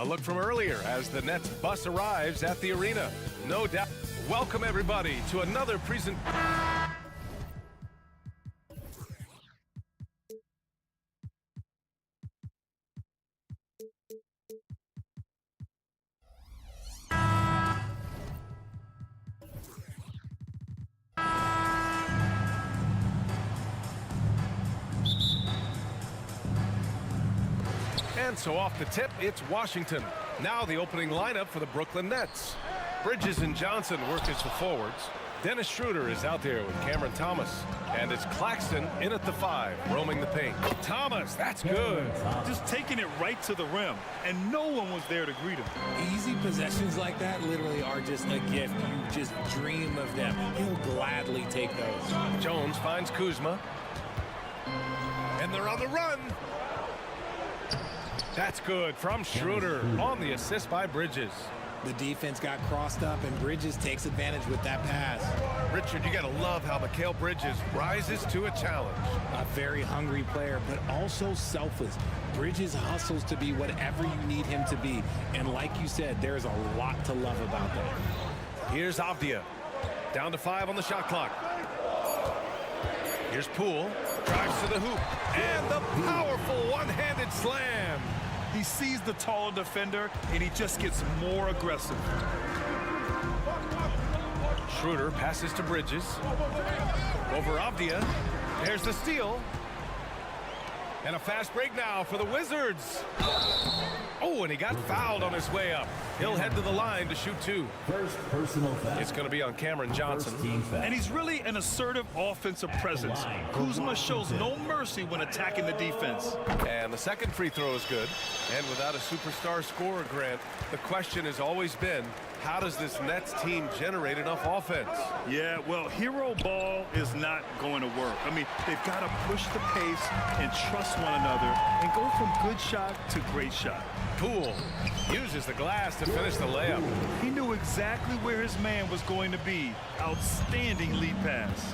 A look from earlier as the Nets bus arrives at the arena. No doubt. Welcome everybody to another present. And so off the tip, it's Washington. Now the opening lineup for the Brooklyn Nets. Bridges and Johnson work as the forwards. Dennis Schroeder is out there with Cameron Thomas. And it's Claxton in at the 5, roaming the paint. Thomas, that's good. Just taking it right to the rim, and no one was there to greet him. Easy possessions like that literally are just a gift. You just dream of them. He'll gladly take those. Jones finds Kuzma. And they're on the run. That's good from Schroeder on the assist by Bridges. The defense got crossed up, and Bridges takes advantage with that pass. Richard, you got to love how Mikal Bridges rises to a challenge. A very hungry player, but also selfless. Bridges hustles to be whatever you need him to be. And like you said, there's a lot to love about that. Here's Avdia. Down to 5 on the shot clock. Here's Poole. Drives to the hoop. And the powerful one-handed slam. He sees the taller defender, and he just gets more aggressive. Schroeder passes to Bridges. Over Avdia. There's the steal. And a fast break now for the Wizards. Oh, and he got fouled on his way up. He'll head to the line to shoot 2. First personal foul. It's going to be on Cameron Johnson. And he's really an assertive offensive presence. Kuzma shows no mercy when attacking the defense. And the second free throw is good. And without a superstar scorer, Grant, the question has always been, how does this Nets team generate enough offense? Yeah, well, hero ball is not going to work. I mean, they've got to push the pace and trust one another and go from good shot to great shot. Poole uses the glass to finish the layup. He knew exactly where his man was going to be. Outstanding lead pass.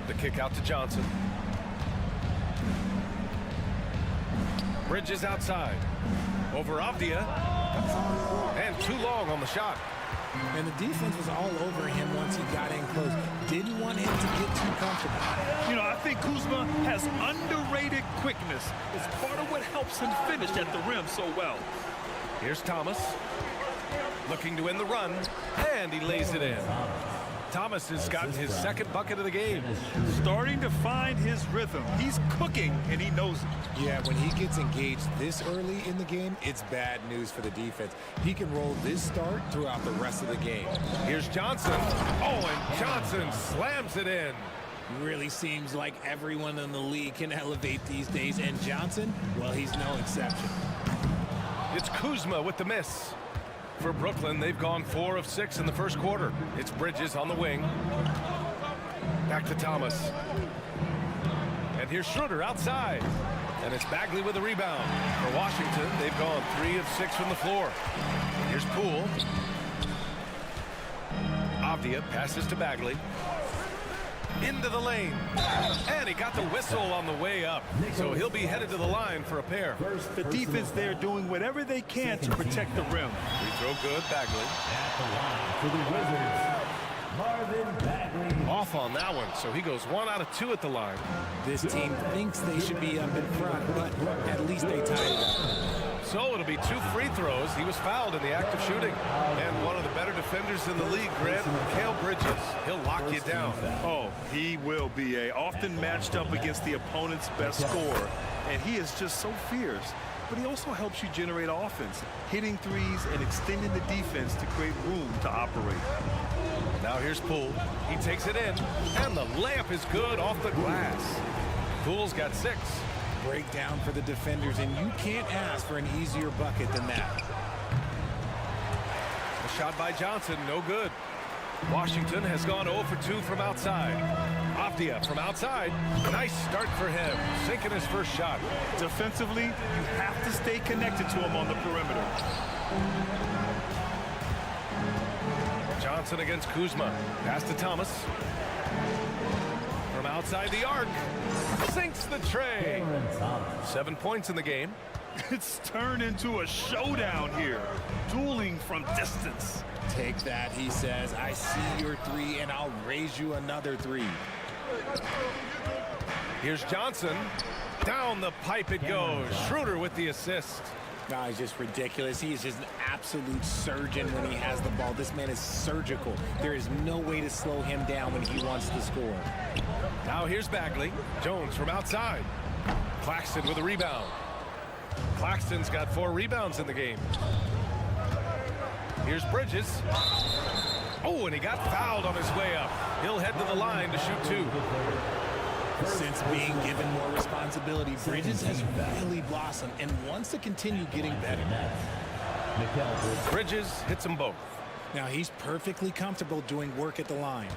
The kick out to Johnson. Bridges outside. Over Avdia. And too long on the shot. And the defense was all over him once he got in close. Didn't want him to get too comfortable. You know, I think Kuzma has underrated quickness. It's part of what helps him finish at the rim so well. Here's Thomas. Looking to win the run. And he lays it in. Thomas has gotten his second bucket of the game. Starting to find his rhythm. He's cooking, and he knows it. Yeah, when he gets engaged this early in the game, it's bad news for the defense. He can roll this start throughout the rest of the game. Here's Johnson. Oh, and Johnson slams it in. Really seems like everyone in the league can elevate these days, and Johnson, well, he's no exception. It's Kuzma with the miss. For Brooklyn, they've gone 4 of 6 in the first quarter. It's Bridges on the wing. Back to Thomas. And here's Schroeder outside. And it's Bagley with a rebound. For Washington, they've gone 3 of 6 from the floor. Here's Poole. Avdia passes to Bagley. Into the lane. And he got the whistle on the way up. So he'll be headed to the line for a pair. The defense there doing whatever they can to protect the rim. Free throw good, Bagley. At the line for the Wizards, Marvin Bagley. Off on that one, so he goes 1 out of 2 at the line. This team thinks they should be up in front, but at least they tied it up. So it'll be 2 free throws. He was fouled in the act of shooting. And one of the better defenders in the league, Grant, Mikal Bridges. He'll lock you down. Oh, he will be often matched up against the opponent's best scorer. And he is just so fierce. But he also helps you generate offense, hitting threes and extending the defense to create room to operate. Now here's Poole. He takes it in. And the layup is good off the glass. Poole's got 6. Breakdown for the defenders, and you can't ask for an easier bucket than that. A shot by Johnson, no good. Washington has gone 0 for 2 from outside. Avdia from outside. Nice start for him, sinking his first shot. Defensively, you have to stay connected to him on the perimeter. Johnson against Kuzma. Pass to Thomas. From outside the arc. Sinks the tray. 7 points in the game. It's turned into a showdown here. Dueling from distance. Take that, he says. I see your three, and I'll raise you another three. Here's Johnson. Down the pipe it goes. Schroeder with the assist. No, he's just ridiculous. He is just an absolute surgeon when he has the ball. This man is surgical. There is no way to slow him down when he wants to score. Now here's Bagley. Jones from outside. Claxton with a rebound. Claxton's got 4 rebounds in the game. Here's Bridges. Oh, and he got fouled on his way up. He'll head to the line to shoot 2. Since being given more responsibility, Bridges has really blossomed and wants to continue getting better. Bridges hits them both. Now he's perfectly comfortable doing work at the line.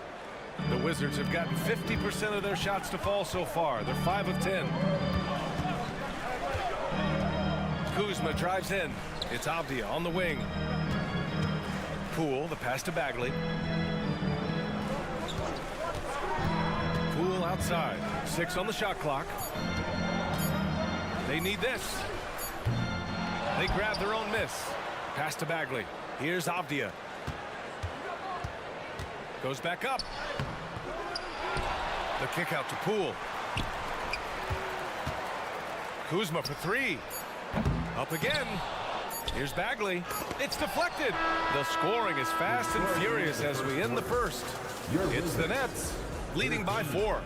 The Wizards have gotten 50% of their shots to fall so far. They're 5 of 10. Kuzma drives in. It's Avdia on the wing. Poole, the pass to Bagley. Poole outside. 6 on the shot clock. They need this. They grab their own miss. Pass to Bagley. Here's Avdia. Goes back up. The kick out to Poole. Kuzma for 3. Up again. Here's Bagley. It's deflected. The scoring is fast and furious as we end the first. It's the Nets leading by 4.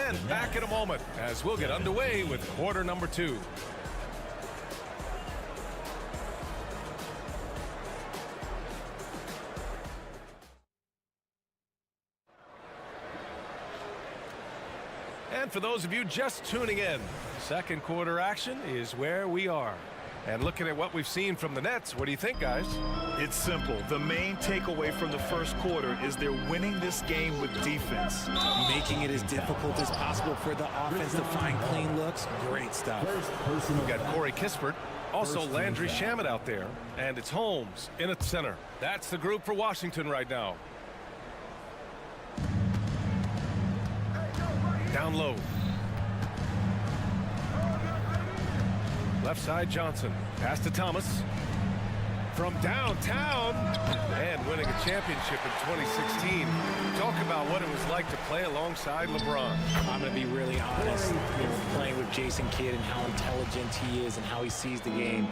And back in a moment as we'll get underway with quarter number 2. And for those of you just tuning in, second quarter action is where we are. And looking at what we've seen from the Nets, what do you think, guys? It's simple. The main takeaway from the first quarter is they're winning this game with defense. Making it as difficult as possible for the offense to find clean looks. Great stuff. We've got Corey Kispert, also Landry Shamet out there, and it's Holmes in at center. That's the group for Washington right now. Down low. Left side Johnson. Pass to Thomas. From downtown. And winning a championship in 2016. Talk about what it was like to play alongside LeBron. I'm going to be really honest. Playing with Jason Kidd and how intelligent he is and how he sees the game.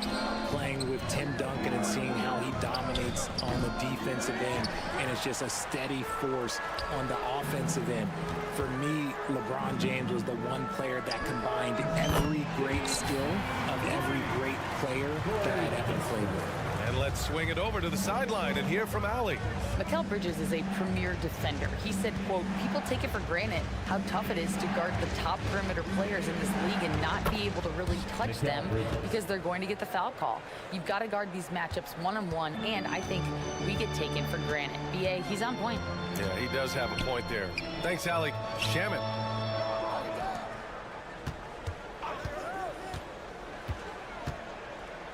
Playing with Tim Duncan and seeing how he dominates on the defensive end. And it's just a steady force on the offensive end. For me, LeBron James was the one player that combined every great skill of every great player that I'd ever played with. And let's swing it over to the sideline and hear from Allie. Mikal Bridges is a premier defender. He said, quote, people take it for granted how tough it is to guard the top perimeter players in this league and not be able to really touch them because they're going to get the foul call. You've got to guard these matchups one-on-one, and I think we get taken for granted. BA, he's on point. Yeah, he does have a point there. Thanks, Allie. Shamet.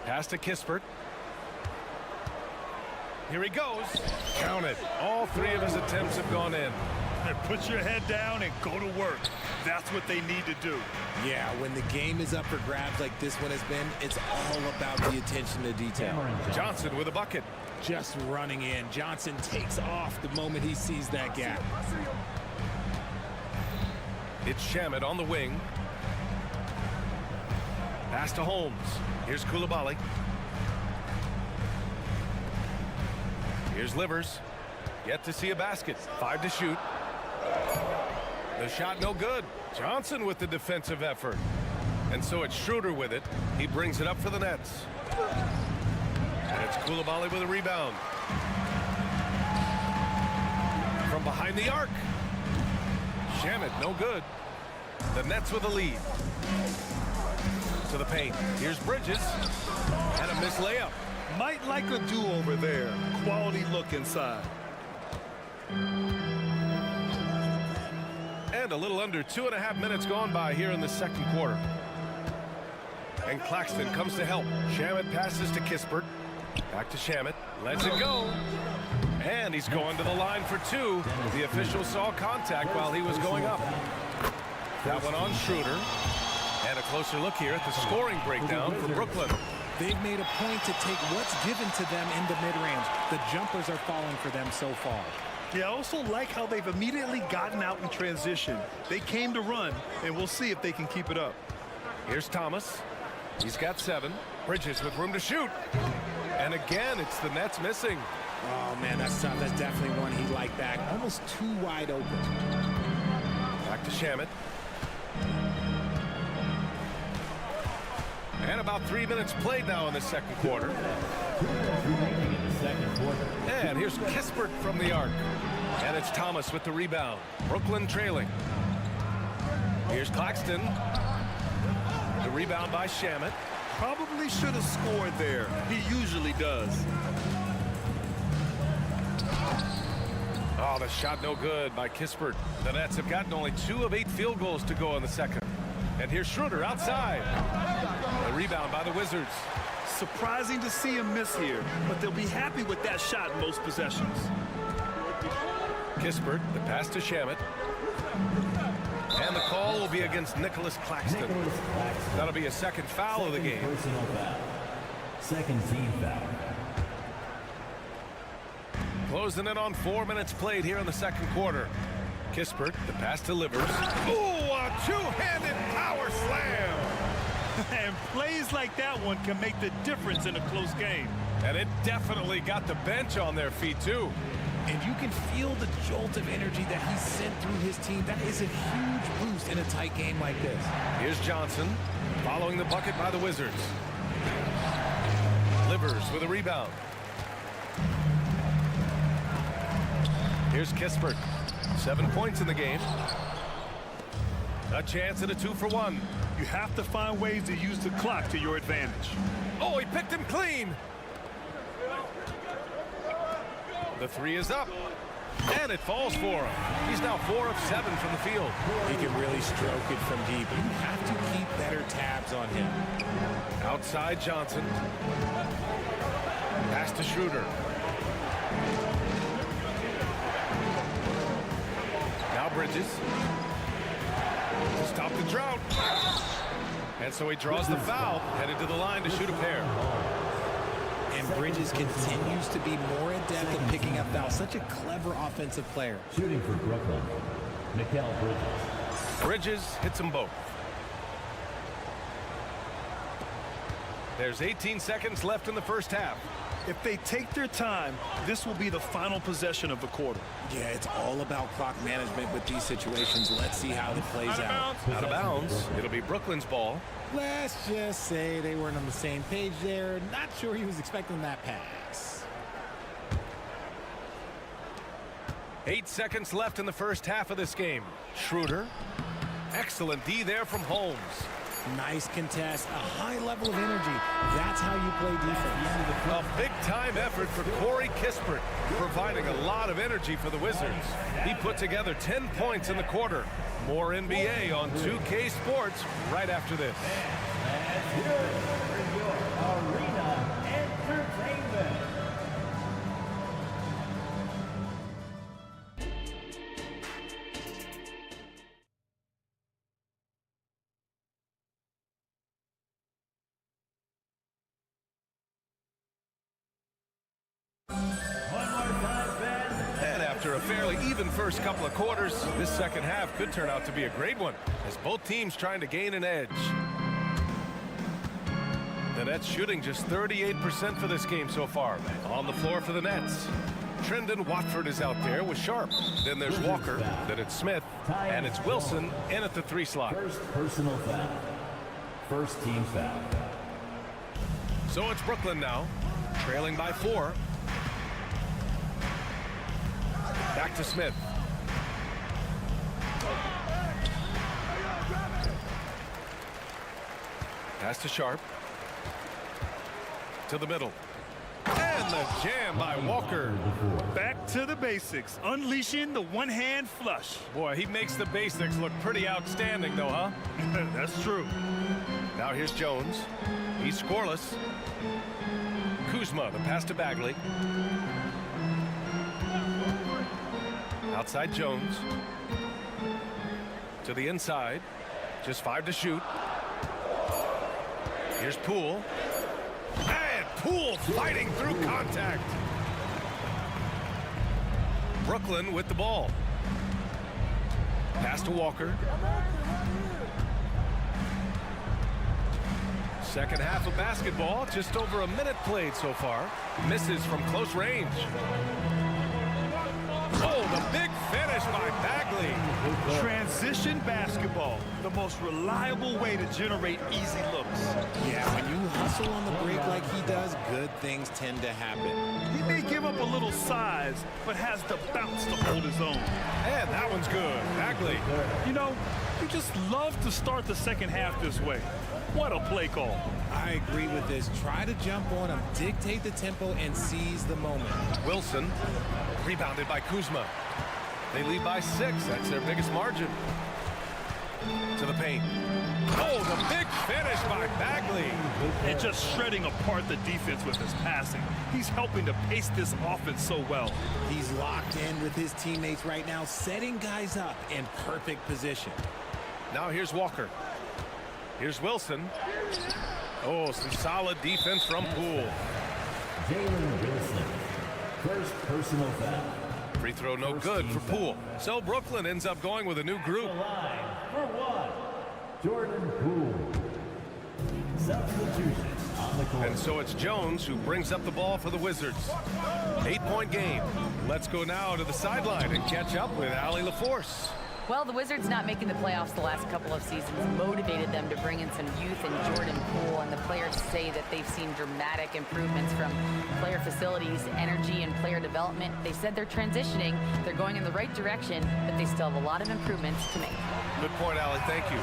Pass to Kispert. Here he goes. Count it. All 3 of his attempts have gone in. Put your head down and go to work. That's what they need to do. Yeah, when the game is up for grabs like this one has been, it's all about the attention to detail. Johnson with a bucket. Just running in. Johnson takes off the moment he sees that gap. It's Shamet on the wing. Pass to Holmes. Here's Coulibaly. Here's Livers. Yet to see a basket. 5 to shoot. The shot no good. Johnson with the defensive effort. And so it's Schroeder with it. He brings it up for the Nets. And it's Coulibaly with a rebound. From behind the arc. Shamet no good. The Nets with a lead. To the paint. Here's Bridges. And a missed layup. Might like a do-over there. Quality look inside. And a little under 2.5 minutes gone by here in the second quarter. And Claxton comes to help. Shamet passes to Kispert. Back to Shamet. Lets it go. And he's going to the line for 2. The official saw contact while he was going up. That one on Schroeder. And a closer look here at the scoring breakdown for Brooklyn. They've made a point to take what's given to them in the mid-range. The jumpers are falling for them so far. Yeah, I also like how they've immediately gotten out in transition. They came to run, and we'll see if they can keep it up. Here's Thomas. He's got 7. Bridges with room to shoot. And again, it's the Nets missing. Oh, man, that's tough. That's definitely one he liked back. Almost too wide open. Back to Shamet. And about 3 minutes played now in the second quarter. And here's Kispert from the arc. And it's Thomas with the rebound. Brooklyn trailing. Here's Claxton. The rebound by Shamet. Probably should have scored there. He usually does. Oh, the shot no good by Kispert. The Nets have gotten only 2 of 8 field goals to go in the second. And here's Schroeder outside. The rebound by the Wizards. Surprising to see him miss here, but they'll be happy with that shot in most possessions. Kispert, the pass to Shamet. And the call will be against Nicholas Claxton. That'll be a second foul of the game. Personal foul. Second team foul. Closing in on 4 minutes played here in the second quarter. Kispert, the pass delivers. Ooh, a two-handed power slam. And plays like that one can make the difference in a close game. And it definitely got the bench on their feet, too. And you can feel the jolt of energy that he sent through his team. That is a huge boost in a tight game like this. Here's Johnson, following the bucket by the Wizards. Livers with a rebound. Here's Kispert. 7 points in the game. A chance at a 2-for-1. You have to find ways to use the clock to your advantage. Oh, he picked him clean. The 3 is up. And it falls for him. He's now 4 of 7 from the field. He can really stroke it from deep. You have to keep better tabs on him. Outside Johnson. Pass to Schroeder. Now Bridges. To stop the drought. And so he draws the foul, headed to the line to shoot a pair. And Bridges continues to be more adept at picking up fouls. Such a clever offensive player. Shooting for Brooklyn, Mikal Bridges. Bridges hits them both. There's 18 seconds left in the first half. If they take their time, this will be the final possession of the quarter. Yeah, it's all about clock management with these situations. Let's see how it plays out. Out of bounds. It'll be Brooklyn's ball. Let's just say they weren't on the same page there. Not sure he was expecting that pass. 8 seconds left in the first half of this game. Schroeder. Excellent D there from Holmes. Nice contest, a high level of energy. That's how you play defense. A big-time effort for Corey Kispert, providing a lot of energy for the Wizards. He put together 10 points in the quarter. More NBA on 2K Sports right after this. Let's hear it for your arena entertainment. After a fairly even first couple of quarters, this second half could turn out to be a great one, as both teams trying to gain an edge. The Nets shooting just 38% for this game so far. On the floor for the Nets, Trendon Watford is out there with Sharp. Then there's Walker, then it's Smith, and it's Wilson in at the 3 slot. First personal foul. First team foul. So it's Brooklyn now, trailing by 4. Back to Smith. Pass to Sharp. To the middle. And the jam by Walker. Back to the basics, unleashing the one-hand flush. Boy, he makes the basics look pretty outstanding, though, huh? That's true. Now here's Jones. He's scoreless. Kuzma, the pass to Bagley. Outside Jones. To the inside. Just 5 to shoot. Here's Poole. And Poole fighting through contact. Brooklyn with the ball. Pass to Walker. Second half of basketball, just over a minute played so far. Misses from close range. Oh, the big finish by Bagley. Transition basketball, the most reliable way to generate easy looks. Yeah, when you hustle on the break like he does, good things tend to happen. He may give up a little size, but has the bounce to hold his own. And that one's good. Bagley. You know, you just love to start the second half this way. What a play call. I agree with this. Try to jump on him, dictate the tempo, and seize the moment. Wilson, rebounded by Kuzma. They lead by 6. That's their biggest margin. To the paint. Oh, the big finish by Bagley. And just shredding apart the defense with his passing. He's helping to pace this offense so well. He's locked in with his teammates right now, setting guys up in perfect position. Now here's Walker. Here's Wilson. Oh, some solid defense from Poole. Jalen Wilson. First personal foul. Free throw no good for Poole. So Brooklyn ends up going with a new group. The line for 1. Jordan Poole. Substitution on the court. And so it's Jones who brings up the ball for the Wizards. 8-point game. Let's go now to the sideline and catch up with Allie LaForce. Well, the Wizards not making the playoffs the last couple of seasons motivated them to bring in some youth in Jordan Poole, and the players say that they've seen dramatic improvements from player facilities, energy, and player development. They said they're transitioning, they're going in the right direction, but they still have a lot of improvements to make. Good point, Allie. Thank you.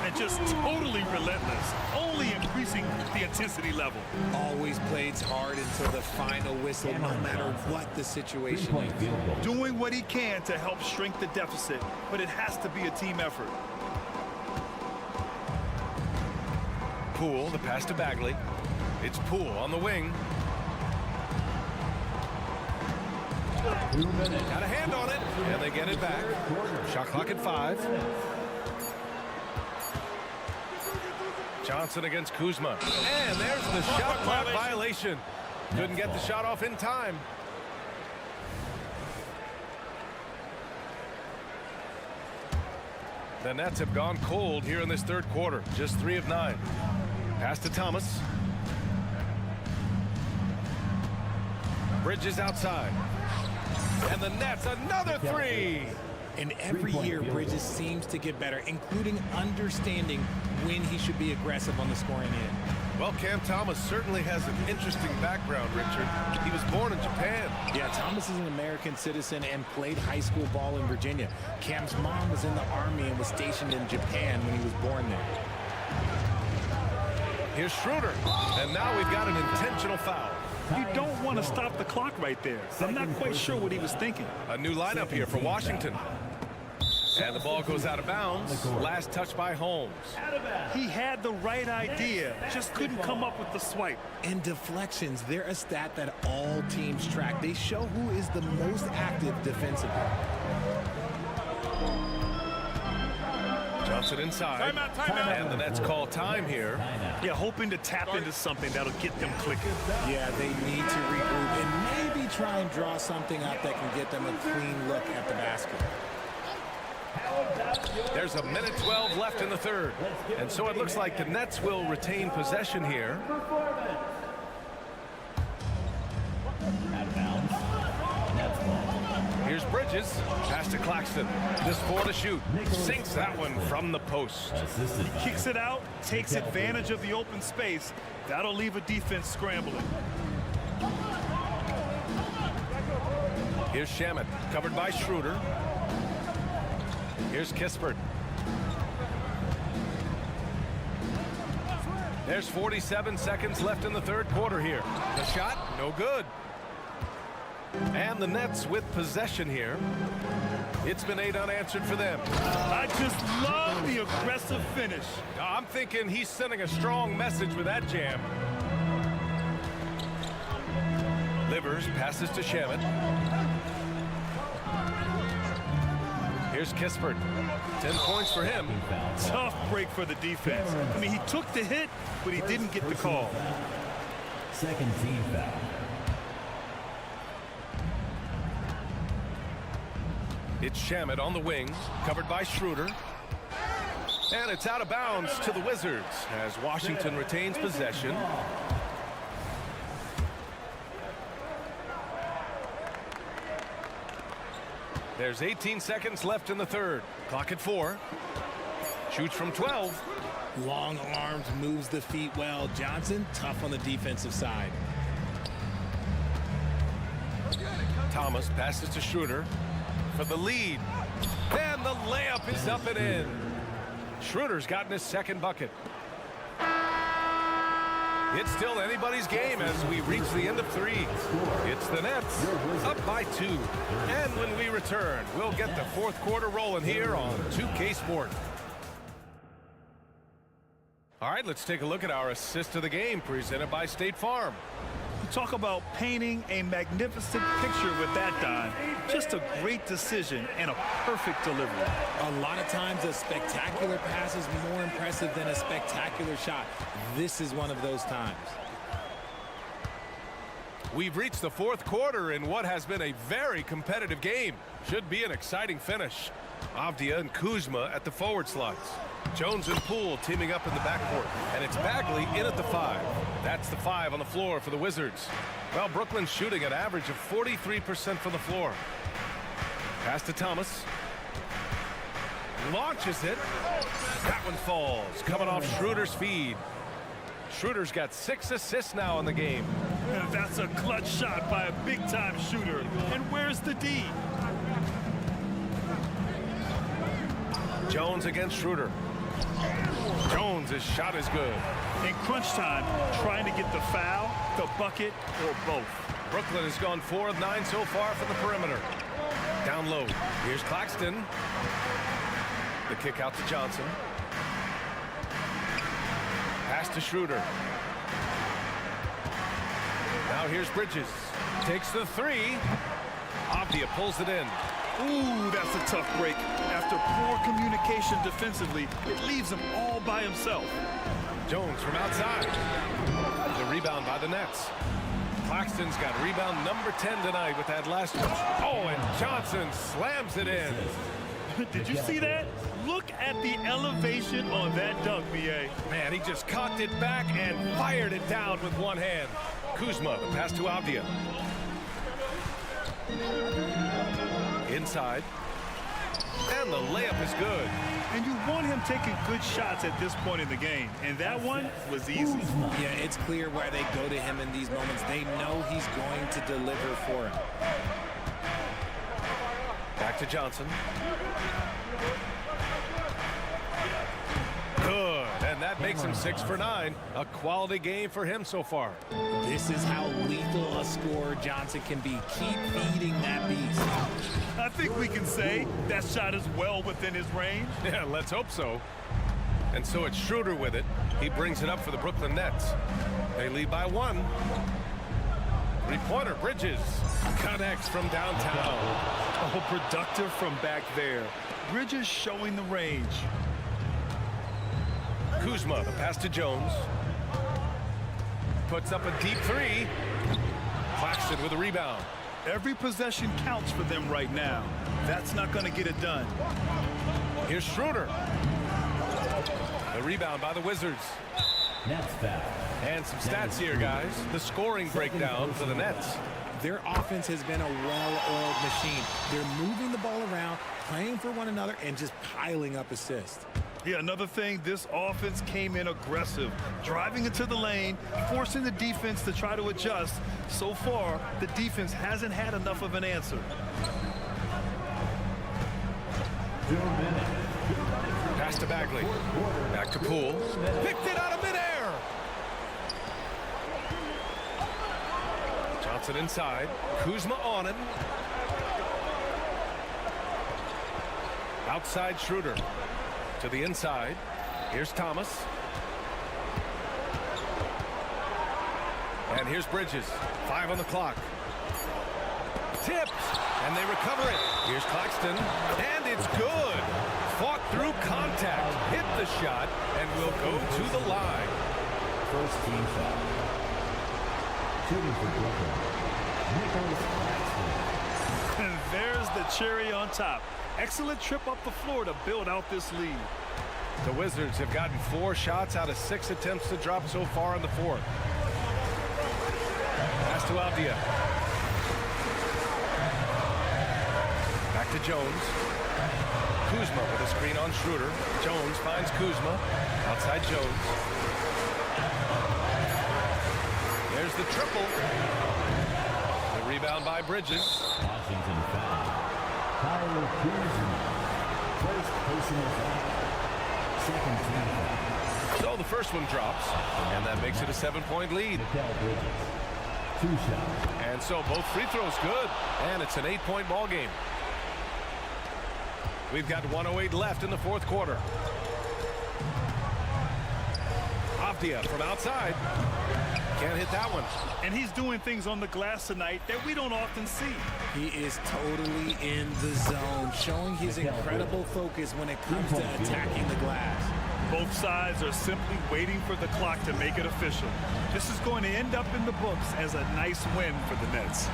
And just totally relentless, only increasing the intensity level. Always plays hard until the final whistle, no matter what the situation Three-point is. field goal. Doing what he can to help shrink the deficit, but it has to be a team effort. Poole, the pass to Bagley. It's Poole on the wing. 2 minutes. Got a hand on it, and they get it back. Shot clock at 5. Johnson against Kuzma. And there's the shot clock violation. Couldn't get the shot off in time. The Nets have gone cold here in this third quarter. Just 3 of 9. Pass to Thomas. Bridges outside. And the Nets, another 3. And every year, Bridges seems to get better, including understanding when he should be aggressive on the scoring end. Well, Cam Thomas certainly has an interesting background, Richard. He was born in Japan. Yeah, Thomas is an American citizen and played high school ball in Virginia. Cam's mom was in the Army and was stationed in Japan when he was born there. Here's Schroeder. And now we've got an intentional foul. You don't want to stop the clock right there. I'm not quite sure what he was thinking. A new lineup here for Washington. And the ball goes out of bounds. Last touch by Holmes. He had the right idea, just couldn't come up with the swipe. And deflections, they're a stat that all teams track. They show who is the most active defensively. Johnson inside. Timeout. And the Nets call time here. Yeah, hoping to tap into something that'll get them clicking. Yeah, they need to regroup and maybe try and draw something up that can get them a clean look at the basket. There's a minute 12 left in the third. And so it looks like the Nets will retain possession here. Here's Bridges. Pass to Claxton. Just 4 to shoot. Sinks that one from the post. Kicks it out, takes advantage of the open space. That'll leave a defense scrambling. Here's Shamet, covered by Schroeder. Here's Kispert. There's 47 seconds left in the third quarter here. The shot, no good. And the Nets with possession here. It's been 8 unanswered for them. I just love the aggressive finish. I'm thinking he's sending a strong message with that jam. Livers passes to Shamet. Here's Kispert. 10 points for him. Tough break for the defense. I mean, he took the hit, but he didn't get the call. Second team foul. It's Shamet on the wing, covered by Schroeder. And it's out of bounds to the Wizards as Washington retains possession. There's 18 seconds left in the third. Clock at 4. Shoots from 12. Long arms, moves the feet well. Johnson, tough on the defensive side. Thomas passes to Schroeder for the lead. And the layup is up and in. Schroeder's gotten his second bucket. It's still anybody's game as we reach the end of 3. It's the Nets up by 2. And when we return, we'll get the fourth quarter rolling here on 2K Sport. All right, let's take a look at our assist of the game presented by State Farm. You talk about painting a magnificent picture with that, Don. Just a great decision and a perfect delivery. A lot of times a spectacular pass is more impressive than a spectacular shot. This is one of those times. We've reached the fourth quarter in what has been a very competitive game. Should be an exciting finish. Avdia and Kuzma at the forward slots. Jones and Poole teaming up in the backcourt. And it's Bagley in at the 5. That's the 5 on the floor for the Wizards. Well, Brooklyn's shooting an average of 43% from the floor. Pass to Thomas. Launches it. That one falls. Coming off Schroeder's feed. Schroeder's got 6 assists now in the game. And that's a clutch shot by a big-time shooter. And where's the D? Jones against Schroeder. Jones' shot is good. In crunch time, trying to get the foul, the bucket, or both. Brooklyn has gone 4 of 9 so far from the perimeter. Down low. Here's Claxton. The kick out to Johnson. Pass to Schroeder. Now here's Bridges. Takes the 3. Avdia pulls it in. Ooh, that's a tough break. After poor communication defensively, it leaves him all by himself. Jones from outside. The rebound by the Nets. Claxton's got rebound number 10 tonight with that last one. Oh, and Johnson slams it in. Did you see that? Look at the elevation on that dunk, B.A. Man, he just cocked it back and fired it down with one hand. Kuzma, the pass to Avdia. Inside. And the layup is good. And you want him taking good shots at this point in the game. And that one was easy. Yeah, it's clear why they go to him in these moments. They know he's going to deliver for him. Back to Johnson. Good. And that makes him 6 for 9. A quality game for him so far. This is how lethal a scorer Johnson can be. Keep feeding that beast. I think we can say that shot is well within his range. Yeah, let's hope so. And so it's Schroeder with it. He brings it up for the Brooklyn Nets. They lead by 1. Three-pointer, Bridges. Connects from downtown. Oh, productive from back there. Bridges showing the range. Kuzma, the pass to Jones. Puts up a deep 3. Claxton with a rebound. Every possession counts for them right now. That's not going to get it done. Here's Schroeder. The rebound by the Wizards. Nets foul. And some stats here, guys. The scoring breakdown for the Nets. Their offense has been a well-oiled machine. They're moving the ball around, playing for one another, and just piling up assists. Yeah, another thing, this offense came in aggressive, driving into the lane, forcing the defense to try to adjust. So far, the defense hasn't had enough of an answer. Pass to Bagley. Back to Poole. Picked it out of midair. Johnson inside. Kuzma on him. Outside Schroeder. To the inside. Here's Thomas. And here's Bridges. 5 on the clock. tipped, and they recover it. Here's Claxton, and it's good. Fought through contact, hit the shot, and will go to the line. First team foul. Shooting for Brooklyn. Nicholas Claxton. And there's the cherry on top. Excellent trip up the floor to build out this lead. The Wizards have gotten 4 shots out of 6 attempts to drop so far in the fourth. Pass to Avdia. Back to Jones. Kuzma with a screen on Schroeder. Jones finds Kuzma. Outside Jones. There's the triple. The rebound by Bridges. Washington foul. Kyle Kuzma. First personal foul. Second team foul. So the first one drops, and that makes it a 7-point lead. Mikal Bridges. 2 shots. And so both free throws good, and it's an 8-point ball game. We've got 1:08 left in the fourth quarter. Avdia from outside. Can't hit that one. And he's doing things on the glass tonight that we don't often see. He is totally in the zone, showing his incredible focus when it comes to attacking the glass. Both sides are simply waiting for the clock to make it official. This is going to end up in the books as a nice win for the Nets.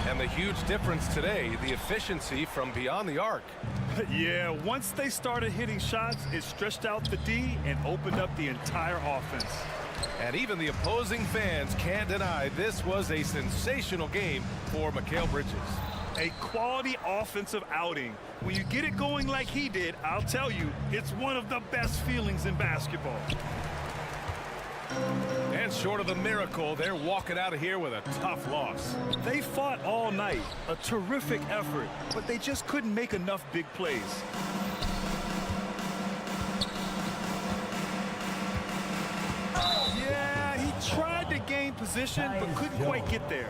And the huge difference today, the efficiency from beyond the arc. Yeah, once they started hitting shots, it stretched out the D and opened up the entire offense. And even the opposing fans can't deny this was a sensational game for Mikal Bridges. A quality offensive outing. When you get it going like he did, I'll tell you, it's one of the best feelings in basketball. And short of a miracle, they're walking out of here with a tough loss. They fought all night, a terrific effort, but they just couldn't make enough big plays. Yeah, he tried to gain position, but couldn't quite get there.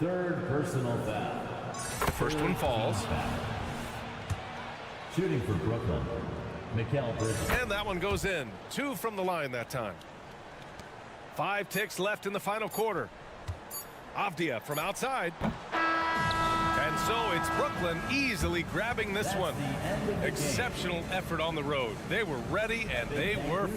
Third personal foul. The first one falls. Shooting for Brooklyn. Mikal Bridges. And that one goes in. 2 from the line that time. 5 ticks left in the final quarter. Avdia from outside. And so it's Brooklyn easily grabbing this one. Exceptional effort on the road. They were ready and they were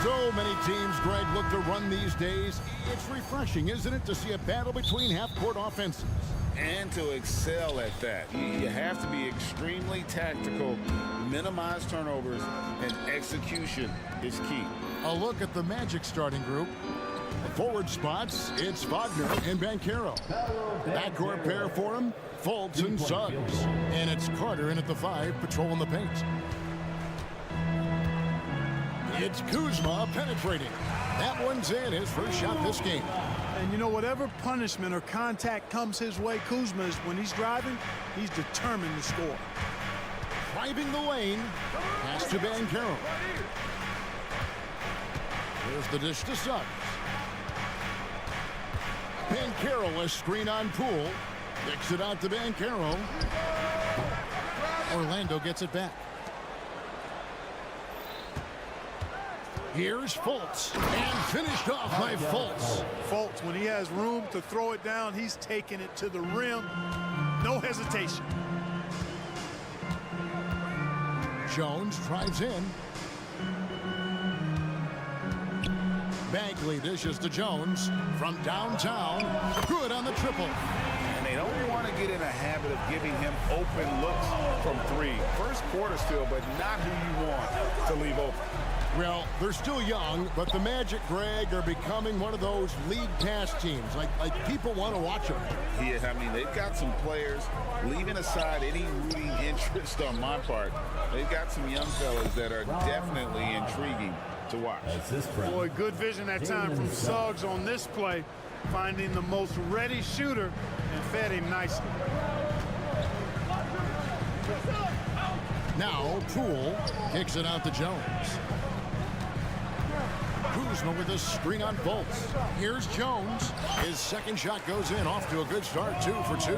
So many teams, Greg, look to run these days. It's refreshing, isn't it, to see a battle between half-court offenses? And to excel at that. You have to be extremely tactical, minimize turnovers, and execution is key. A look at the Magic starting group. Forward spots, it's Wagner and Banchero. Backcourt pair for him, Fultz and Suggs. And it's Carter in at the 5, patrolling the paint. It's Kuzma penetrating. That one's in, his first shot this game. And you know, whatever punishment or contact comes his way, Kuzma is, when he's driving, he's determined to score. Driving the lane, pass to Banchero. Here's the dish to Suggs. Banchero, a screen on Poole. Kicks it out to Banchero. Orlando gets it back. Here's Fultz, and finished off by Fultz. Fultz, when he has room to throw it down, he's taking it to the rim. No hesitation. Jones drives in. Bagley dishes to Jones from downtown. Good on the triple. And they don't want to get in a habit of giving him open looks from 3. First quarter still, but not who you want to leave open. Well, they're still young, but the Magic, Greg, are becoming one of those league pass teams. Like people want to watch them. Yeah, I mean, they've got some players, leaving aside any rooting interest on my part, they've got some young fellas that are definitely intriguing to watch. Boy, good vision that time from Suggs on this play, finding the most ready shooter and fed him nicely. Now, Poole kicks it out to Jones. Kuzma with a screen on Fultz. Here's Jones. His second shot goes in, off to a good start, 2 for 2.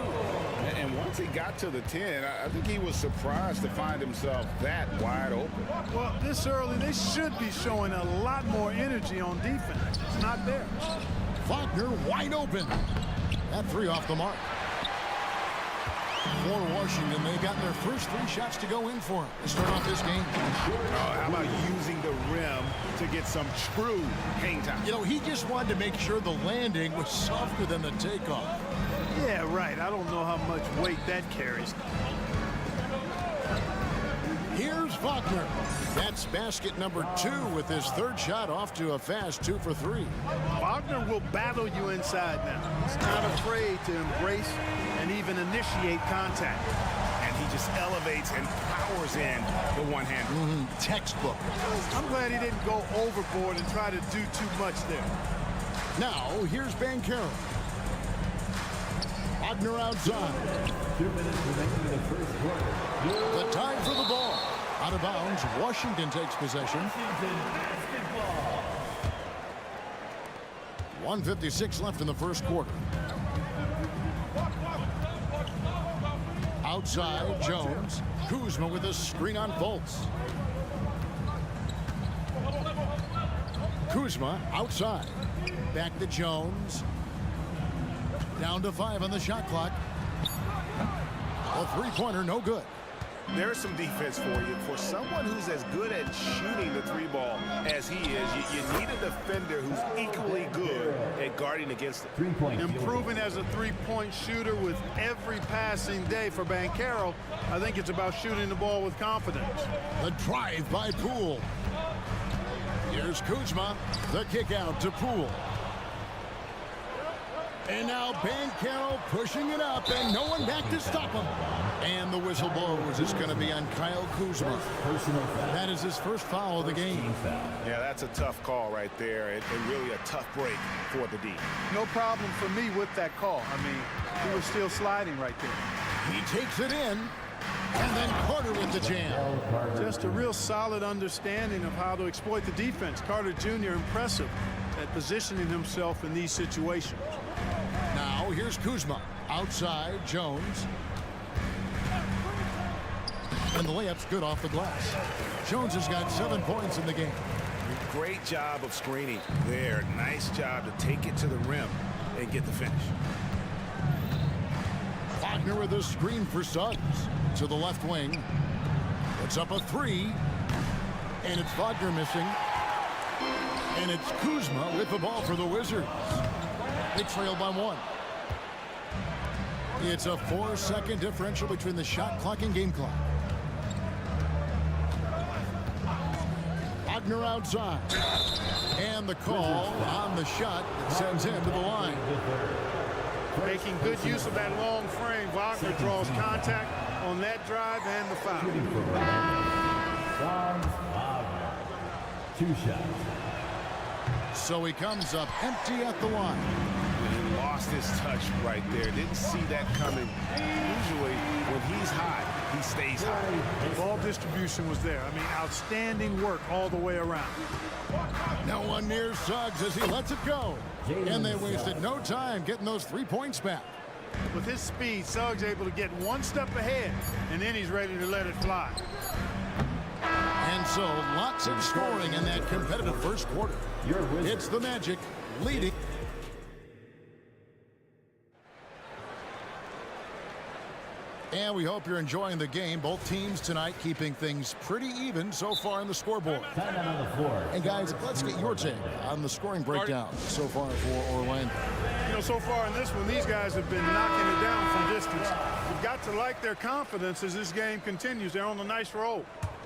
And once he got to the 10, I think he was surprised to find himself that wide open. Well, this early, they should be showing a lot more energy on defense. It's not there. Wagner wide open. That 3 off the mark. For Washington, they've gotten their first 3 shots to go in for him to start off this game. How about using the rim to get some true hang time? You know, he just wanted to make sure the landing was softer than the takeoff. Yeah, right. I don't know how much weight that carries. Here's Wagner. That's basket number 2 with his 3rd shot off to a fast 2 for 3. Wagner will battle you inside now. He's not afraid to embrace and even initiate contact. And he just elevates and powers in the one-hander. Textbook. I'm glad he didn't go overboard and try to do too much there. Now, here's Banchero. Wagner outside. 2 minutes remaining in the first quarter. The time for the ball. Out of bounds, Washington takes possession. 1:56 left in the first quarter. Outside, Jones. Kuzma with a screen on Fultz. Kuzma outside. Back to Jones. Down to 5 on the shot clock. A 3-pointer, no good. There's some defense for you. For someone who's as good at shooting the 3 ball as he is, you need a defender who's equally good at guarding against it. 3-point. Improving as a 3-point shooter with every passing day for Banchero. I think it's about shooting the ball with confidence. The drive by Poole. Here's Kuzma. The kick out to Poole. And now Banchero pushing it up, and no one back to stop him. And the whistle blows. It's going to be on Kyle Kuzma. That is his first foul of the game. Yeah, that's a tough call right there, and really a tough break for the D. No problem for me with that call. I mean, he was still sliding right there. He takes it in, and then Carter with the jam. Just a real solid understanding of how to exploit the defense. Carter Jr. impressive at positioning himself in these situations. Now here's Kuzma. Outside, Jones. And the layup's good off the glass. Jones has got 7 points in the game. Great job of screening there. Nice job to take it to the rim and get the finish. Wagner with a screen for Suggs. To the left wing. Puts up a 3. And it's Wagner missing. And it's Kuzma with the ball for the Wizards. They trail by 1. It's a 4-second differential between the shot clock and game clock. Wagner outside. And the call on the shot that sends him to the line. Making good use of that long frame. Wagner draws contact on that drive and the foul. Franz Wagner. 2 shots. So he comes up empty at the line. He lost his touch right there. Didn't see that coming. Usually, when he's hot, he stays hot. Ball distribution was there. I mean, outstanding work all the way around. No one near Suggs as he lets it go. And they wasted no time getting those 3 points back. With his speed, Suggs able to get 1 step ahead, and then he's ready to let it fly. And so lots of scoring in that competitive first quarter. It's the Magic leading. And we hope you're enjoying the game. Both teams tonight keeping things pretty even so far in the scoreboard. Timeout on the floor. And guys, let's get your take on the scoring breakdown so far for Orlando. You know, so far in this one, these guys have been knocking it down from distance. You've got to like their confidence as this game continues. They're on a nice roll.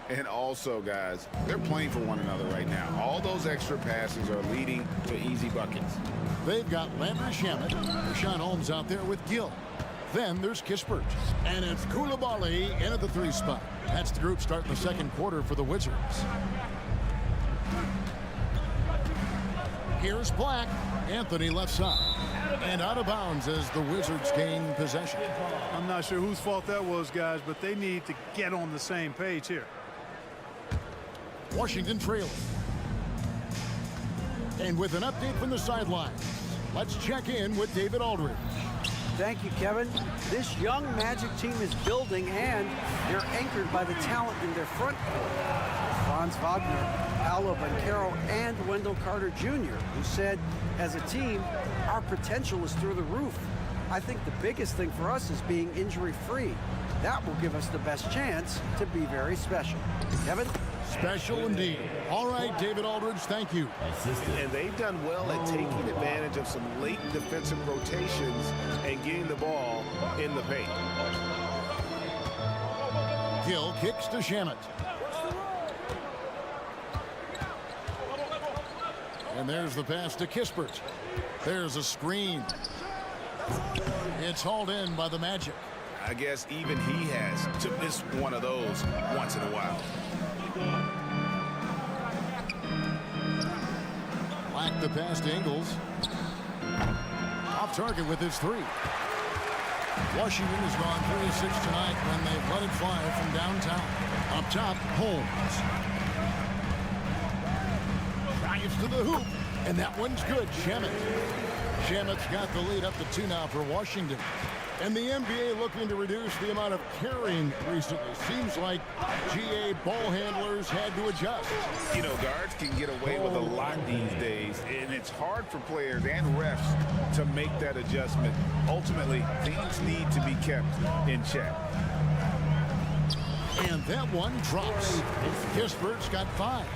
And also, guys, they're playing for one another right now. All those extra passes are leading to easy buckets. They've got Landry Shamet, Rashawn Holmes out there with Gill. Then there's Kispert. And it's Koulibaly in at the 3 spot. That's the group starting the second quarter for the Wizards. Here's Black. Anthony left side. And out of bounds as the Wizards gain possession. I'm not sure whose fault that was, guys, but they need to get on the same page here. Washington trailing. And with an update from the sidelines, let's check in with David Aldridge. Thank you, Kevin. This young Magic team is building, and they're anchored by the talent in their front court. Franz Wagner, Paolo Banchero, and Wendell Carter Jr., who said, as a team, our potential is through the roof. I think the biggest thing for us is being injury-free. That will give us the best chance to be very special. Kevin? Special indeed. All right, David Aldridge, thank you. And they've done well at taking advantage of some late defensive rotations and getting the ball in the paint. Gill kicks to Shamet. And there's the pass to Kispert. There's a screen. It's hauled in by the Magic. I guess even he has to miss one of those once in a while. Black the pass to Ingles. Off target with his 3. Washington has gone 3-6 tonight when they've let it fly from downtown. Up top, Holmes. Drives to the hoop, and that one's good. Shamet's got the lead up to 2 now for Washington. And the NBA looking to reduce the amount of carrying recently. Seems like GA ball handlers had to adjust. You know, guards can get away with a lot these days, and it's hard for players and refs to make that adjustment. Ultimately, things need to be kept in check. And that one drops. Kispert's got 5.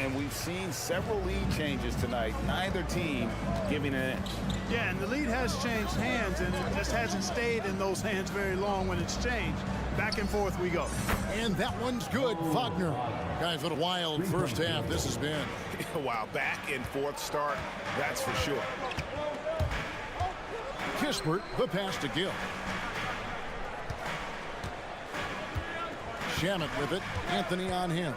And we've seen several lead changes tonight. Neither team giving an inch. Yeah, and the lead has changed hands, and it just hasn't stayed in those hands very long when it's changed. Back and forth we go. And that one's good. Wagner. Guys, what a wild first half this has been. Wow, back and forth start, that's for sure. Kispert, the pass to Gill. Shamet with it. Anthony on him.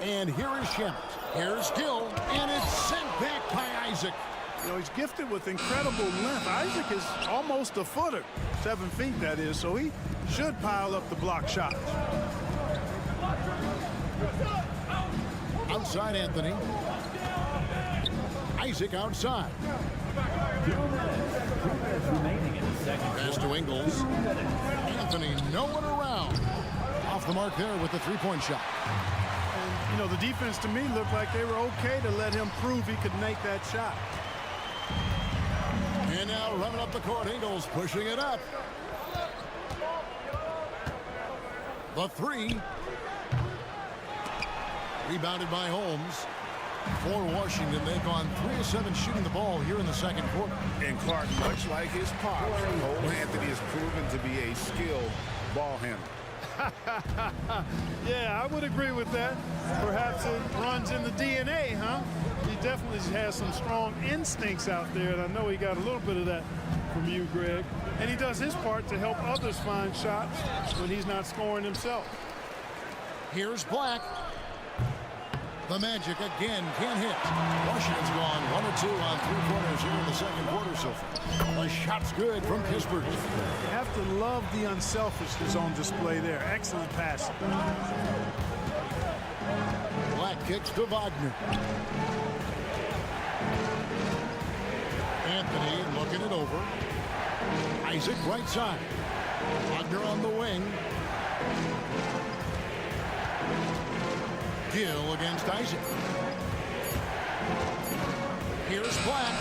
And here is Shamet. Here's Gill, and it's sent back by Isaac. You know, he's gifted with incredible length. Isaac is almost a footer, 7 feet that is, so he should pile up the block shots. Outside Anthony. Isaac outside. 2 minutes remaining in the second. Pass to Ingles. Anthony, no one around. Off the mark there with the 3-point shot. You know, the defense to me looked like they were okay to let him prove he could make that shot. And now running up the court, Ingles pushing it up. The 3. Rebounded by Holmes. For Washington, they've gone 3 of 7 shooting the ball here in the second quarter. And Clark, much like his pops, Cole Anthony has proven to be a skilled ball handler. Yeah, I would agree with that. Perhaps it runs in the DNA, huh? He definitely has some strong instincts out there, and I know he got a little bit of that from you, Greg. And he does his part to help others find shots when he's not scoring himself. Here's Black. The Magic again can't hit. Washington's gone 1 of 2 on 3-pointers here in the second quarter so far. The shot's good from Kispert. You have to love the unselfishness on display there. Excellent passing. Black kicks to Wagner. Anthony looking it over. Isaac right side. Wagner on the wing. Gill against Isaac. Here's Black.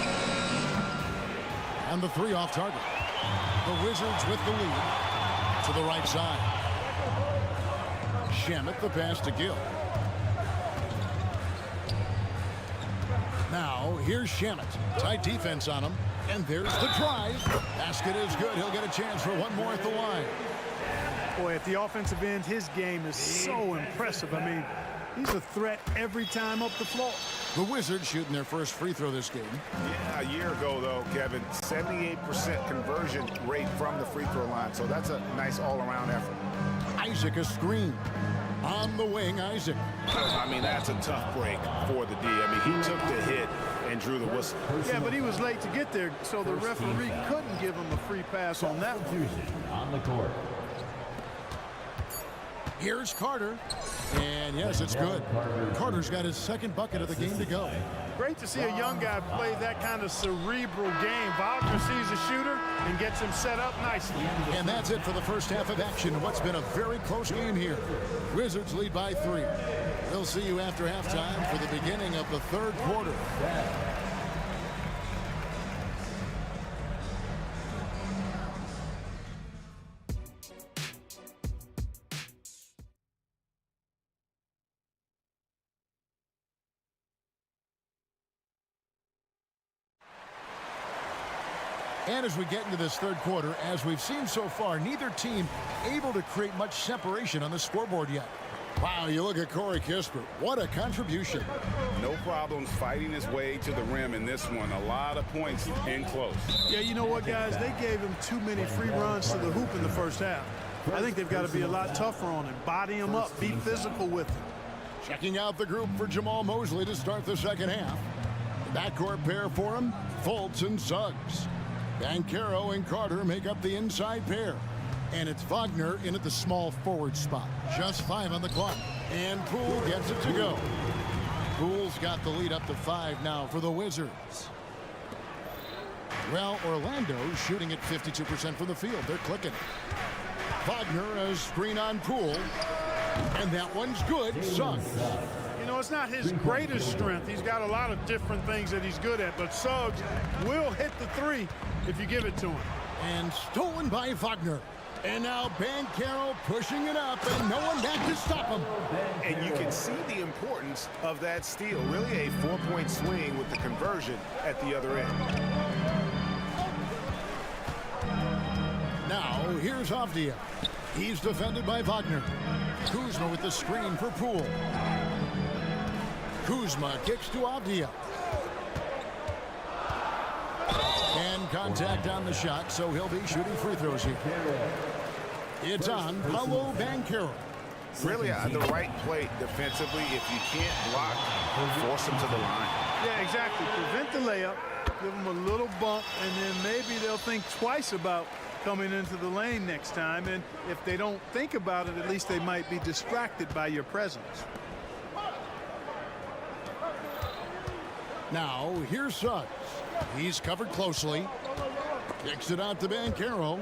And the 3 off target. The Wizards with the lead. To the right side. Shamet the pass to Gill. Now, here's Shamet. Tight defense on him. And there's the drive. Basket is good. He'll get a chance for one more at the line. Boy, at the offensive end, his game is so impressive. I mean, he's a threat every time up the floor. The Wizards shooting their first free throw this game. Yeah, a year ago, though, Kevin, 78% conversion rate from the free throw line. So that's a nice all-around effort. Isaac a screen. On the wing, Isaac. I mean, that's a tough break for the D. I mean, he took the hit and drew the whistle. Yeah, but he was late to get there, so the referee couldn't give him a free pass on that one. On the court. Here's Carter. And yes, it's good. Carter's got his second bucket of the game to go. Great to see a young guy play that kind of cerebral game. Wagner sees a shooter and gets him set up nicely. And that's it for the first half of action in what's been a very close game here. Wizards lead by 3. We'll see you after halftime for the beginning of the third quarter. And as we get into this third quarter, as we've seen so far, neither team able to create much separation on the scoreboard yet. Wow, you look at Corey Kispert. What a contribution. No problems fighting his way to the rim in this one. A lot of points in close. Yeah, you know what, guys? They gave him too many free runs to the hoop in the first half. I think they've got to be a lot tougher on him. Body him up. Be physical with him. Checking out the group for Jamal Mosley to start the second half. The backcourt pair for him, Fultz and Suggs. Banchero and Carter make up the inside pair. And it's Wagner in at the small forward spot. Just 5 on the clock. And Poole gets it to go. Poole's got the lead up to 5 now for the Wizards. Well, Orlando's shooting at 52% from the field. They're clicking. Wagner a screen on Poole. And that one's good. Suggs. You know, it's not his greatest strength. He's got a lot of different things that he's good at, but Suggs will hit the 3 if you give it to him. And stolen by Wagner. And now Banchero pushing it up, and no one back to stop him. And you can see the importance of that steal. Really a 4-point swing with the conversion at the other end. Now, here's Avdia. He's defended by Wagner. Kuzma with the screen for Poole. Kuzma kicks to Avdia. And contact on the shot, so he'll be shooting free throws here. It's on Paolo Banchero. Really the right play defensively. If you can't block, force him to the line. Yeah, exactly. Prevent the layup, give them a little bump, and then maybe they'll think twice about coming into the lane next time. And if they don't think about it, at least they might be distracted by your presence. Now, here's Suggs. He's covered closely. Kicks it out to Banchero.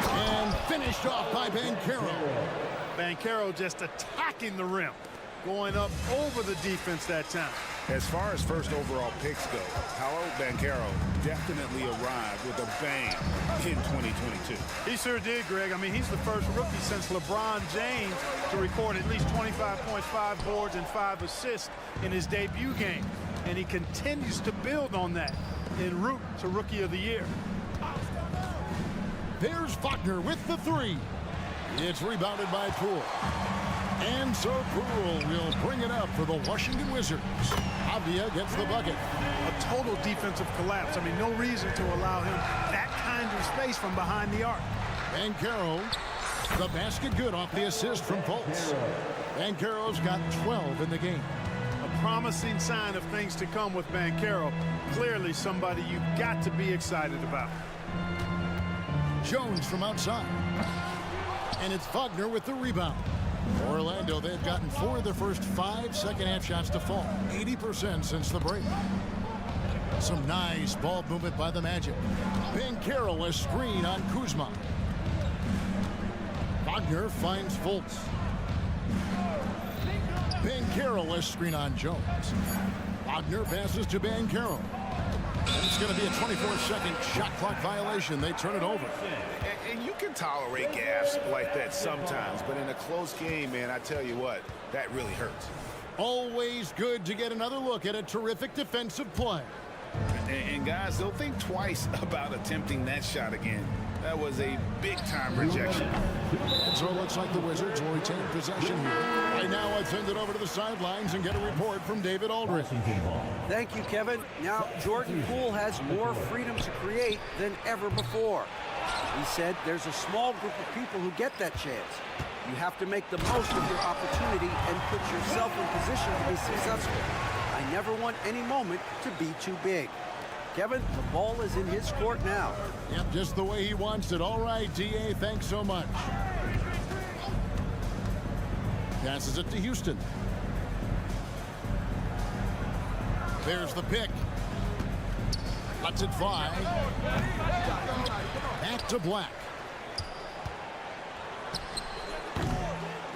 And finished off by Banchero. Banchero just attacking the rim. Going up over the defense that time. As far as first overall picks go, Paolo Banchero definitely arrived with a bang in 2022. He sure did, Greg. I mean, he's the first rookie since LeBron James to record at least 25 points, 5 boards, and 5 assists in his debut game. And he continues to build on that en route to Rookie of the Year. There's Wagner with the 3. It's rebounded by Poole. And so Poole will bring it up for the Washington Wizards. Avdia gets the bucket. A total defensive collapse. I mean, no reason to allow him that kind of space from behind the arc. Banchero, the basket good off the assist from Fultz. Banchero's got 12 in the game. A promising sign of things to come with Banchero. Clearly somebody you've got to be excited about. Jones from outside. And it's Wagner with the rebound. Orlando, they've gotten 4 of their first 5 second-half shots to fall. 80% since the break. Some nice ball movement by the Magic. Banchero a screen on Kuzma. Wagner finds Fultz. Banchero a screen on Jones. Wagner passes to Banchero. And it's going to be a 24-second shot clock violation. They turn it over. And you can tolerate gaffes like that sometimes, but in a close game, man, I tell you what, that really hurts. Always good to get another look at a terrific defensive play. And guys, they'll think twice about attempting that shot again. That was a big-time rejection. And so it looks like the Wizards will retain possession here. Right now, I'll send it over to the sidelines and get a report from David Aldridge. Thank you, Kevin. Now, Jordan Poole has more freedom to create than ever before. He said there's a small group of people who get that chance. You have to make the most of your opportunity and put yourself in position to be successful. I never want any moment to be too big. Kevin, the ball is in his court now. Yep, just the way he wants it. All right, D.A., thanks so much. Passes it to Houston. There's the pick. Lets it fly. Back to Black.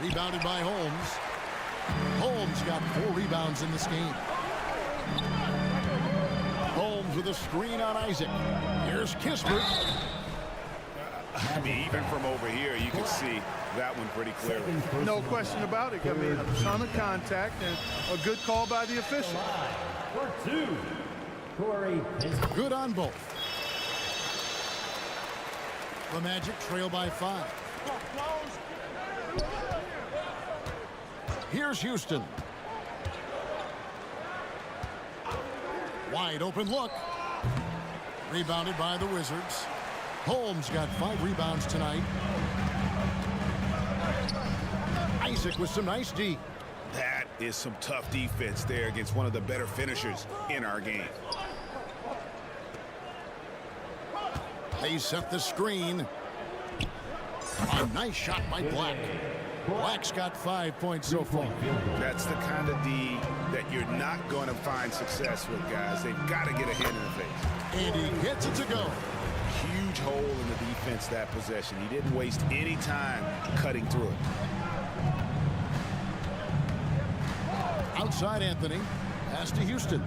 Rebounded by Holmes. Holmes got 4 rebounds in this game. Holmes with a screen on Isaac. Here's Kispert. I mean, even from over here, you can see that one pretty clearly. No question about it. I mean, a ton of contact and a good call by the official. For 2, Corey. Good on both. The Magic trail by 5. Here's Houston. Wide open look. Rebounded by the Wizards. Holmes got 5 rebounds tonight. Isaac with some nice D. That is some tough defense there against one of the better finishers in our game. They set the screen. A nice shot by Black. Black's got 5 points so far. That's the kind of D that you're not going to find success with, guys. They've got to get a hand in the face. And he gets it to go. Huge hole in the defense that possession. He didn't waste any time cutting through it. Outside Anthony. Pass to Houston.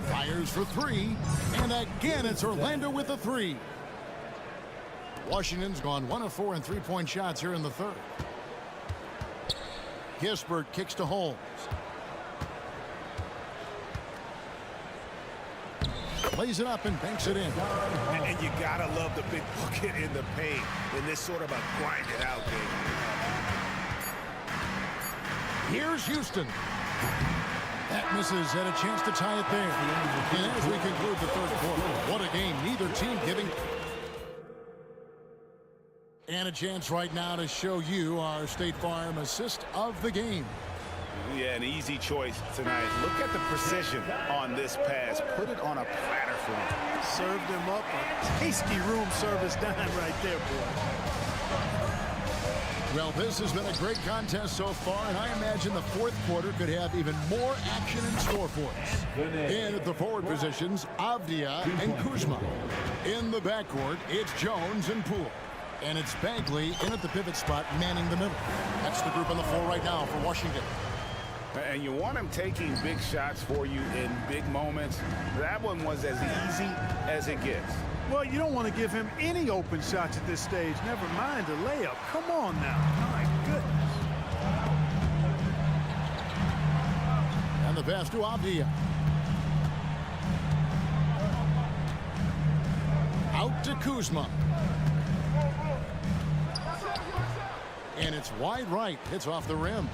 Fires for 3. And again, it's Orlando with a 3. Washington's gone 1 of 4 in 3-point shots here in the third. Kispert kicks to Holmes. Plays it up and banks it in. And you gotta love the big bucket in the paint in this sort of a grind it out game. Here's Houston. That misses, had a chance to tie it there. And as we conclude the third quarter, what a game. Neither team giving. And a chance right now to show you our State Farm assist of the game. Yeah, an easy choice tonight. Look at the precision on this pass. Put it on a platter for him. Served him up a tasty room service dime right there, boy. Well, this has been a great contest so far, and I imagine the fourth quarter could have even more action in store for us. In at the forward positions, Avdia and Kuzma. In the backcourt, it's Jones and Poole. And it's Bagley in at the pivot spot, manning the middle. That's the group on the floor right now for Washington. And you want him taking big shots for you in big moments. That one was as easy as it gets. Well, you don't want to give him any open shots at this stage. Never mind a layup. Come on now. My goodness. And the pass to Avdia. Out to Kuzma. And it's wide right. Hits off the rim.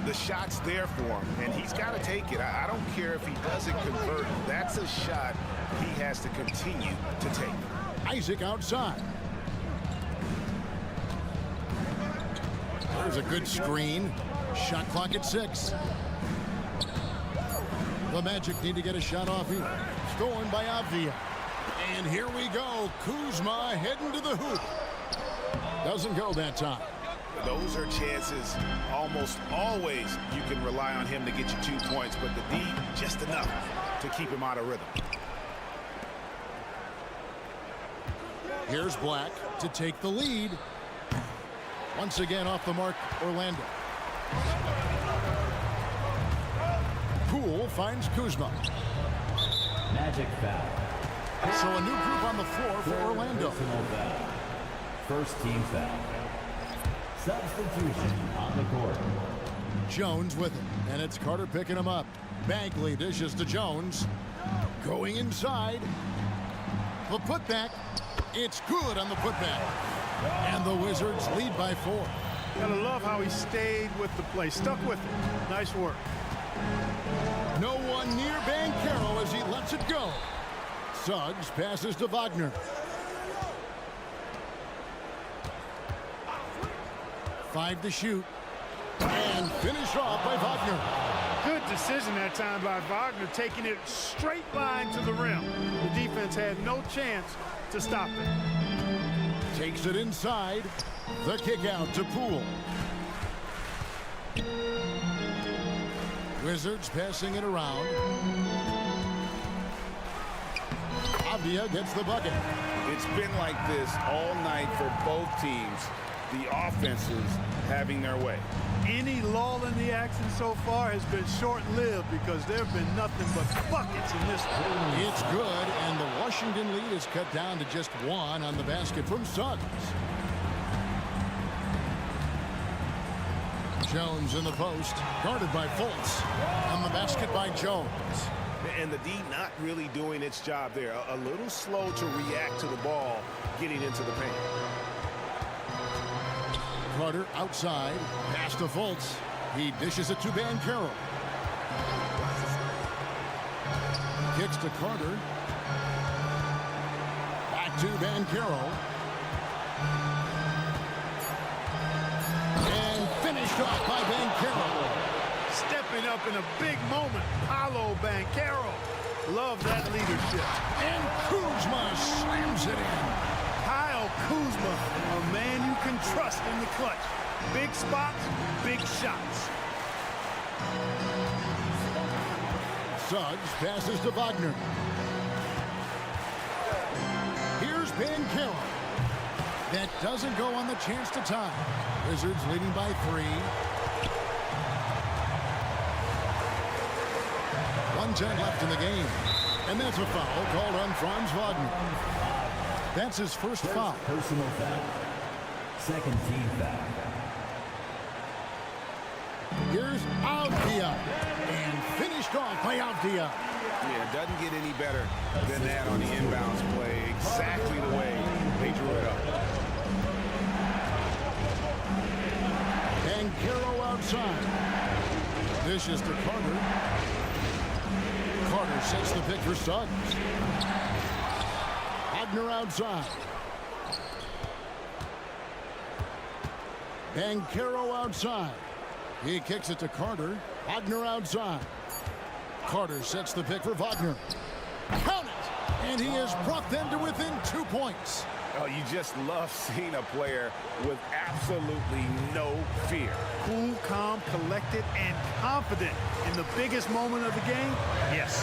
The shot's there for him, and he's got to take it. I don't care if he doesn't convert. That's a shot he has to continue to take. Isaac outside. There's a good screen. Shot clock at 6. The Magic need to get a shot off here. Stolen by Avdia. And here we go. Kuzma heading to the hoop. Doesn't go that time. Those are chances almost always you can rely on him to get you 2 points, but the D just enough to keep him out of rhythm. Here's Black to take the lead. Once again off the mark, Orlando. Poole finds Kuzma. Magic foul. So a new group on the floor for Orlando. Personal foul. First team foul. Substitution on the court. Jones with it, and it's Carter picking him up. Bagley dishes to Jones. Going inside. The putback. It's good on the putback. And the Wizards lead by 4. Gotta love how he stayed with the play. Stuck with it. Nice work. No one near Banchero as he lets it go. Suggs passes to Wagner. Five to shoot. And finished off by Wagner. Good decision that time by Wagner, taking it straight line to the rim. The defense had no chance to stop it. Takes it inside. The kick out to Poole. Wizards passing it around. Avdia gets the bucket. It's been like this all night for both teams. The offenses having their way. Any lull in the action so far has been short-lived because there have been nothing but buckets in this one. It's good, and the Washington lead is cut down to just 1 on the basket from Suggs. Jones in the post, guarded by Fultz. On the basket by Jones. And the D not really doing its job there. A little slow to react to the ball getting into the paint. Carter outside, pass to Fultz. He dishes it to Banchero. Kicks to Carter. Back to Banchero. And finished off by Banchero. Stepping up in a big moment, Paolo Banchero. Love that leadership. And Kuzma slams it in. Kyle Kuzma, a man you can trust in the clutch. Big spots, big shots. Suggs passes to Wagner. Here's Banchero. That doesn't go on the chance to tie. Wizards leading by 3. 1:10 left in the game. And that's a foul called on Franz Wagner. That's his first foul. Personal foul. Second team foul. Here's Avdia. And finished off by Avdia. Yeah, it doesn't get any better than that on the inbounds play. Exactly the way they drew it up. Banchero outside. Dishes to Carter. Carter sets the pick for Suggs. Wagner outside. Banchero outside. He kicks it to Carter. Wagner outside. Carter sets the pick for Wagner. Count it! And he has brought them to within 2 points. Oh, you just love seeing a player with absolutely no fear. Cool, calm, collected, and confident in the biggest moment of the game. Yes.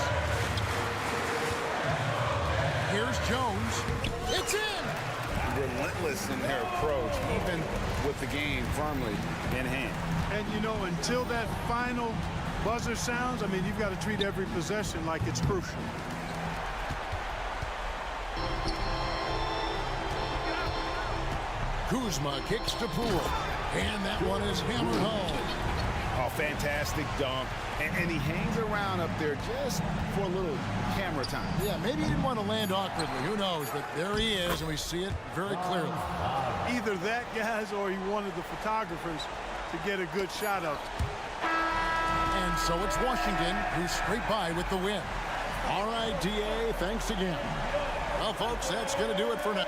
Here's Jones. It's in! Relentless in their approach, even with the game firmly in hand. And, you know, until that final buzzer sounds, I mean, you've got to treat every possession like it's crucial. Kuzma kicks to Poole, and that one is hammered home. Oh, fantastic dunk. And he hangs around up there just for a little camera time. Yeah, maybe he didn't want to land awkwardly. Who knows? But there he is, and we see it very clearly. Either that, guys, or he wanted the photographers to get a good shot of it. And so it's Washington who's straight by with the win. All right, DA, thanks again. Well, folks, that's going to do it for now.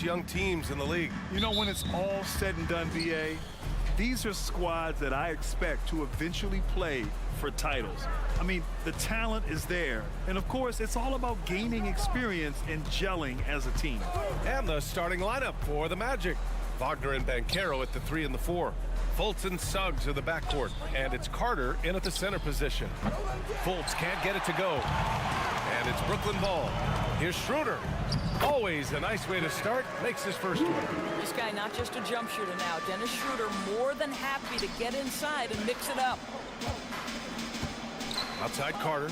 youngest young teams in the league. You know, when it's all said and done, BA, these are squads that I expect to eventually play for titles. I mean, the talent is there. And, of course, it's all about gaining experience and gelling as a team. And the starting lineup for the Magic. Wagner and Banchero at the 3 and the 4. Fultz and Suggs are the backcourt. And it's Carter in at the center position. Fultz can't get it to go. And it's Brooklyn ball. Here's Schroeder. Always a nice way to start. Makes his first one. This guy not just a jump shooter now. Dennis Schroeder more than happy to get inside and mix it up. Outside Carter.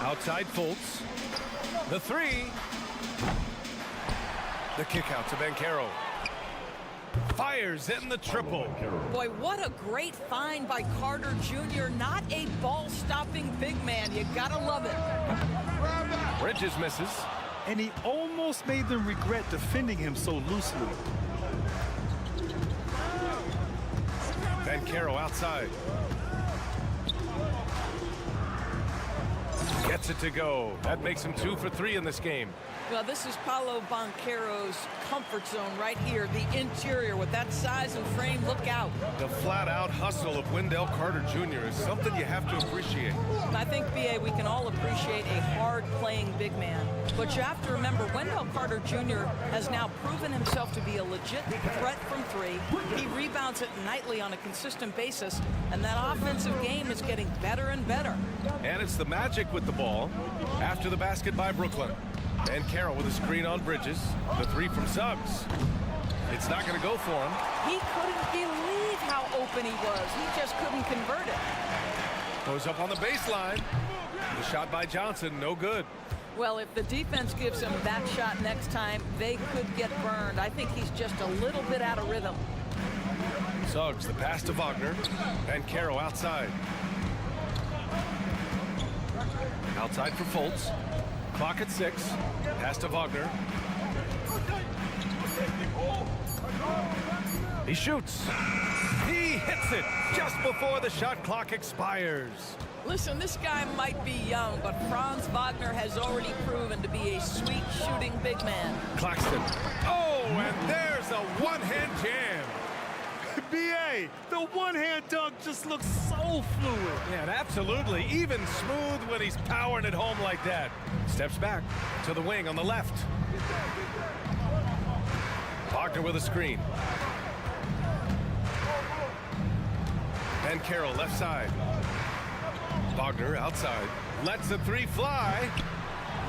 Outside Fultz. The 3. The kick out to Banchero. Fires in the triple. Boy, what a great find by Carter Jr. Not a ball-stopping big man. You gotta love it. Bridges misses. And he almost made them regret defending him so loosely. Banchero outside. Gets it to go. That makes him 2 for 3 in this game. Well, this is Paolo Banchero's comfort zone right here. The interior with that size and frame. Look out. The flat-out hustle of Wendell Carter Jr. is something you have to appreciate. I think, BA, we can all appreciate a hard-playing big man. But you have to remember, Wendell Carter Jr. has now proven himself to be a legit threat from 3. He rebounds it nightly on a consistent basis, and that offensive game is getting better and better. And it's the Magic with the ball after the basket by Brooklyn. Banchero with a screen on Bridges. The 3 from Suggs. It's not going to go for him. He couldn't believe how open he was. He just couldn't convert it. Goes up on the baseline. The shot by Johnson, no good. Well, if the defense gives him that shot next time, they could get burned. I think he's just a little bit out of rhythm. Suggs, the pass to Wagner. Banchero outside. Outside for Fultz. Clock at 6. Pass to Wagner. He shoots. He hits it just before the shot clock expires. Listen, this guy might be young, but Franz Wagner has already proven to be a sweet shooting big man. Claxton. Oh, and there's a one-hand jam. BA, the one-hand dunk just looks so fluid. Yeah, and absolutely. Even smooth when he's powering it home like that. Steps back to the wing on the left. Wagner with a screen. Banchero left side. Wagner outside. Lets the 3 fly.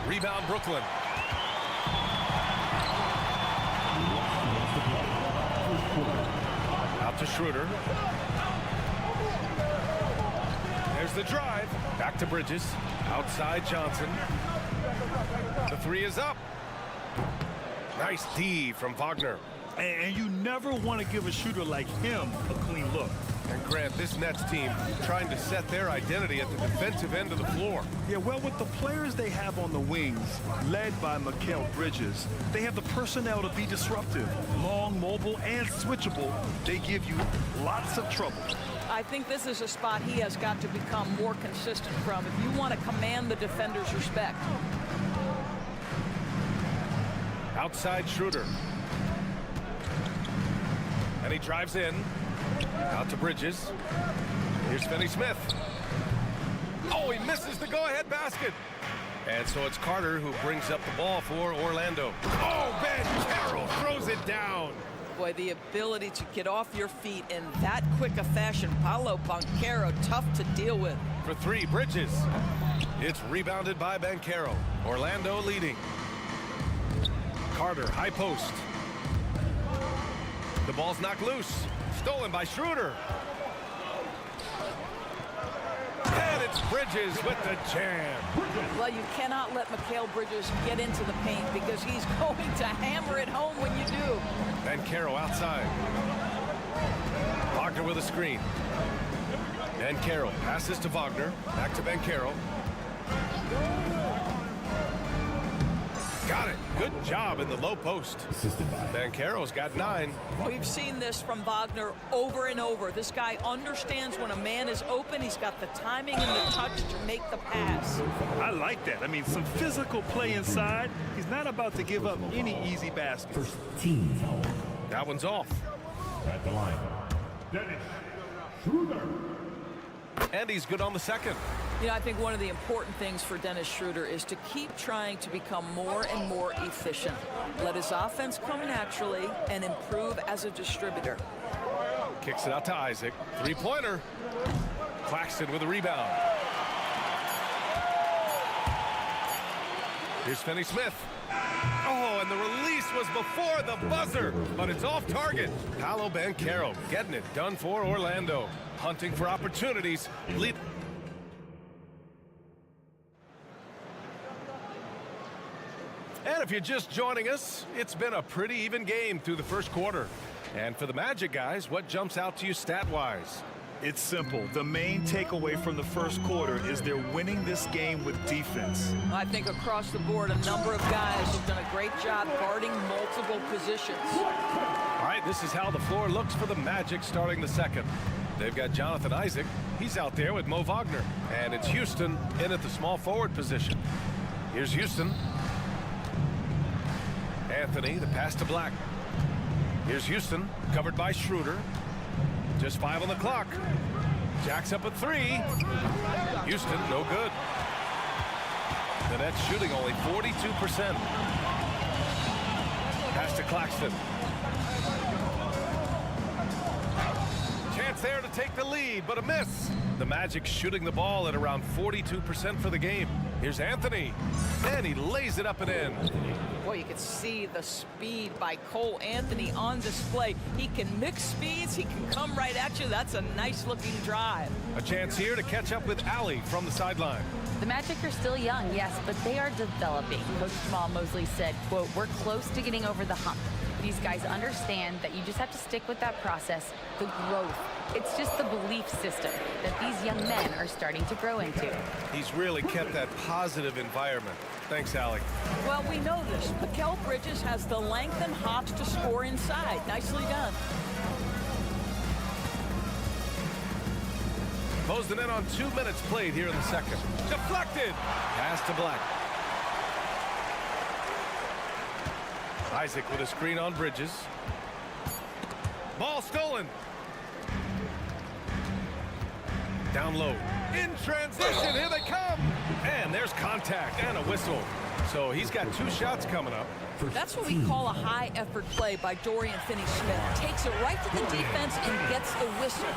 Rebound Brooklyn. Out to Schroeder. There's the drive. Back to Bridges. Outside Johnson. The 3 is up. Nice D from Wagner. And you never want to give a shooter like him a clean look. And Grant, this Nets team trying to set their identity at the defensive end of the floor. Yeah, well, with the players they have on the wings, led by Mikal Bridges, they have the personnel to be disruptive. Long, mobile, and switchable. They give you lots of trouble. I think this is a spot he has got to become more consistent from if you want to command the defender's respect. Outside Schroeder. And he drives in. Out to Bridges. Here's Finney-Smith. Oh, he misses the go-ahead basket. And so it's Carter who brings up the ball for Orlando. Oh, Banchero throws it down. Boy, the ability to get off your feet in that quick a fashion. Paolo Banchero, tough to deal with. For 3, Bridges. It's rebounded by Banchero. Orlando leading. Carter, high post. The ball's knocked loose. Stolen by Schroeder. And it's Bridges with the jam. Well, you cannot let Mikal Bridges get into the paint because he's going to hammer it home when you do. Banchero outside. Wagner with a screen. Banchero passes to Wagner. Back to Banchero. Got it. Good job in the low post. Banchero's got 9. We've seen this from Wagner over and over. This guy understands when a man is open. He's got the timing and the touch to make the pass. I like that. I mean, some physical play inside. He's not about to give up any easy baskets. First team foul. That one's off. At the line, Dennis Schroeder. And he's good on the second. You know, I think one of the important things for Dennis Schroeder is to keep trying to become more and more efficient. Let his offense come naturally and improve as a distributor. Kicks it out to Isaac. 3-pointer. Claxton with a rebound. Here's Finney-Smith. Oh, and the release was before the buzzer, but it's off target. Paolo Banchero getting it done for Orlando. Hunting for opportunities. Lead. And if you're just joining us, it's been a pretty even game through the first quarter. And for the Magic guys, what jumps out to you stat-wise? It's simple. The main takeaway from the first quarter is they're winning this game with defense. I think across the board, a number of guys have done a great job guarding multiple positions. All right, this is how the floor looks for the Magic starting the second. They've got Jonathan Isaac. He's out there with Mo Wagner. And it's Houston in at the small forward position. Here's Houston. Anthony, the pass to Black. Here's Houston, covered by Schroeder. Just 5 on the clock. Jacks up at 3. Houston, no good. The Nets shooting only 42%. Pass to Claxton. Chance there to take the lead, but a miss. The Magic shooting the ball at around 42% for the game. Here's Anthony, and he lays it up and in. Boy, you can see the speed by Cole Anthony on display. He can mix speeds. He can come right at you. That's a nice-looking drive. A chance here to catch up with Allie from the sideline. The Magic are still young, yes, but they are developing. Coach Jamal Mosley said, quote, "We're close to getting over the hump." These guys understand that you just have to stick with that process, the growth. It's just the belief system that these young men are starting to grow into. He's really kept that positive environment. Thanks, Allie. Well, we know this. Mikal Bridges has the length and hops to score inside. Nicely done. Closing in on 2 minutes played here in the second. Deflected. Pass to Black. Isaac with a screen on Bridges. Ball stolen. Down low. In transition, here they come. And there's contact and a whistle. So he's got 2 shots coming up. That's what we call a high-effort play by Dorian Finney-Smith. Takes it right to the defense and gets the whistle.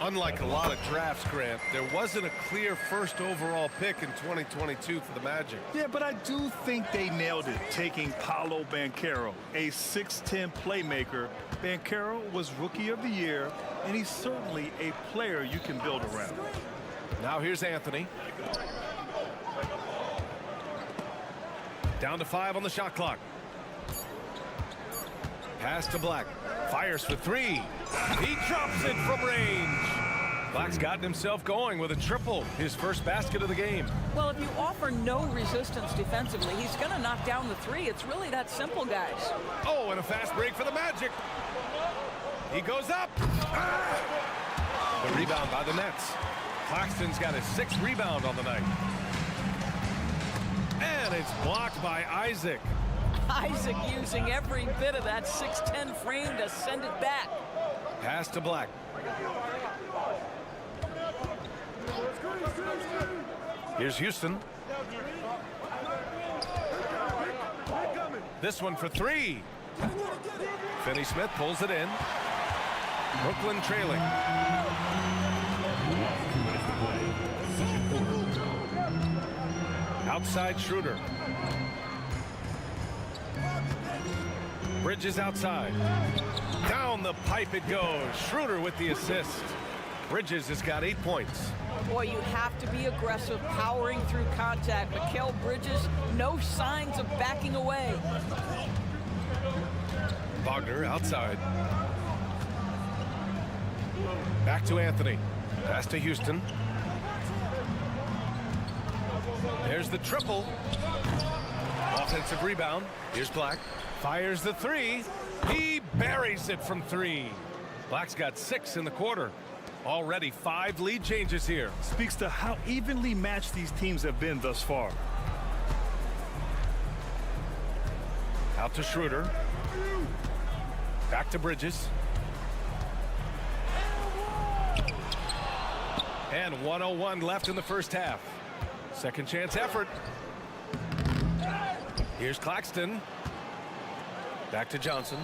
Unlike a lot of drafts, Grant, there wasn't a clear first overall pick in 2022 for the Magic. Yeah, but I do think they nailed it, taking Paolo Banchero, a 6'10 playmaker. Banchero was Rookie of the Year, and he's certainly a player you can build around. Now here's Anthony. Down to 5 on the shot clock. Pass to Black. Fires for 3. He drops it from range. Black's gotten himself going with a triple, his first basket of the game. Well, if you offer no resistance defensively, he's going to knock down the 3. It's really that simple, guys. Oh, and a fast break for the Magic. He goes up. The rebound by the Nets. Claxton's got his 6th rebound on the night. And it's blocked by Isaac. Isaac using every bit of that 6'10 frame to send it back. Pass to Black. Here's Houston. This one for 3. Finney-Smith pulls it in. Brooklyn trailing. Outside Schroeder. Bridges outside. Down the pipe it goes. Schroeder with the assist. Bridges has got 8 points. Boy, you have to be aggressive, powering through contact. Mikal Bridges, no signs of backing away. Wagner outside. Back to Anthony. Pass to Houston. There's the triple. Offensive rebound. Here's Black. Fires the three. He buries it from three. Black's got 6 in the quarter. Already 5 lead changes here. Speaks to how evenly matched these teams have been thus far. Out to Schroeder. Back to Bridges. And 1:01 left in the first half. Second chance effort. Here's Claxton. Back to Johnson.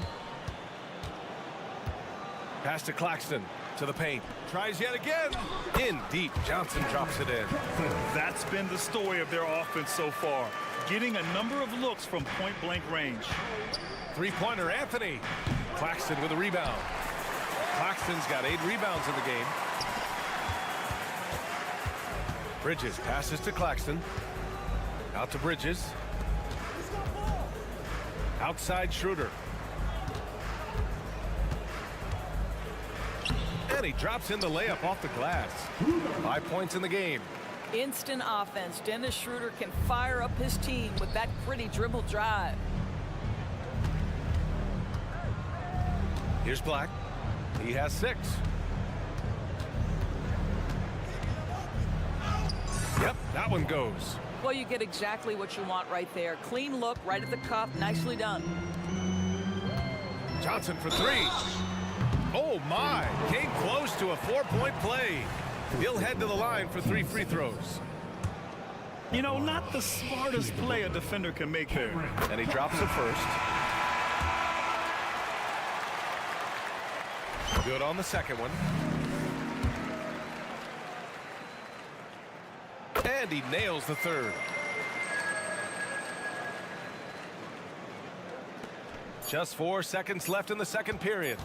Pass to Claxton. To the paint. Tries yet again. In deep. Johnson drops it in. That's been the story of their offense so far. Getting a number of looks from point-blank range. Three-pointer, Anthony. Claxton with a rebound. Claxton's got 8 rebounds in the game. Bridges passes to Claxton. Out to Bridges. Outside Schroeder. And he drops in the layup off the glass. 5 points in the game. Instant offense. Dennis Schroeder can fire up his team with that gritty dribble drive. Here's Black. He has 6. Yep, that one goes. Well, you get exactly what you want right there. Clean look, right at the cup. Nicely done. Johnson for 3. Oh, my. Came close to a 4-point play. He'll head to the line for 3 free throws. You know, not the smartest play a defender can make there. And he drops it first. Good on the second one. And he nails the third. Just 4 seconds left in the second period.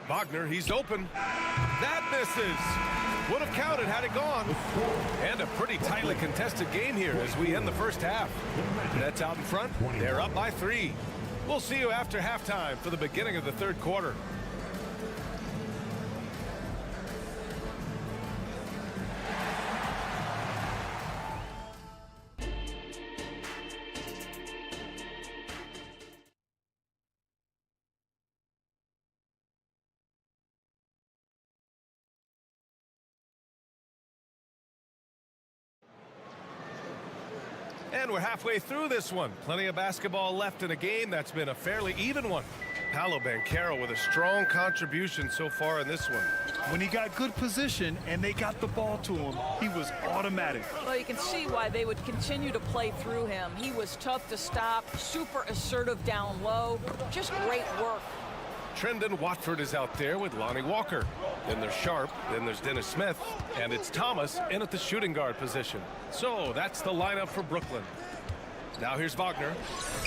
Wagner, he's open. That misses. Would have counted had it gone. And a pretty tightly contested game here as we end the first half. Nets out in front. They're up by 3. We'll see you after halftime for the beginning of the third quarter. And we're halfway through this one. Plenty of basketball left in a game that's been a fairly even one. Paolo Banchero with a strong contribution so far in this one. When he got good position and they got the ball to him, he was automatic. Well, you can see why they would continue to play through him. He was tough to stop, super assertive down low. Just great work. Trendon Watford is out there with Lonnie Walker. Then there's Sharp, then there's Dennis Smith, and it's Thomas in at the shooting guard position. So that's the lineup for Brooklyn. Now here's Wagner.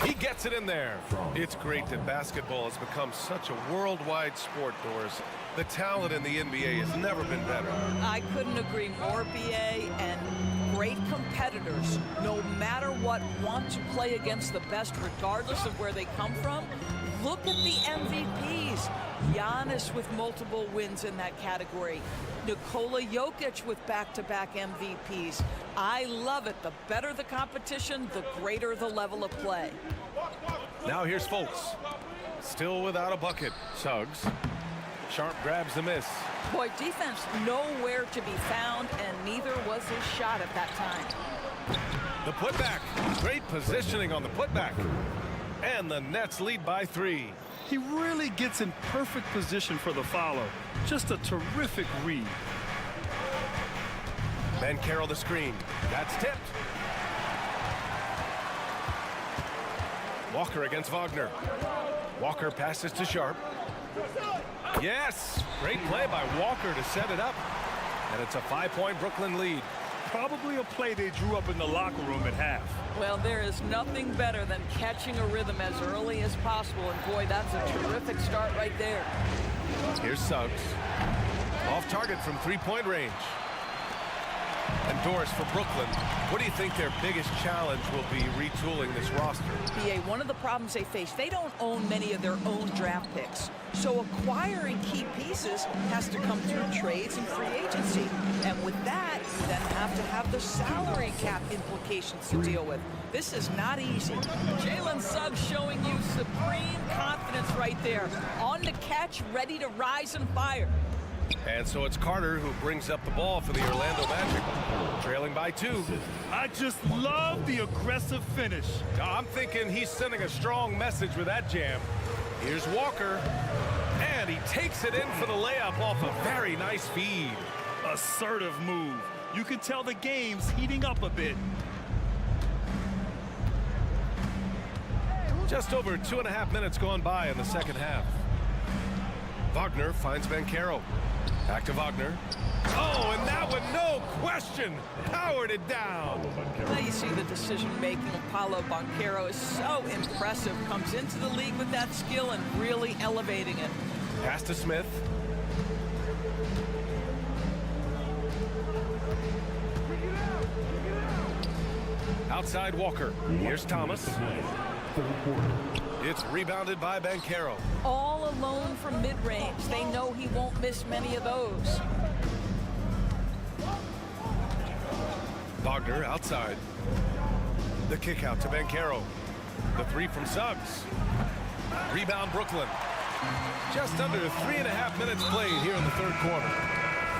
He gets it in there. It's great that basketball has become such a worldwide sport, Doris. The talent in the NBA has never been better. I couldn't agree more, BA, and great competitors, no matter what, want to play against the best regardless of where they come from. Look at the MVPs. Giannis with multiple wins in that category. Nikola Jokic with back-to-back MVPs. I love it. The better the competition, the greater the level of play. Now here's Fultz. Still without a bucket. Suggs. Sharp grabs the miss. Boy, defense nowhere to be found, and neither was his shot at that time. The putback. Great positioning on the putback. And the Nets lead by 3. He really gets in perfect position for the follow. Just a terrific read. Banchero the screen. That's tipped. Walker against Wagner. Walker passes to Sharp. Yes! Great play by Walker to set it up. And it's a 5-point Brooklyn lead. Probably a play they drew up in the locker room at half. Well, there is nothing better than catching a rhythm as early as possible. And boy, that's a terrific start right there. Here's Suggs. Off target from 3-point range. And Doris, for Brooklyn, what do you think their biggest challenge will be retooling this roster? BA, one of the problems they face, they don't own many of their own draft picks. So acquiring key pieces has to come through trades and free agency. And with that, you then have the salary cap implications to deal with. This is not easy. Jalen Suggs showing you supreme confidence right there. On the catch, ready to rise and fire. And so it's Carter who brings up the ball for the Orlando Magic, trailing by 2. I just love the aggressive finish. I'm thinking he's sending a strong message with that jam. Here's Walker, and he takes it in for the layup off a very nice feed. Assertive move. You can tell the game's heating up a bit. Just over 2.5 minutes gone by in the second half. Wagner finds Banchero. Back to Wagner. Oh, and that one, no question, powered it down. Now you see the decision-making of Paolo Banchero is so impressive. Comes into the league with that skill and really elevating it. Pass to Smith. Outside Walker. Here's Thomas. It's rebounded by Banchero. All alone from mid-range. They know he won't miss many of those. Wagner outside. The kick out to Banchero. The 3 from Suggs. Rebound Brooklyn. Just under 3.5 minutes played here in the third quarter.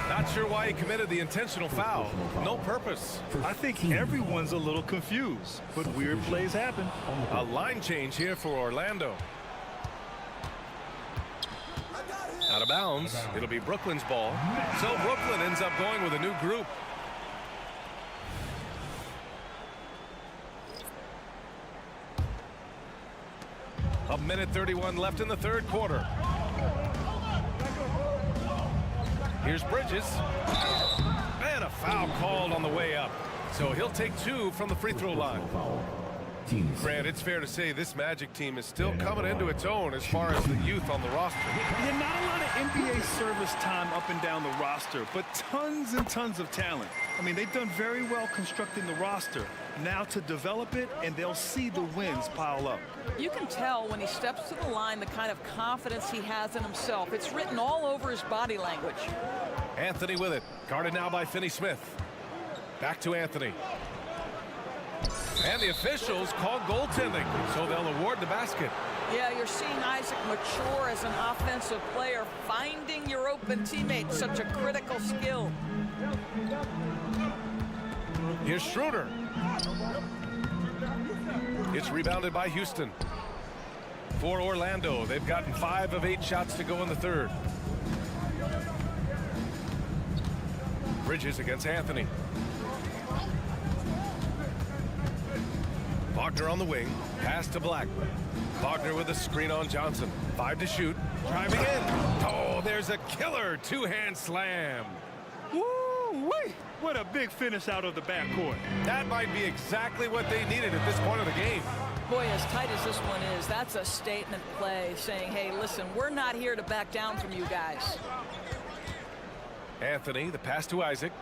Not sure why he committed the intentional foul. No purpose. I think everyone's a little confused, but weird plays happen. A line change here for Orlando. Out of bounds. It'll be Brooklyn's ball. So Brooklyn ends up going with a new group. A minute 31 left in the third quarter. Here's Bridges. And a foul called on the way up. So he'll take 2 from the free throw line. Grant, it's fair to say this Magic team is still coming into its own as far as the youth on the roster. Yeah, not a lot of NBA service time up and down the roster, but tons and tons of talent. I mean, they've done very well constructing the roster. Now to develop it, and they'll see the wins pile up. You can tell when he steps to the line the kind of confidence he has in himself. It's written all over his body language. Anthony with it. Guarded now by Finney-Smith. Back to Anthony. And the officials call goaltending, so they'll award the basket. Yeah, you're seeing Isaac mature as an offensive player. Finding your open teammate, such a critical skill. Here's Schroeder. It's rebounded by Houston. For Orlando, they've gotten 5 of 8 shots to go in the third. Bridges against Anthony. Wagner on the wing. Pass to Black. Wagner with a screen on Johnson. 5 to shoot. Driving in. Oh, there's a killer 2-hand slam. Woo-wee! What a big finish out of the backcourt. That might be exactly what they needed at this point of the game. Boy, as tight as this one is, that's a statement play saying, hey, listen, we're not here to back down from you guys. Anthony, the pass to Isaac.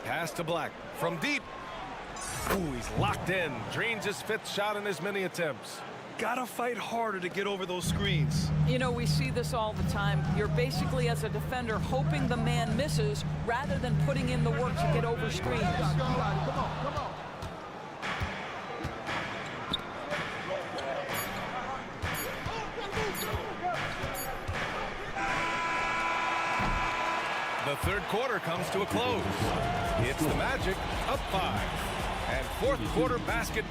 Pass to Black from deep. Ooh, he's locked in. Drains his 5th shot in his many attempts. Gotta fight harder to get over those screens. You know, we see this all the time. You're basically, as a defender, hoping the man misses rather than putting in the work to get over screens. The third quarter comes to a close. It's the Magic up 5. And fourth quarter basket.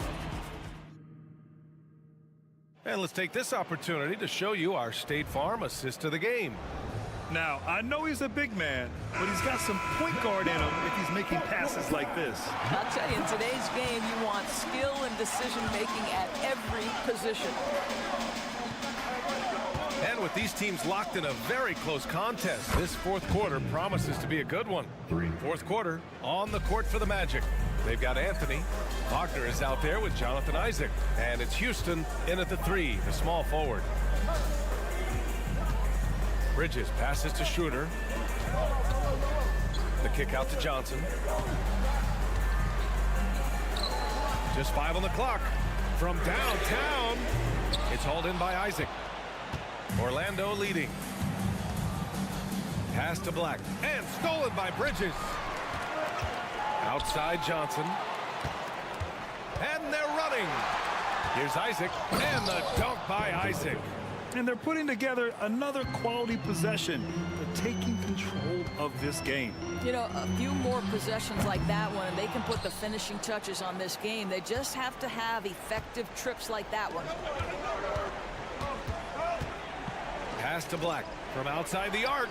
And let's take this opportunity to show you our State Farm assist to the game. Now, I know he's a big man, but he's got some point guard in him if he's making passes like this. I'll tell you, in today's game, you want skill and decision-making at every position. And with these teams locked in a very close contest, this fourth quarter promises to be a good one. Fourth quarter on the court for the Magic. They've got Anthony. Wagner is out there with Jonathan Isaac. And it's Houston in at the 3, the small forward. Bridges passes to Schroeder. The kick out to Johnson. Just 5 on the clock. From downtown, it's hauled in by Isaac. Orlando leading. Pass to Black and stolen by Bridges. Outside Johnson. And they're running. Here's Isaac and the dunk by Isaac. And they're putting together another quality possession. They're taking control of this game. You know, a few more possessions like that one, and they can put the finishing touches on this game. They just have to have effective trips like that one. Pass to Black from outside the arc.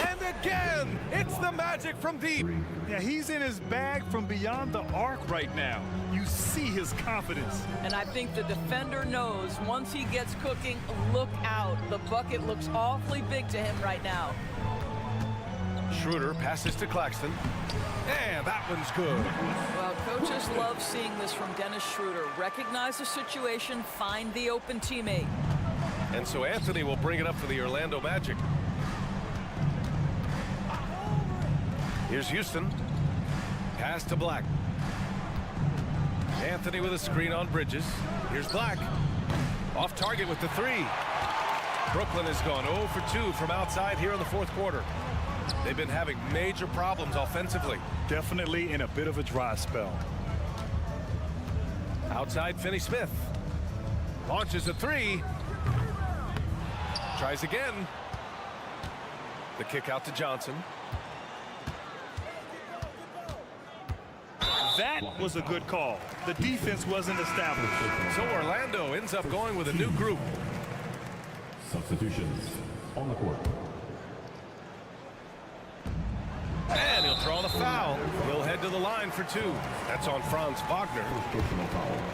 And again, it's the Magic from deep. Yeah, he's in his bag from beyond the arc right now. You see his confidence. And I think the defender knows once he gets cooking, look out. The bucket looks awfully big to him right now. Schroeder passes to Claxton. And that one's good. Well, coaches love seeing this from Dennis Schroeder. Recognize the situation, find the open teammate. And so Anthony will bring it up for the Orlando Magic. Here's Houston. Pass to Black. Anthony with a screen on Bridges. Here's Black. Off target with the 3. Brooklyn has gone 0 for 2 from outside here in the fourth quarter. They've been having major problems offensively. Definitely in a bit of a dry spell. Outside Finney-Smith. Launches a 3. Tries again. The kick out to Johnson. That was a good call. The defense wasn't established. So Orlando ends up going with a new group. Substitutions on the court. And he'll draw the foul. He'll head to the line for 2. That's on Franz Wagner.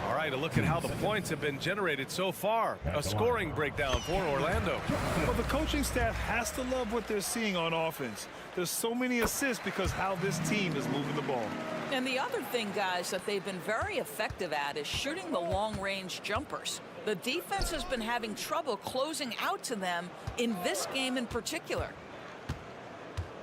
All right, a look at how the points have been generated so far. A scoring breakdown for Orlando. Well, the coaching staff has to love what they're seeing on offense. There's so many assists because how this team is moving the ball. And the other thing, guys, that they've been very effective at is shooting the long-range jumpers. The defense has been having trouble closing out to them in this game in particular.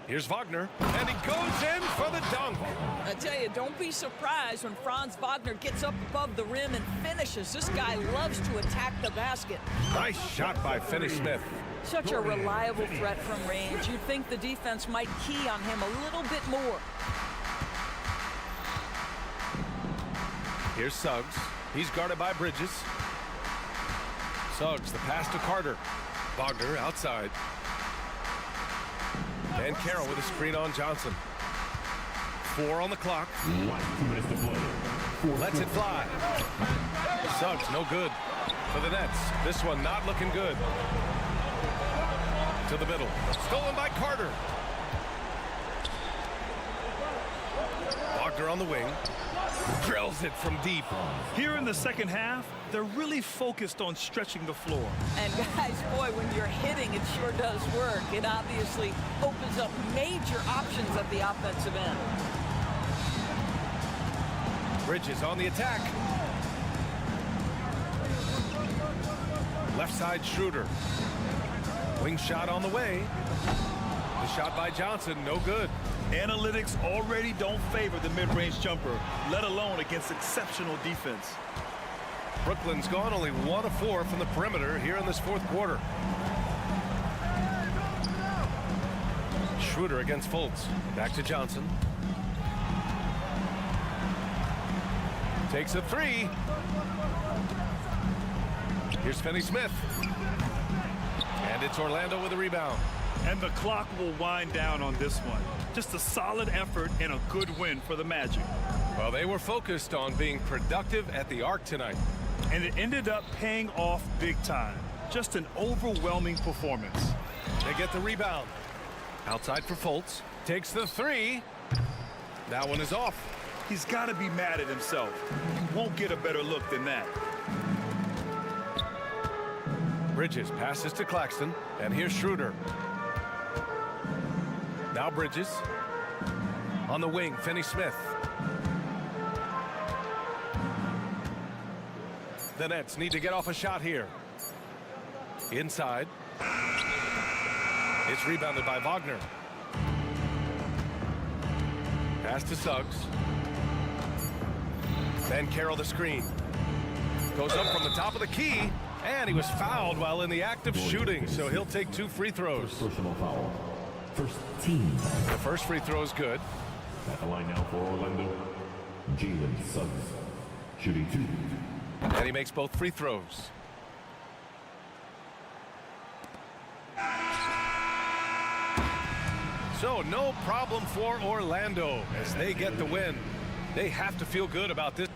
Here's Wagner, and he goes in for the dunk. I tell you, don't be surprised when Franz Wagner gets up above the rim and finishes. This guy loves to attack the basket. Nice shot by Finney-Smith. Such a reliable threat from range. You'd think the defense might key on him a little bit more. Here's Suggs. He's guarded by Bridges. Suggs, the pass to Carter. Wagner outside. And Carroll with a screen on Johnson. 4 on the clock. 2 minutes to play. Lets it fly. Suggs, no good for the Nets. This one not looking good. To the middle. Stolen by Carter. Wagner on the wing. Drills it from deep. Here in the second half, they're really focused on stretching the floor. And guys, boy, when you're hitting, it sure does work. It obviously opens up major options at the offensive end. Bridges on the attack. Left side Schroeder. Wing shot on the way. The shot by Johnson, no good. Analytics already don't favor the mid-range jumper, let alone against exceptional defense. Brooklyn's gone only 1 of 4 from the perimeter here in this fourth quarter. Schroeder against Fultz. Back to Johnson. Takes a 3. Here's Finney-Smith. And it's Orlando with a rebound. And the clock will wind down on this one. Just a solid effort and a good win for the Magic. Well, they were focused on being productive at the arc tonight. And it ended up paying off big time. Just an overwhelming performance. They get the rebound. Outside for Fultz. Takes the 3. That one is off. He's got to be mad at himself. He won't get a better look than that. Bridges passes to Claxton. And here's Schroeder. Now Bridges. On the wing, Finney-Smith. The Nets need to get off a shot here. Inside. It's rebounded by Wagner. Pass to Suggs. Then Carroll the screen. Goes up from the top of the key, and he was fouled while in the act of shooting, so he'll take 2 free throws. Personal foul. First team. The first free throw is good. At the line now for Orlando, Jalen Suggs, shooting 2. And he makes both free throws. So no problem for Orlando as they get the win. They have to feel good about this.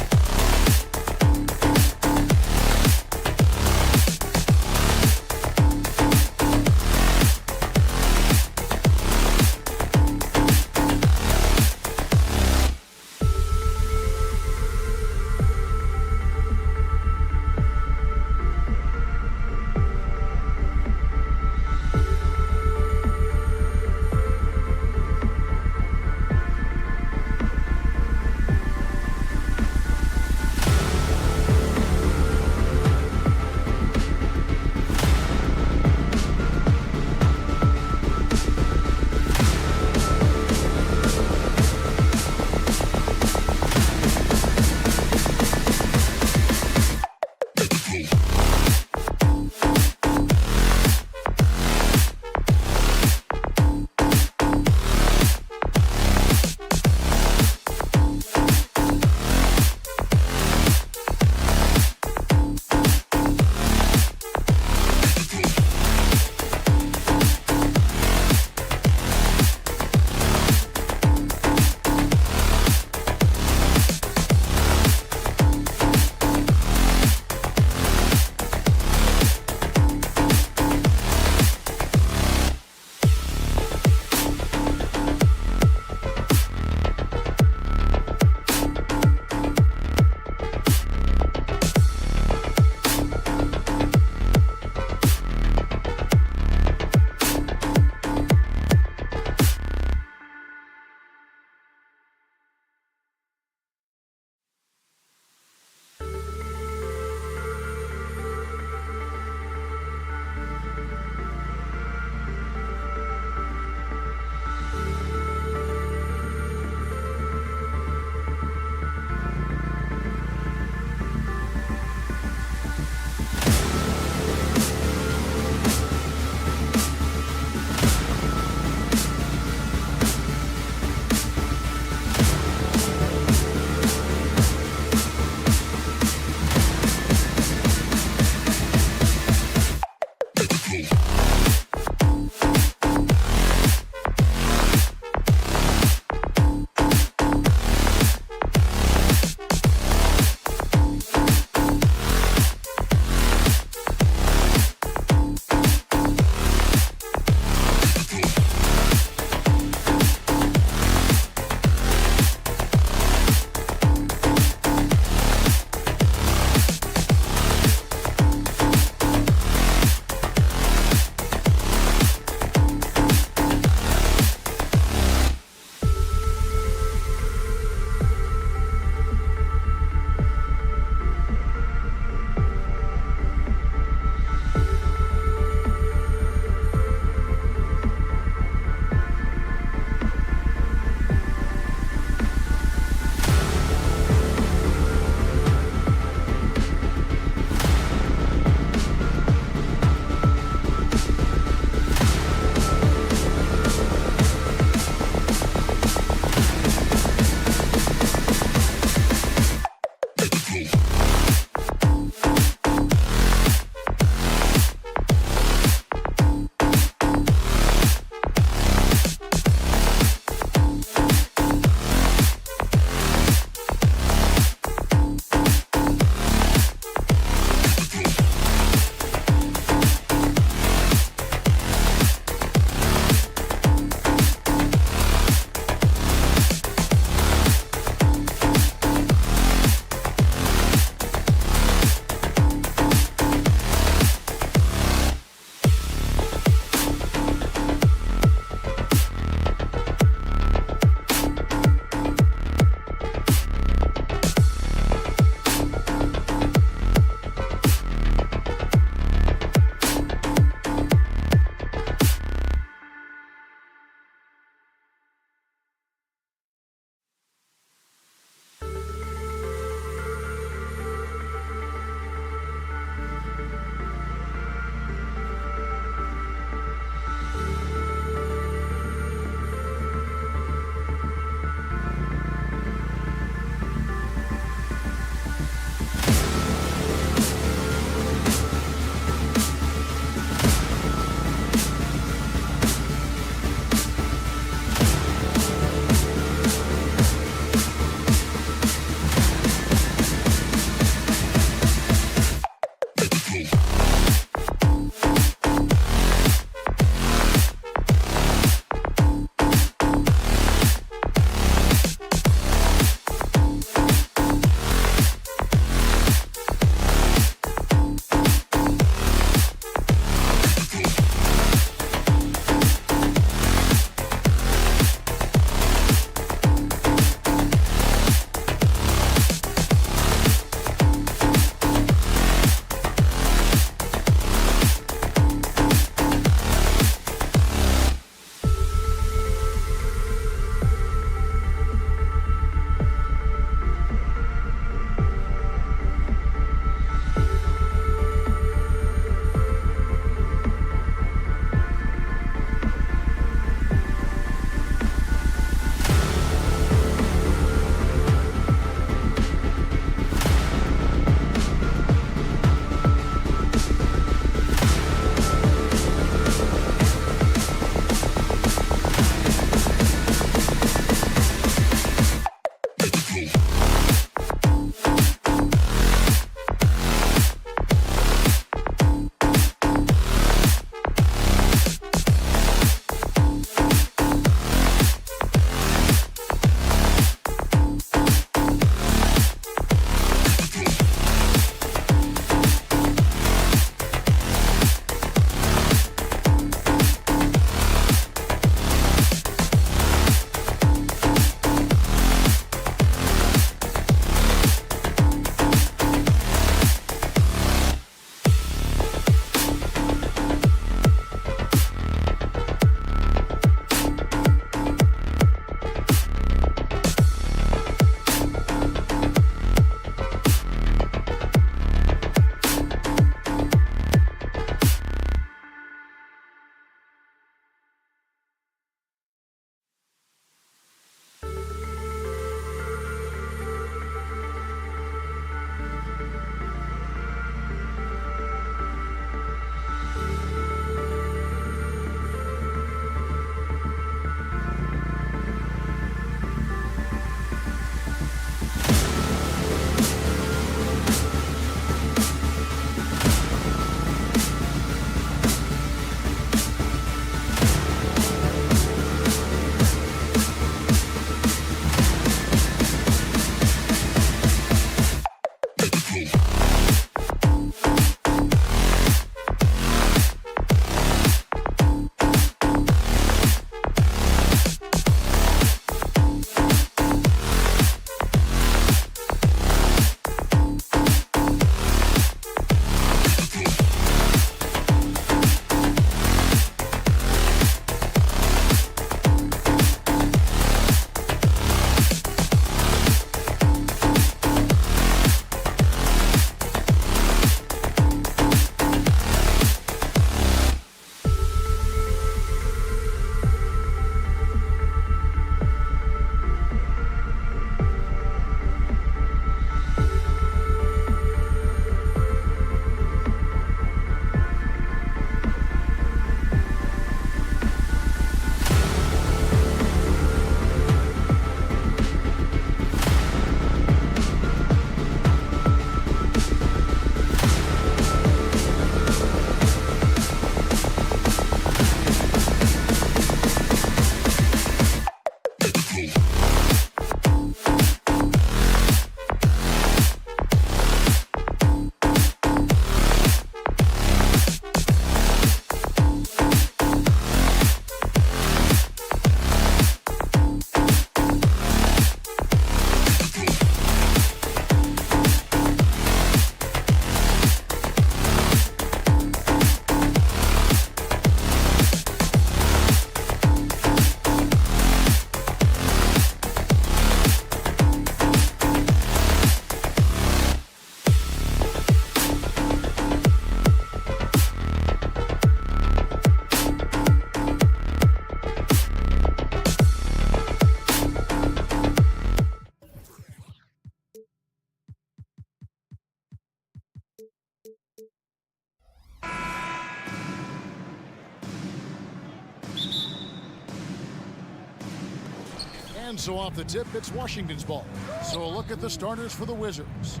And so off the tip, it's Washington's ball. So a look at the starters for the Wizards.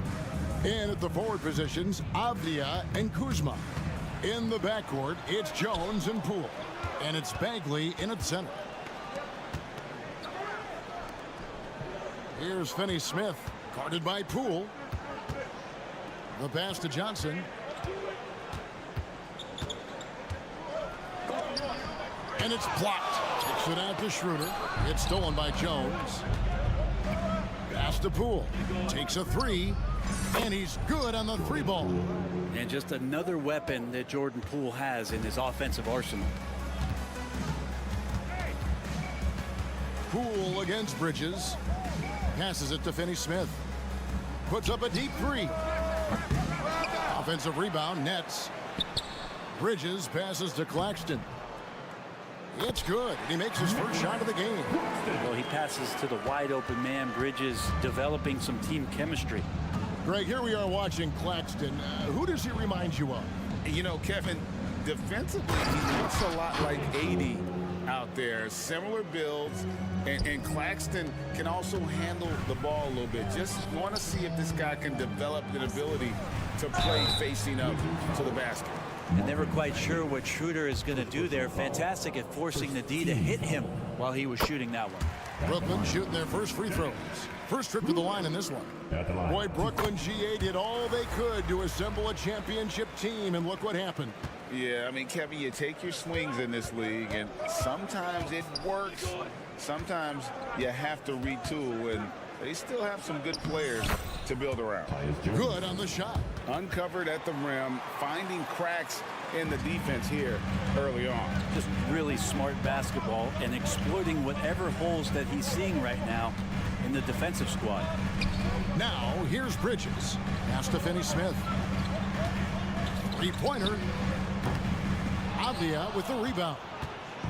In at the forward positions, Avdia and Kuzma. In the backcourt, it's Jones and Poole. And it's Bagley in at center. Here's Finney-Smith, guarded by Poole. The pass to Johnson. And it's blocked. Kicks it out to Schroeder. It's stolen by Jones. Pass to Poole. Takes a three. And he's good on the three ball. And just another weapon that Jordan Poole has in his offensive arsenal. Poole against Bridges. Passes it to Finney-Smith. Puts up a deep three. Offensive rebound, Nets. Bridges passes to Claxton. It's good. He makes his first shot of the game. Well, he passes to the wide open man. Bridges developing some team chemistry. Greg, here we are watching Claxton. Who does he remind you of? You know, Kevin, defensively, he looks a lot like 80 out there. Similar builds, and Claxton can also handle the ball a little bit. Just want to see if this guy can develop an ability to play facing up to the basket. And never quite sure what Schroeder is going to do there. Fantastic at forcing the D to hit him while he was shooting that one. Brooklyn shooting their first free throws. First trip to the line in this one. Boy, Brooklyn GA did all they could to assemble a championship team, and look what happened. Yeah, I mean, Kevin, you take your swings in this league, and sometimes it works. Sometimes you have to retool, and they still have some good players to build around. Good on the shot. Uncovered at the rim, finding cracks in the defense here early on. Just really smart basketball and exploiting whatever holes that he's seeing right now in the defensive squad. Now, here's Bridges. Pass to Finney-Smith. Three-pointer. Avdia with the rebound.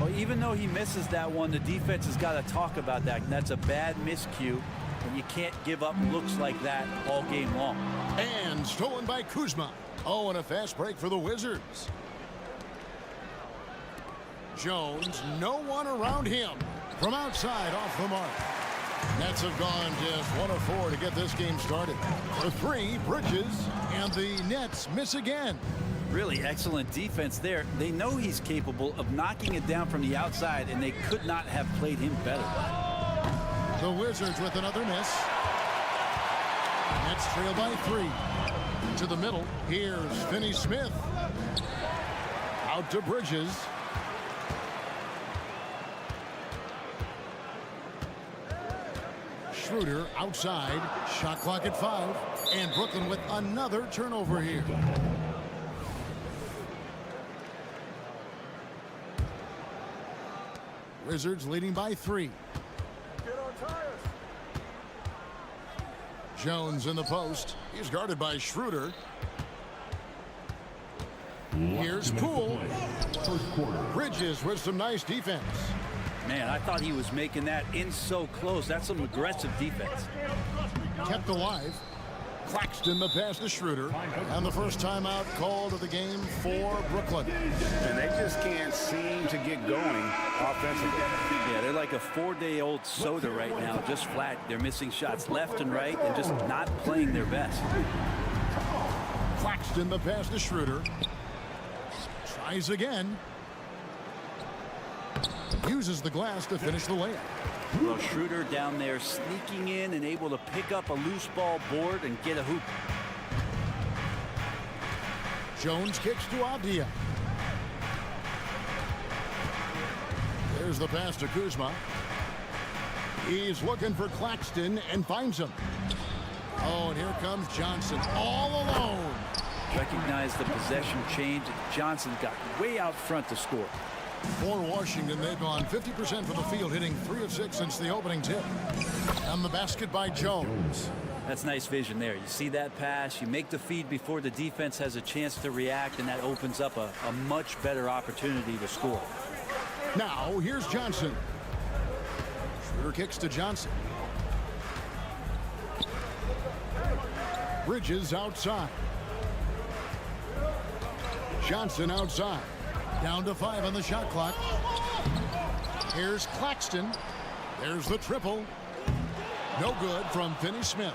Well, even though he misses that one, the defense has got to talk about that. That's a bad miscue, and you can't give up looks like that all game long. And stolen by Kuzma. Oh, and a fast break for the Wizards. Jones, no one around him. From outside, off the mark. Nets have gone just 1 of 4 to get this game started. The three, Bridges, and the Nets miss again. Really excellent defense there. They know he's capable of knocking it down from the outside, and they could not have played him better. The Wizards with another miss. Nets trail by 3. To the middle, here's Finney-Smith. Out to Bridges. Schroeder outside. Shot clock at 5. And Brooklyn with another turnover here. Wizards leading by 3. Jones in the post. He's guarded by Schroeder. Here's Poole. Bridges with some nice defense. Man, I thought he was making that in so close. That's some aggressive defense. Kept alive. Claxton the pass to Schroeder. And the first timeout called of the game for Brooklyn. And they just can't seem to get going offensively. Yeah, they're like a 4-day-old soda right now, just flat. They're missing shots left and right and just not playing their best. Claxton the pass to Schroeder. Tries again. Uses the glass to finish the layup. Well, Schroeder down there sneaking in and able to pick up a loose ball board and get a hoop. Jones kicks to Avdia. There's the pass to Kuzma. He's looking for Claxton and finds him. Oh, and here comes Johnson all alone. Recognize the possession change. Johnson got way out front to score. For Washington, they've gone 50% from the field, hitting 3 of 6 since the opening tip. And the basket by Jones. That's nice vision there. You see that pass, you make the feed before the defense has a chance to react, and that opens up a much better opportunity to score. Now, here's Johnson. Schroeder kicks to Johnson. Bridges outside. Johnson outside. Down to 5 on the shot clock. Here's Claxton. There's the triple. No good from Finney Smith.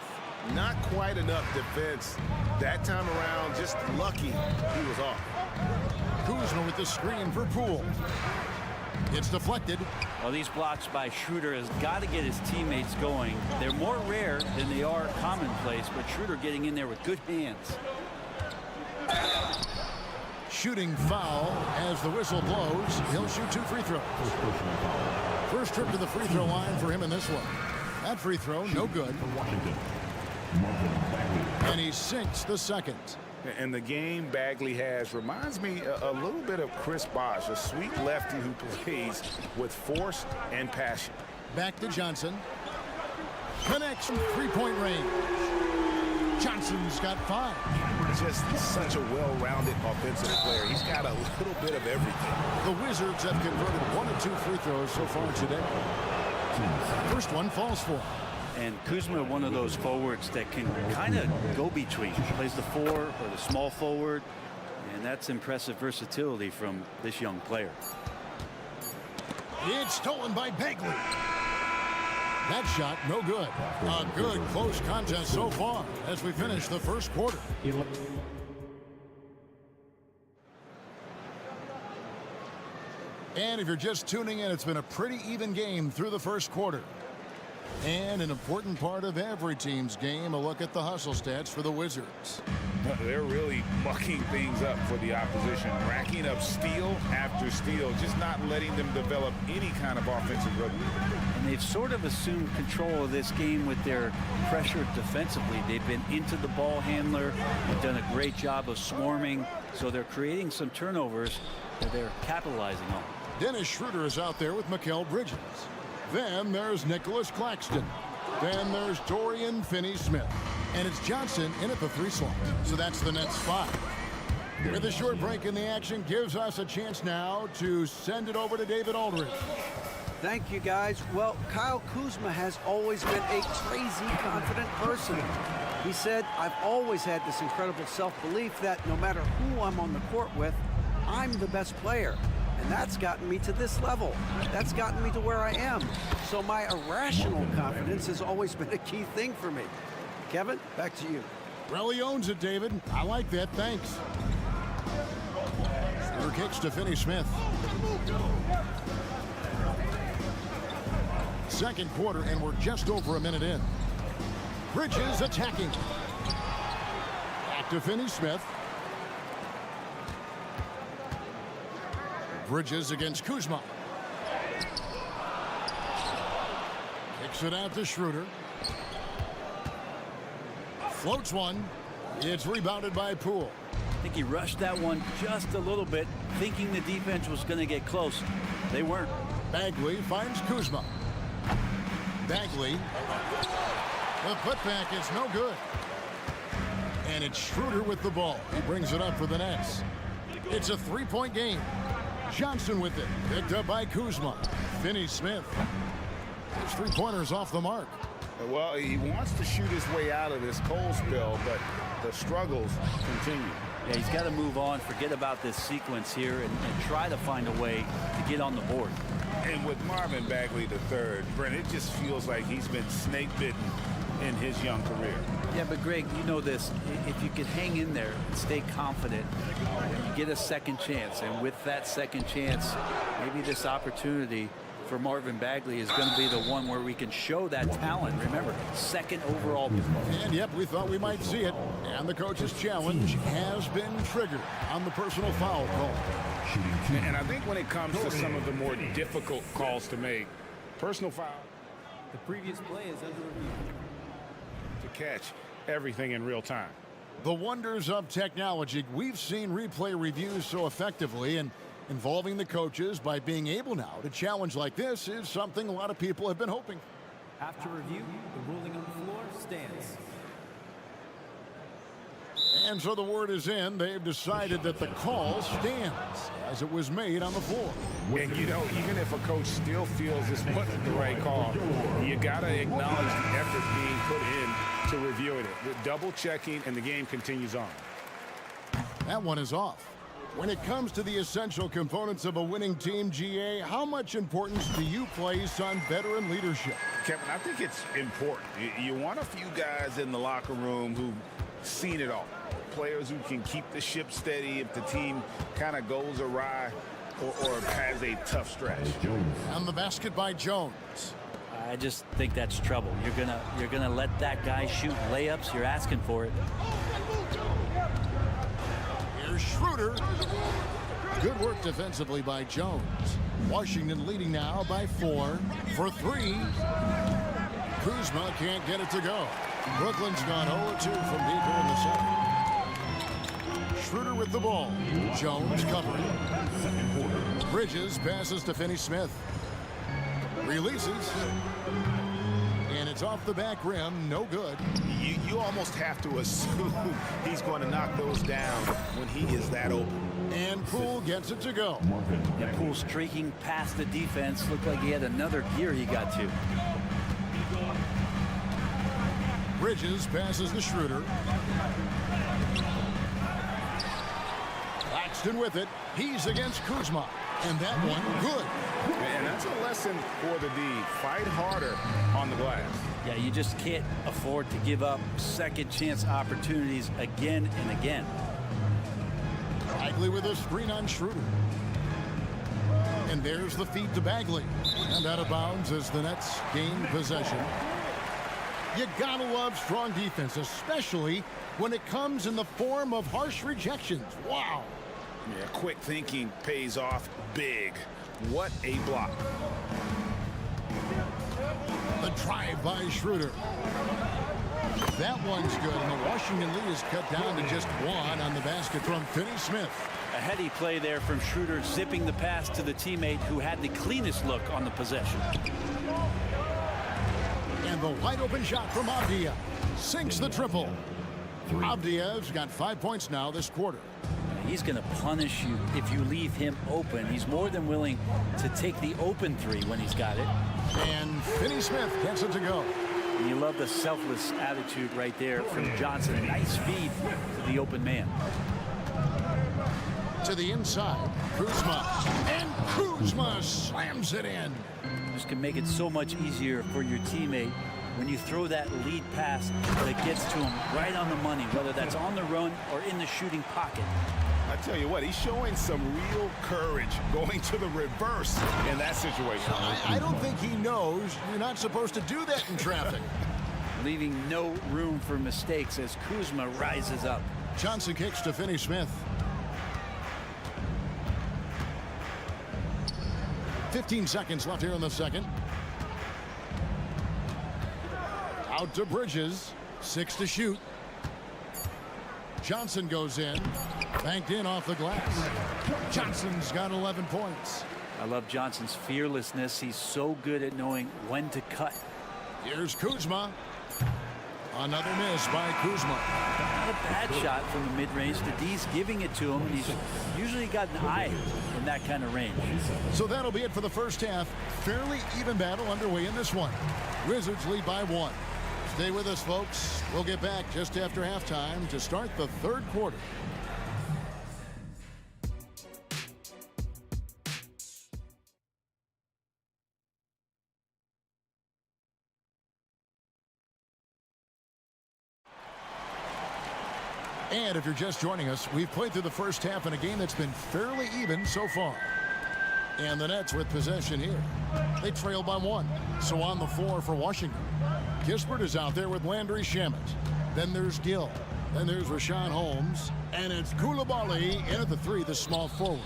Not quite enough defense that time around. Just lucky he was off. Kuzma with the screen for Poole. It's deflected. Well, these blocks by Schroeder has got to get his teammates going. They're more rare than they are commonplace, but Schroeder getting in there with good hands. Shooting foul as the whistle blows. He'll shoot 2 free throws. First trip to the free throw line for him in this one. That free throw, no good. And he sinks the second. And the game Bagley has reminds me a little bit of Chris Bosh, a sweet lefty who plays with force and passion. Back to Johnson. Connects from three-point range. Johnson's got 5. Just such a well-rounded offensive player. He's got a little bit of everything. The Wizards have converted 1 of 2 free throws so far today. First one falls for him. And Kuzma, one of those forwards that can kind of go between. Plays the 4 or the small forward. And that's impressive versatility from this young player. It's stolen by Bagley. That shot, no good. A good close contest so far as we finish the first quarter. And if you're just tuning in, it's been a pretty even game through the first quarter. And an important part of every team's game, a look at the hustle stats for the Wizards. They're really mucking things up for the opposition, racking up steal after steal, just not letting them develop any kind of offensive rhythm. And they've sort of assumed control of this game with their pressure defensively. They've been into the ball handler. They've done a great job of swarming. So they're creating some turnovers that they're capitalizing on. Dennis Schroeder is out there with Mikal Bridges. Then there's Nicholas Claxton. Then there's Dorian Finney-Smith. And it's Johnson in at the 3 slot. So that's the Nets 5. With a short break in the action, gives us a chance now to send it over to David Aldridge. Thank you, guys. Well, Kyle Kuzma has always been a crazy confident person. He said, I've always had this incredible self-belief that no matter who I'm on the court with, I'm the best player. And that's gotten me to this level. That's gotten me to where I am. So my irrational confidence has always been a key thing for me. Kevin, back to you. Really owns it, David. I like that. Thanks. Schroeder kicks to Finney-Smith. Second quarter, and we're just over a minute in. Bridges attacking. Back to Finney-Smith. Bridges against Kuzma. Kicks it out to Schroeder. Floats one. It's rebounded by Poole. I think he rushed that one just a little bit, thinking the defense was going to get close. They weren't. Bagley finds Kuzma. Bagley. The putback is no good. And it's Schroeder with the ball. He brings it up for the Nets. It's a 3-point game. Johnson with it. Picked up by Kuzma. Finney-Smith. His 3-pointers off the mark. Well, he wants to shoot his way out of this cold spell, but the struggles continue. Yeah, he's got to move on, forget about this sequence here, and try to find a way to get on the board. And with Marvin Bagley III, Brent, it just feels like he's been snake bitten in his young career. Yeah, but Greg, you know this. If you could hang in there and stay confident, you get a second chance. And with that second chance, maybe this opportunity for Marvin Bagley is going to be the one where we can show that talent. Remember, second overall pick. And yep, we thought we might see it. And the coach's challenge has been triggered on the personal foul call. And I think when it comes to some of the more difficult calls to make, personal foul. The previous play is under review. To catch everything in real time. The wonders of technology. We've seen replay reviews so effectively, and involving the coaches by being able now to challenge like this is something a lot of people have been hoping. After review, the ruling on the floor stands. And so the word is in. They've decided that the call stands as it was made on the floor. And you know, even if a coach still feels this wasn't the right call, you got to acknowledge the effort being put in to reviewing it. The double checking, and the game continues on. That one is off. When it comes to the essential components of a winning team, GA, how much importance do you place on veteran leadership? Kevin, I think it's important. You want a few guys in the locker room who've seen it all. Players who can keep the ship steady if the team kind of goes awry or has a tough stretch. And the basket by Jones. I just think that's trouble. You're gonna let that guy shoot layups. You're asking for it. Here's Schroeder. Good work defensively by Jones. Washington leading now by 4 for 3. Kuzma can't get it to go. Brooklyn's gone 0-2 from deep here in the second. Schroeder with the ball. Jones covering. Bridges passes to Finney-Smith. Releases. And it's off the back rim. No good. You almost have to assume he's going to knock those down when he is that open. And Poole gets it to go. And Poole streaking past the defense. Looked like he had another gear he got to. Bridges passes to Schroeder. Claxton with it. He's against Kuzma. And that one good. And that's a lesson for the D. Fight harder on the glass. Yeah, you just can't afford to give up second chance opportunities again and again. Bagley with a screen on Schroeder. And there's the feed to Bagley. And out of bounds as the Nets gain possession. You gotta love strong defense, especially when it comes in the form of harsh rejections. Wow. Yeah, quick thinking pays off big. What a block. The drive by Schroeder. That one's good, and the Washington lead is cut down to just 1 on the basket from Finney-Smith. A heady play there from Schroeder, zipping the pass to the teammate who had the cleanest look on the possession. And the wide open shot from Avdia sinks the triple. Avdia's got 5 points now this quarter. He's going to punish you if you leave him open. He's more than willing to take the open 3 when he's got it. And Finney-Smith gets it to go. And you love the selfless attitude right there from Johnson. Nice feed to the open man. To the inside, Kuzma. And Kuzma slams it in. This can make it so much easier for your teammate when you throw that lead pass that gets to him right on the money, whether that's on the run or in the shooting pocket. I tell you what, he's showing some real courage going to the reverse in that situation. I don't think he knows you're not supposed to do that in traffic. Leaving no room for mistakes as Kuzma rises up. Johnson kicks to Finney-Smith. 15 seconds left here in the second. Out to Bridges. 6 to shoot. Johnson goes in. Banked in off the glass. Johnson's got 11 points. I love Johnson's fearlessness. He's so good at knowing when to cut. Here's Kuzma. Another miss by Kuzma. Not a bad shot from the mid-range. The D's giving it to him. He's usually got an eye in that kind of range. So that'll be it for the first half. Fairly even battle underway in this one. Wizards lead by 1. Stay with us, folks. We'll get back just after halftime to start the third quarter. And if you're just joining us, we've played through the first half in a game that's been fairly even so far. And the Nets with possession here. They trail by 1. So on the floor for Washington. Kispert is out there with Landry Shamet. Then there's Gill. Then there's Rashawn Holmes. And it's Koulibaly in at the 3, the small forward.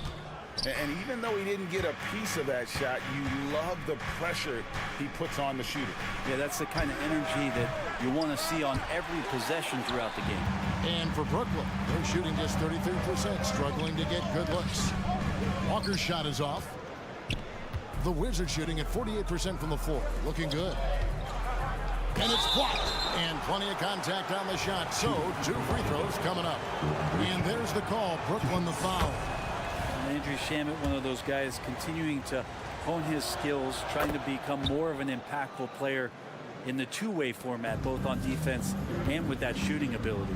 And even though he didn't get a piece of that shot, you love the pressure he puts on the shooter. Yeah, that's the kind of energy that you want to see on every possession throughout the game. And for Brooklyn, they're shooting just 33%, struggling to get good looks. Walker's shot is off. The Wizards shooting at 48% from the floor. Looking good. And it's blocked. And plenty of contact on the shot. So 2 free throws coming up. And there's the call. Brooklyn the foul. Landry Shamet, one of those guys continuing to hone his skills, trying to become more of an impactful player in the two-way format, both on defense and with that shooting ability.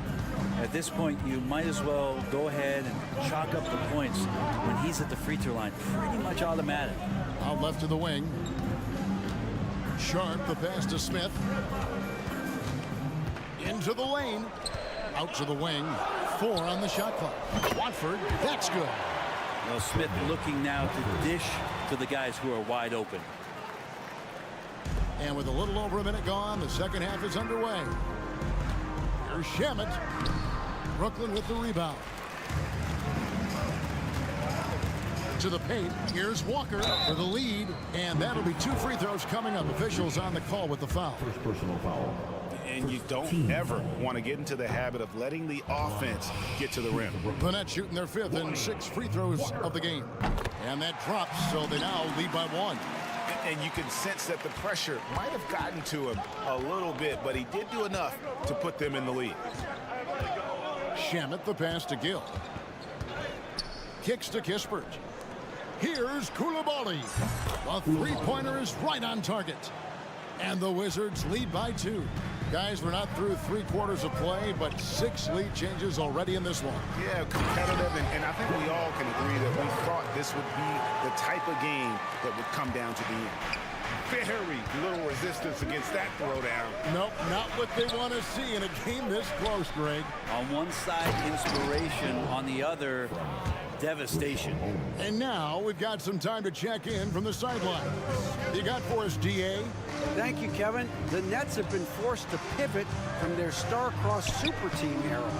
At this point, you might as well go ahead and chalk up the points when he's at the free throw line. Pretty much automatic. Out left to the wing. Sharp, the pass to Smith. Into the lane. Out to the wing. 4 on the shot clock. Watford, that's good. Well, Smith looking now to dish to the guys who are wide open. And with a little over a minute gone, the second half is underway. Here's Shamet. Brooklyn with the rebound. To the paint. Here's Walker for the lead. And that'll be 2 free throws coming up. Officials on the call with the foul. First personal foul. And you don't ever want to get into the habit of letting the offense get to the rim. The Nets shooting their 5th and 6 free throws of the game. And that drops, so they now lead by 1. And you can sense that the pressure might have gotten to him a little bit, but he did do enough to put them in the lead. Shamet, the pass to Gill. Kicks to Kispert. Here's Koulibaly. The three-pointer is right on target. And the Wizards lead by 2. Guys, we're not through 3 quarters of play, but 6 lead changes already in this one. Yeah, competitive, and I think we all can agree that we thought this would be the type of game that would come down to the end. Very little resistance against that throwdown. Nope, not what they want to see in a game this close, Greg. On one side, inspiration. On the other, devastation. And now we've got some time to check in from the sideline. You got for us, DA? Thank you, Kevin. The Nets have been forced to pivot from their star-crossed super team era.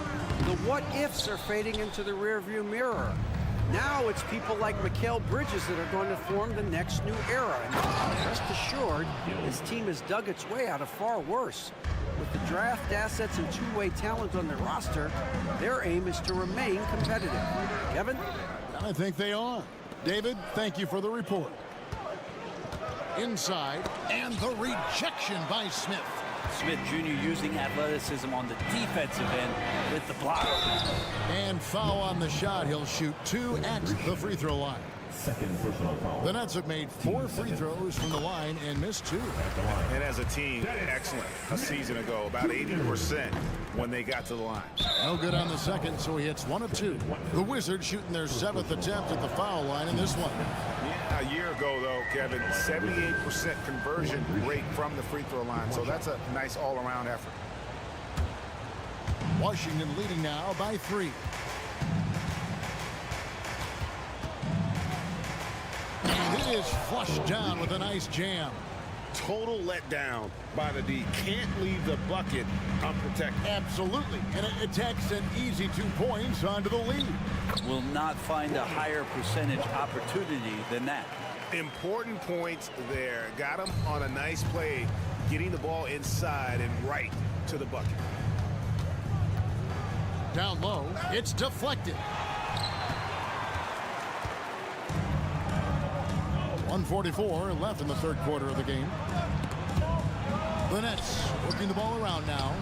The what-ifs are fading into the rearview mirror. Now it's people like Mikal Bridges that are going to form the next new era. And rest assured, this team has dug its way out of far worse. With the draft assets and two-way talent on their roster, their aim is to remain competitive. Kevin? I think they are. David, thank you for the report. Inside, and the rejection by Smith. Smith Jr. using athleticism on the defensive end with the block. And foul on the shot. He'll shoot 2 at the free throw line. Second personal foul. The Nets have made 4 free throws from the line and missed 2. And as a team, excellent a season ago, about 80% when they got to the line. No good on the second, so he hits 1 of 2. The Wizards shooting their 7th attempt at the foul line in this one. Yeah, a year ago, though, Kevin, 78% conversion rate from the free throw line, so that's a nice all-around effort. Washington leading now by 3. And it is flushed down with a nice jam. Total letdown by the D. Can't leave the bucket unprotected. Absolutely. And it takes an easy 2 points onto the lead. Will not find a higher percentage opportunity than that. Important points there. Got him on a nice play, getting the ball inside and right to the bucket. Down low, it's deflected. 1:44 left in the 3rd quarter of the game. The Nets working the ball around now.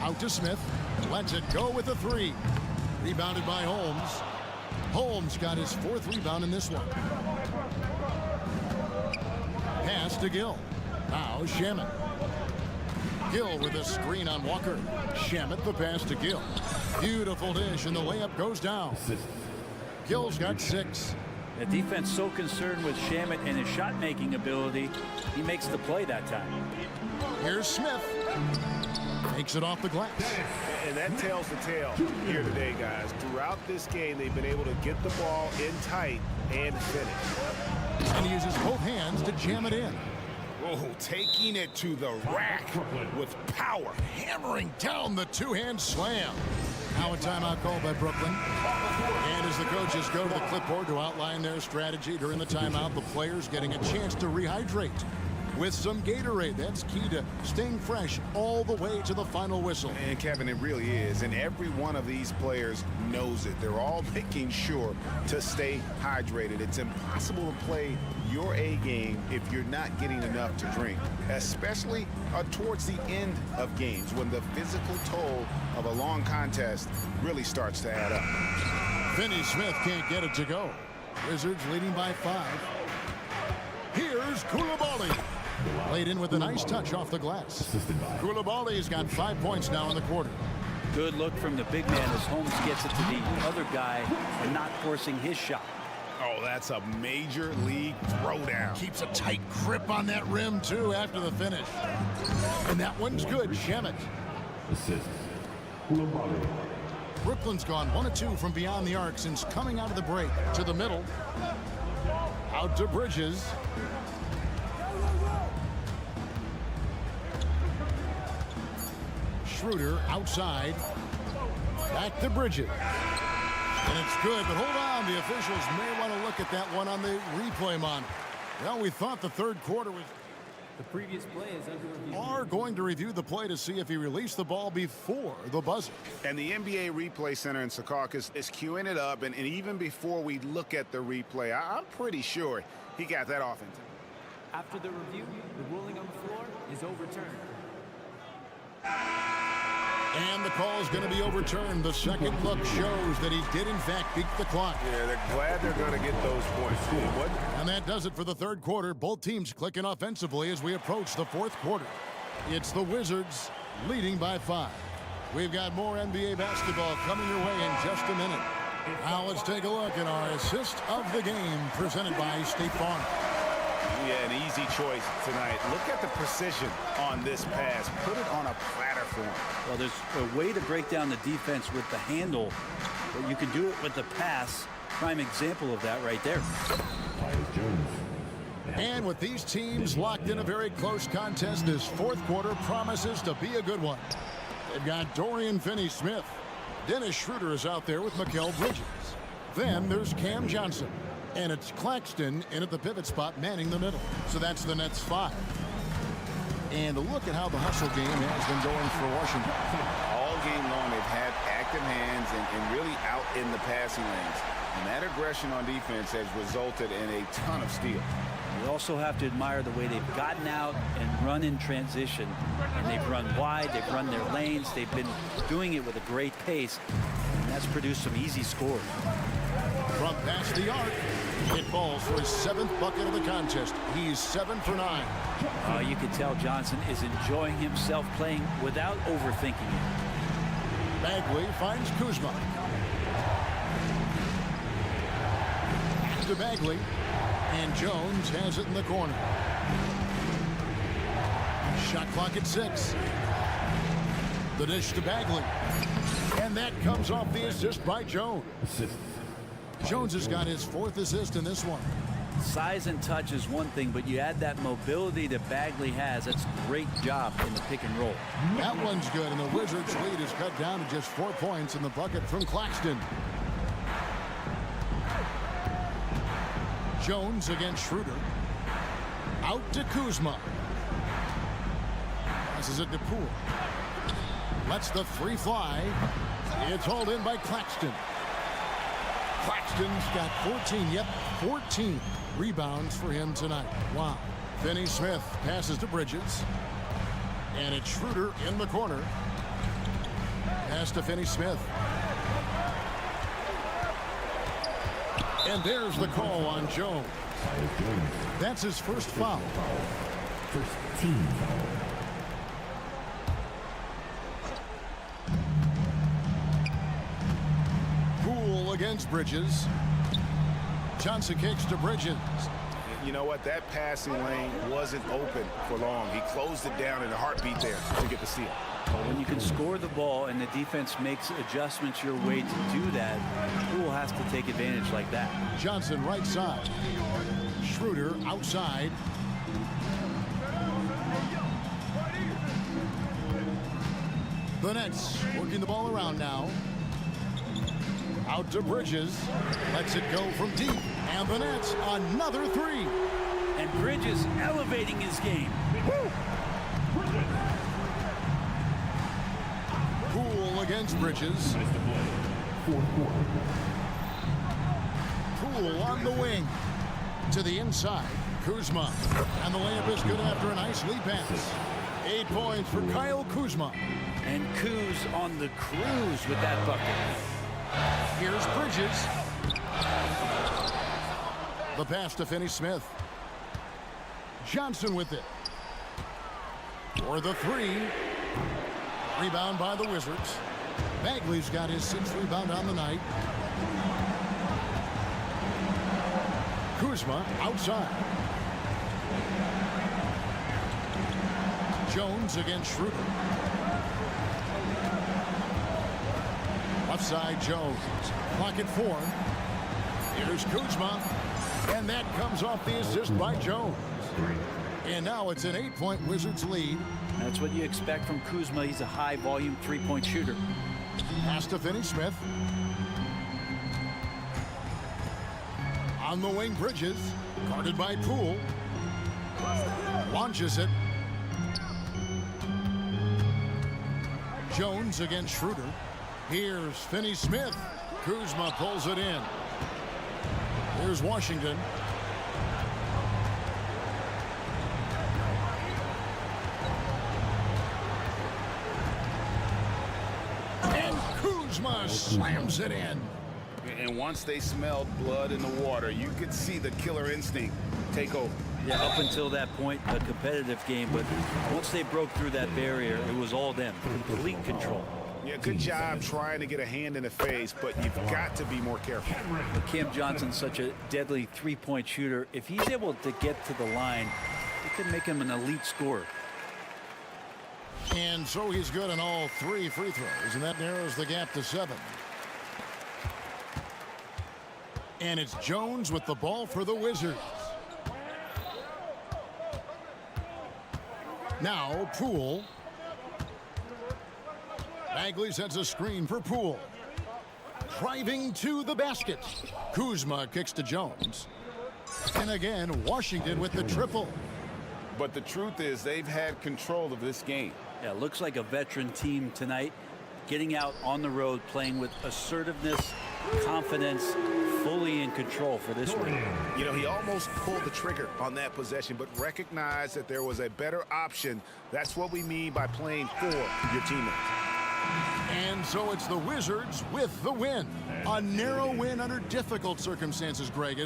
Out to Smith. Lets it go with a 3. Rebounded by Holmes. Holmes got his 4th rebound in this one. Pass to Gill. Now Shamet. Gill with a screen on Walker. Shamet the pass to Gill. Beautiful dish, and the layup goes down. Gill's got 6. The defense so concerned with Shamet and his shot-making ability, he makes the play that time. Here's Smith. Takes it off the glass. And that tells the tale here today, guys. Throughout this game, they've been able to get the ball in tight and finish. And he uses both hands to jam it in. Oh, taking it to the rack with power. Hammering down the 2-hand slam. Now a timeout called by Brooklyn. And as the coaches go to the clipboard to outline their strategy during the timeout, the players getting a chance to rehydrate with some Gatorade. That's key to staying fresh all the way to the final whistle. And Kevin, it really is. And every one of these players knows it. They're all making sure to stay hydrated. It's impossible to play your A game if you're not getting enough to drink, especially towards the end of games when the physical toll of a long contest really starts to add up. Finney Smith can't get it to go. Wizards leading by 5. Here's Koulibaly. Laid in with a nice touch off the glass. Koulibaly's got 5 points now in the quarter. Good look from the big man as Holmes gets it to the other guy and not forcing his shot. Oh, that's a major league throwdown. Keeps a tight grip on that rim, too, after the finish. And that one's good. Shemet. Assist. Brooklyn's gone 1 of 2 from beyond the arc since coming out of the break. To the middle. Out to Bridges. Schroeder outside. Back to Bridges. And it's good, but hold on. The officials may want to look at that one on the replay monitor. Well, we thought the third quarter was... The previous play is under review. Are going to review the play to see if he released the ball before the buzzer. And the NBA Replay Center in Secaucus is queuing it up, and even before we look at the replay, I'm pretty sure he got that off in time. After the review, the ruling on the floor is overturned. And the call is going to be overturned. The second look shows that he did, in fact, beat the clock. Yeah, they're glad they're going to get those points. What? And that does it for the third quarter. Both teams clicking offensively as we approach the fourth quarter. It's the Wizards leading by 5. We've got more NBA basketball coming your way in just a minute. Now let's take a look at our assist of the game presented by State Farm. Yeah, an easy choice tonight. Look at the precision on this pass. Put it on a platter for him. Well, there's a way to break down the defense with the handle, but you can do it with the pass. Prime example of that right there. And with these teams locked in a very close contest, this fourth quarter promises to be a good one. They've got Dorian Finney-Smith. Dennis Schroeder is out there with Mikal Bridges. Then there's Cam Johnson. And it's Claxton in at the pivot spot manning the middle. So that's the Nets 5. And look at how the hustle game has been going for Washington. All game long, they've had active hands and really out in the passing lanes. And that aggression on defense has resulted in a ton of steals. You also have to admire the way they've gotten out and run in transition. And they've run wide, they've run their lanes, they've been doing it with a great pace. And that's produced some easy scores. From past the arc, it falls for his 7th bucket of the contest. He's 7 for 9. You can tell Johnson is enjoying himself playing without overthinking it. Bagley finds Kuzma. To Bagley. And Jones has it in the corner. Shot clock at 6. The dish to Bagley. And that comes off the assist by Jones. Jones has got his 4th assist in this one. Size and touch is one thing, but you add that mobility that Bagley has. That's a great job in the pick and roll. That one's good, and the Wizards' lead is cut down to just 4 points in the bucket from Claxton. Jones against Schroeder. Out to Kuzma. Passes it to Poole. Lets the 3 fly. It's hauled in by Claxton. Claxton's got 14, 14 rebounds for him tonight. Wow. Finney-Smith passes to Bridges. And it's Schroeder in the corner. Pass to Finney-Smith. And there's the call on Jones. That's his first foul. First team foul. Poole against Bridges. Johnson kicks to Bridges. You know what? That passing lane wasn't open for long. He closed it down in a heartbeat there to get the steal. Well, when you can score the ball and the defense makes adjustments your way to do that, Poole has to take advantage like that. Johnson right side. Schroeder outside. The Nets working the ball around now. Out to Bridges. Lets it go from deep. And the Nets another 3. And Bridges elevating his game. Woo! Poole against Bridges. Poole on the wing. To the inside. Kuzma. And the layup is good after a nice lead pass. 8 points for Kyle Kuzma. And Kuz on the cruise with that bucket. Here's Bridges. The pass to Finney-Smith. Johnson with it. For the 3. Rebound by the Wizards. Bagley's got his 6th rebound on the night. Kuzma outside. Jones against Schroeder. Left side, Jones. Clock at 4. Here's Kuzma. And that comes off the assist by Jones. And now it's an 8-point Wizards lead. That's what you expect from Kuzma. He's a high-volume three-point shooter. Pass to Finney-Smith. On the wing, Bridges. Guarded by Poole. Launches it. Jones against Schroeder. Here's Finney-Smith. Kuzma pulls it in. Here's Washington. And Kuzma slams it in. And once they smelled blood in the water, you could see the killer instinct take over. Yeah, up until that point, a competitive game, but once they broke through that barrier, it was all them. Complete control. Yeah, good job trying to get a hand in the face, but you've got to be more careful. Cam Johnson's such a deadly three-point shooter. If he's able to get to the line, it could make him an elite scorer. And so he's good on all 3 free throws, and that narrows the gap to 7. And it's Jones with the ball for the Wizards. Now Poole. Bagley sets a screen for Poole. Driving to the basket. Kuzma kicks to Jones. And again, Washington with the triple. But the truth is they've had control of this game. Yeah, looks like a veteran team tonight. Getting out on the road, playing with assertiveness, confidence, fully in control for this one. You know, he almost pulled the trigger on that possession, but recognized that there was a better option. That's what we mean by playing for your teammates. And so it's the Wizards with the win. A narrow win under difficult circumstances, Greg.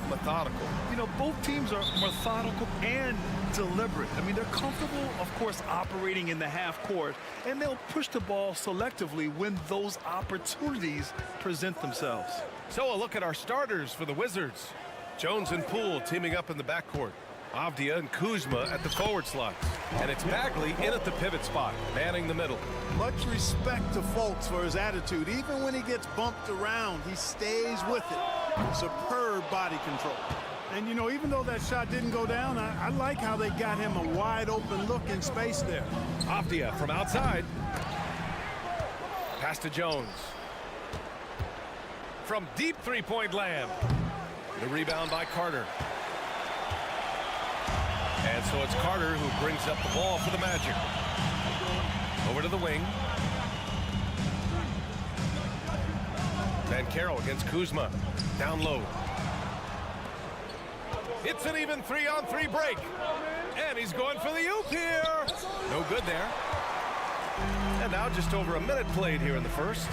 Methodical. You know, both teams are methodical and deliberate. I mean, they're comfortable, of course, operating in the half court, and they'll push the ball selectively when those opportunities present themselves. So a look at our starters for the Wizards. Jones and Poole teaming up in the backcourt. Avdia and Kuzma at the forward slots. And it's Bagley in at the pivot spot, manning the middle. Much respect to Fultz for his attitude. Even when he gets bumped around, he stays with it. Superb body control. And, you know, even though that shot didn't go down, I like how they got him a wide open look in space there. Avdia from outside. Pass to Jones. From deep three-point land. The rebound by Carter. And so it's Carter who brings up the ball for the Magic. Over to the wing. Banchero against Kuzma. Down low. It's an even 3-on-3 break. And he's going for the oop here. No good there. And now just over a minute played here in the first.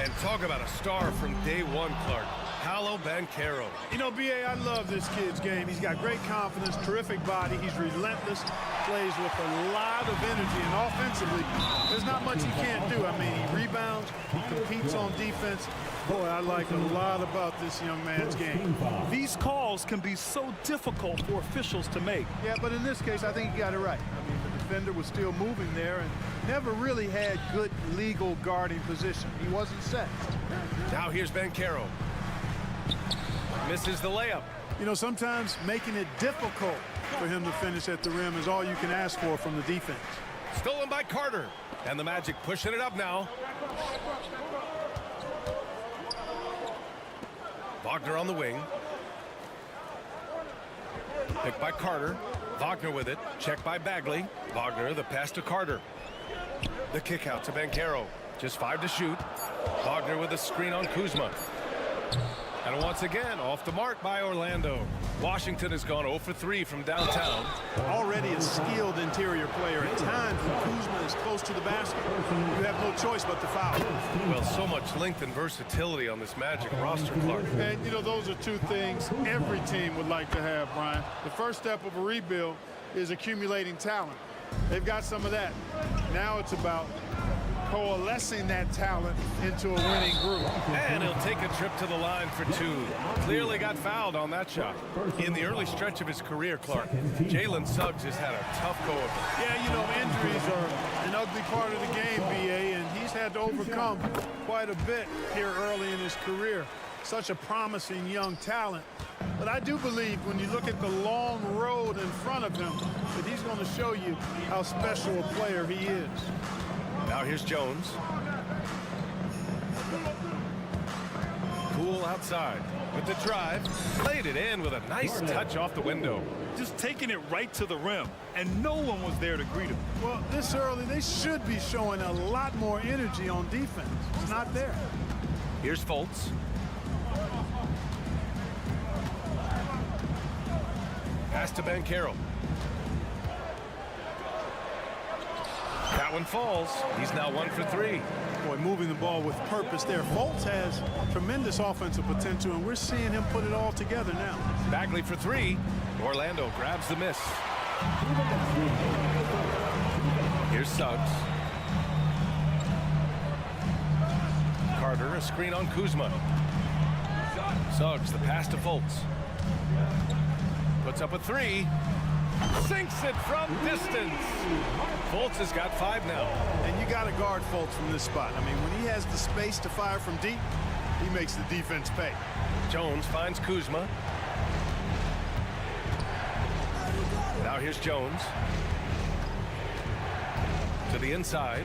And talk about a star from day one, Clark. Paolo Banchero. You know, B.A., I love this kid's game. He's got great confidence, terrific body. He's relentless, plays with a lot of energy, and offensively, there's not much he can't do. I mean, he rebounds, he competes on defense. Boy, I like a lot about this young man's game. These calls can be so difficult for officials to make. Yeah, but in this case, I think he got it right. I mean, the defender was still moving there and never really had good legal guarding position. He wasn't set. Now here's Banchero. Misses the layup. You know, sometimes making it difficult for him to finish at the rim is all you can ask for from the defense. Stolen by Carter. And the Magic pushing it up now. Wagner on the wing. Picked by Carter. Wagner with it. Checked by Bagley. Wagner, the pass to Carter. The kick out to Banchero. Just 5 to shoot. Wagner with a screen on Kuzma. And once again, off the mark by Orlando. Washington has gone 0 for 3 from downtown. Already a skilled interior player. At times, when Kuzma is close to the basket, you have no choice but to foul. Well, so much length and versatility on this Magic roster, Clark. And, you know, those are two things every team would like to have, Brian. The first step of a rebuild is accumulating talent. They've got some of that. Now it's about coalescing that talent into a winning group. And he'll take a trip to the line for two. Clearly got fouled on that shot. In the early stretch of his career, Clark, Jalen Suggs has had a tough go of it. Yeah, you know, injuries are an ugly part of the game, B.A., and he's had to overcome quite a bit here early in his career. Such a promising young talent. But I do believe when you look at the long road in front of him that he's going to show you how special a player he is. Now here's Jones. Poole outside with the drive. Played it in with a nice touch off the window. Just taking it right to the rim, and no one was there to greet him. Well, this early, they should be showing a lot more energy on defense. It's not there. Here's Fultz. Pass to Banchero. That one falls. He's now 1 for 3. Boy, moving the ball with purpose there. Fultz has tremendous offensive potential, and we're seeing him put it all together now. Bagley for 3. Orlando grabs the miss. Here's Suggs. Carter, a screen on Kuzma. Suggs, the pass to Fultz. Puts up a 3. Sinks it from distance. Fultz has got 5 now. And you got to guard Fultz from this spot. I mean, when he has the space to fire from deep, he makes the defense pay. Jones finds Kuzma. Now here's Jones. To the inside.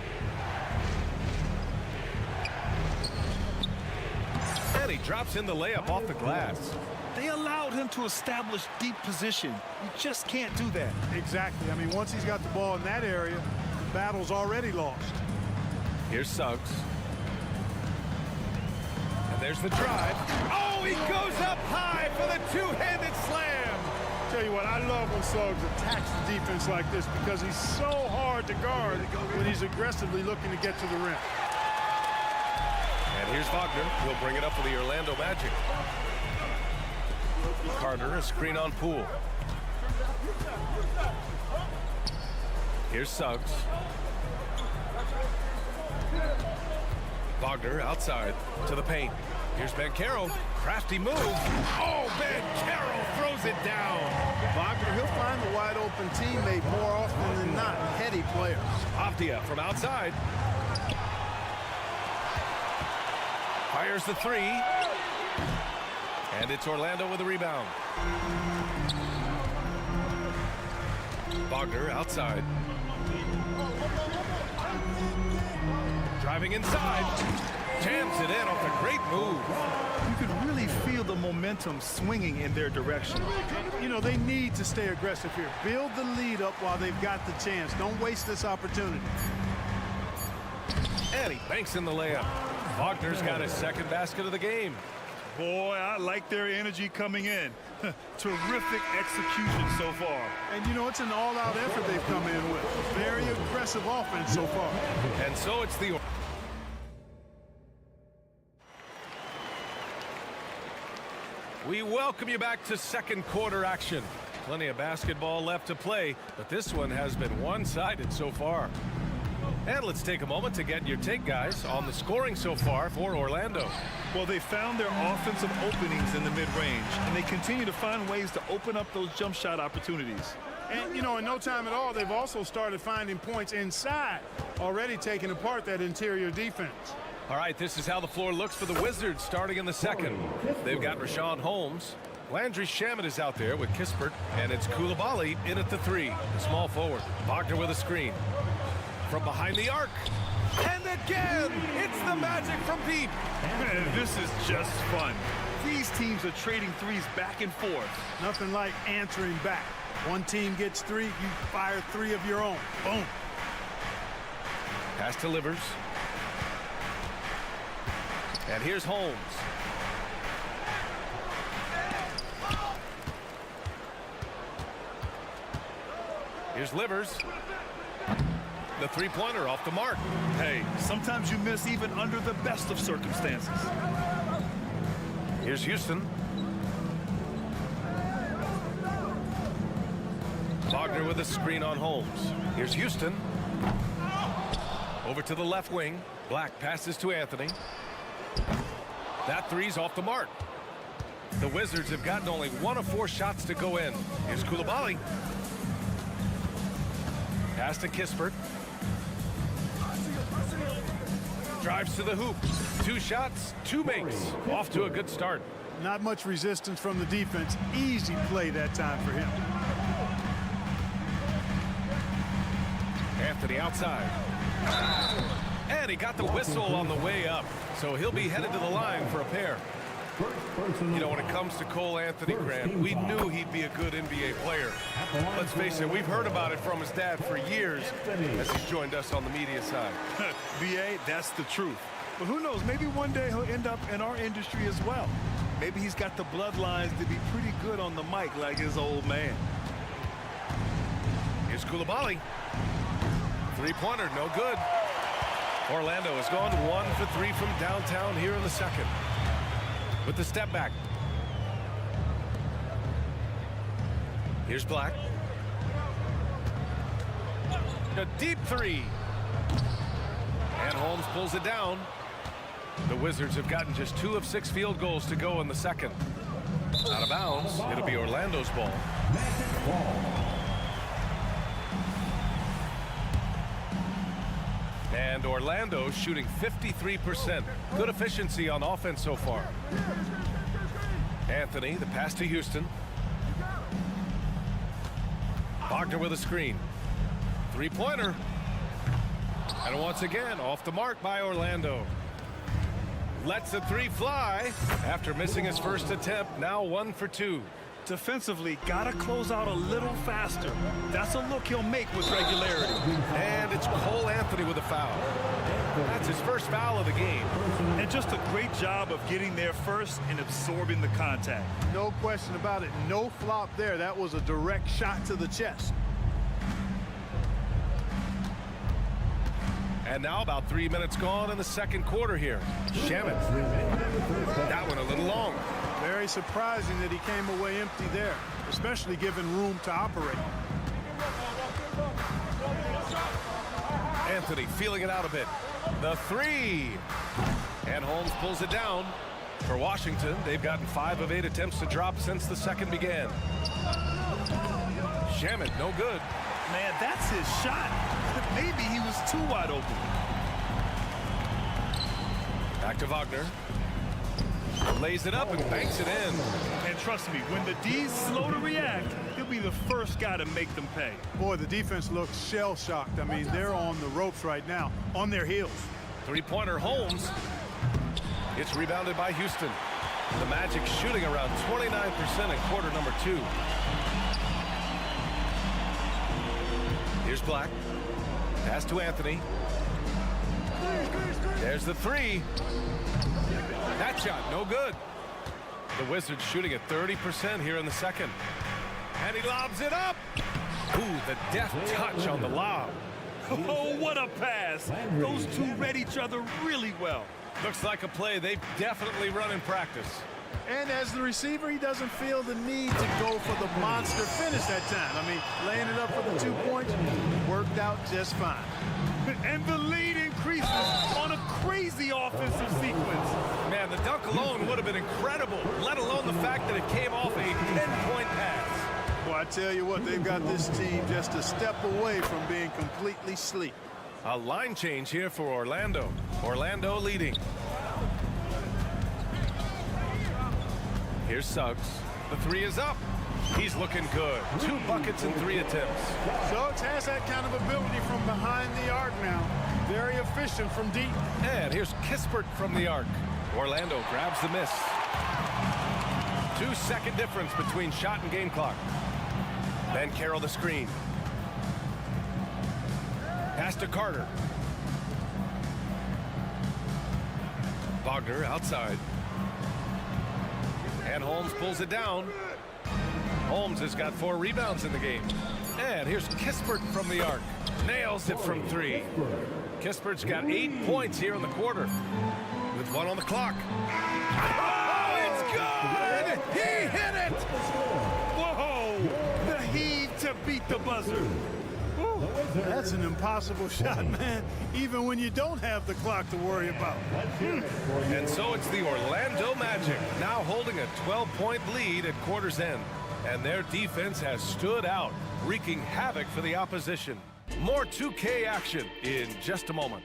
And he drops in the layup off the glass. They allowed him to establish deep position. You just can't do that. Exactly. I mean, once he's got the ball in that area, the battle's already lost. Here's Suggs. And there's the drive. Oh, he goes up high for the two-handed slam. Tell you what, I love when Suggs attacks the defense like this because he's so hard to guard when he's aggressively looking to get to the rim. And here's Wagner. He'll bring it up for the Orlando Magic. Carter, a screen on Poole. Here's Suggs. Wagner outside to the paint. Here's Banchero. Crafty move. Oh, Banchero throws it down. Wagner, he'll find the wide open teammate more often than not. Heady player. Avdia from outside. Fires the 3. And it's Orlando with a rebound. Wagner outside. Driving inside. Jams it in off a great move. You can really feel the momentum swinging in their direction. You know, they need to stay aggressive here. Build the lead up while they've got the chance. Don't waste this opportunity. And he banks in the layup. Wagner's got his second basket of the game. Boy, I like their energy coming in. Terrific execution so far. And, you know, it's an all-out effort they've come in with. Very aggressive offense so far. And so it's the... We welcome you back to second quarter action. Plenty of basketball left to play, but this one has been one-sided so far. And let's take a moment to get your take, guys, on the scoring so far for Orlando. Well, they found their offensive openings in the mid-range, and they continue to find ways to open up those jump shot opportunities. And, you know, in no time at all, they've also started finding points inside, already taking apart that interior defense. All right, this is how the floor looks for the Wizards starting in the second. They've got Rashawn Holmes. Landry Shamet is out there with Kispert, and it's Coulibaly in at the 3, the small forward. Wagner with a screen. From behind the arc. And again, it's the Magic from deep. Man, this is just fun. These teams are trading threes back and forth. Nothing like answering back. One team gets 3, you fire 3 of your own. Boom. Pass to Livers. And here's Holmes. Here's Livers. The three-pointer off the mark. Hey, sometimes you miss even under the best of circumstances. Here's Houston. Wagner Wagner with a screen on Holmes. Here's Houston. Over to the left wing. Black passes to Anthony. That three's off the mark. The Wizards have gotten only 1 of 4 shots to go in. Here's Koulibaly. Pass to Kispert. Drives to the hoop. 2 shots, 2 makes. Off to a good start. Not much resistance from the defense. Easy play that time for him. Anthony outside. And he got the whistle on the way up. So he'll be headed to the line for a pair. You know, when it comes to Cole Anthony, Grant, we knew he'd be a good NBA player. Let's face it, we've heard about it from his dad for years as he's joined us on the media side. BA, that's the truth. But who knows, maybe one day he'll end up in our industry as well. Maybe he's got the bloodlines to be pretty good on the mic like his old man. Here's Koulibaly. Three-pointer, no good. Orlando has gone 1 for 3 from downtown here in the second. With the step back. Here's Black. A deep three. And Holmes pulls it down. The Wizards have gotten just 2 of 6 field goals to go in the second. Out of bounds. It'll be Orlando's ball. And Orlando shooting 53%. Good efficiency on offense so far. Anthony, the pass to Houston. Wagner with a screen. Three-pointer. And once again, off the mark by Orlando. Lets the 3 fly after missing his first attempt. Now 1 for 2. Defensively, gotta close out a little faster. That's a look he'll make with regularity. And it's Cole Anthony with a foul. That's his first foul of the game. And just a great job of getting there first and absorbing the contact. No question about it. No flop there. That was a direct shot to the chest. And now about 3 minutes gone in the second quarter here. Shaman. That one a little long. Very surprising that he came away empty there, especially given room to operate. Anthony feeling it out a bit. The 3. And Holmes pulls it down. For Washington, they've gotten 5 of 8 attempts to drop since the second began. Shaman, no good. Man, that's his shot. Maybe he was too wide open. Back to Wagner. Lays it up and banks it in. And trust me, when the D's slow to react, he'll be the first guy to make them pay. Boy, the defense looks shell-shocked. I mean, they're on the ropes right now, on their heels. Three-pointer Holmes. It's rebounded by Houston. The Magic shooting around 29% in quarter number 2. Here's Black. Pass to Anthony. There's the 3. That shot, no good. The Wizards shooting at 30% here in the second. And he lobs it up. Ooh, the deft touch on the lob. Oh, what a pass. Those two read each other really well. Looks like a play they've definitely run in practice. And as the receiver, he doesn't feel the need to go for the monster finish that time. I mean, laying it up for the 2 points worked out just fine. And the lead increases on a crazy offensive sequence. Man, the dunk alone would have been incredible, let alone the fact that it came off a 10-point pass. Well, I tell you what, they've got this team just a step away from being completely sleep. A line change here for Orlando. Orlando leading. Here's Suggs. The 3 is up. He's looking good. 2 buckets and 3 attempts. Suggs has that kind of ability from behind the arc now. Very efficient from deep. And here's Kispert from the arc. Orlando grabs the miss. 2-second difference between shot and game clock. Then Carroll the screen. Pass to Carter. Wagner outside. And Holmes pulls it down. Holmes has got 4 rebounds in the game. And here's Kispert from the arc. Nails it from 3. Kispert's got 8 points here in the quarter with 1 on the clock. Oh, it's good! He hit it! Whoa! The heave to beat the buzzer. Woo, that's an impossible shot, man, even when you don't have the clock to worry about. And so it's the Orlando Magic, now holding a 12-point lead at quarter's end. And their defense has stood out, wreaking havoc for the opposition. More 2K action in just a moment.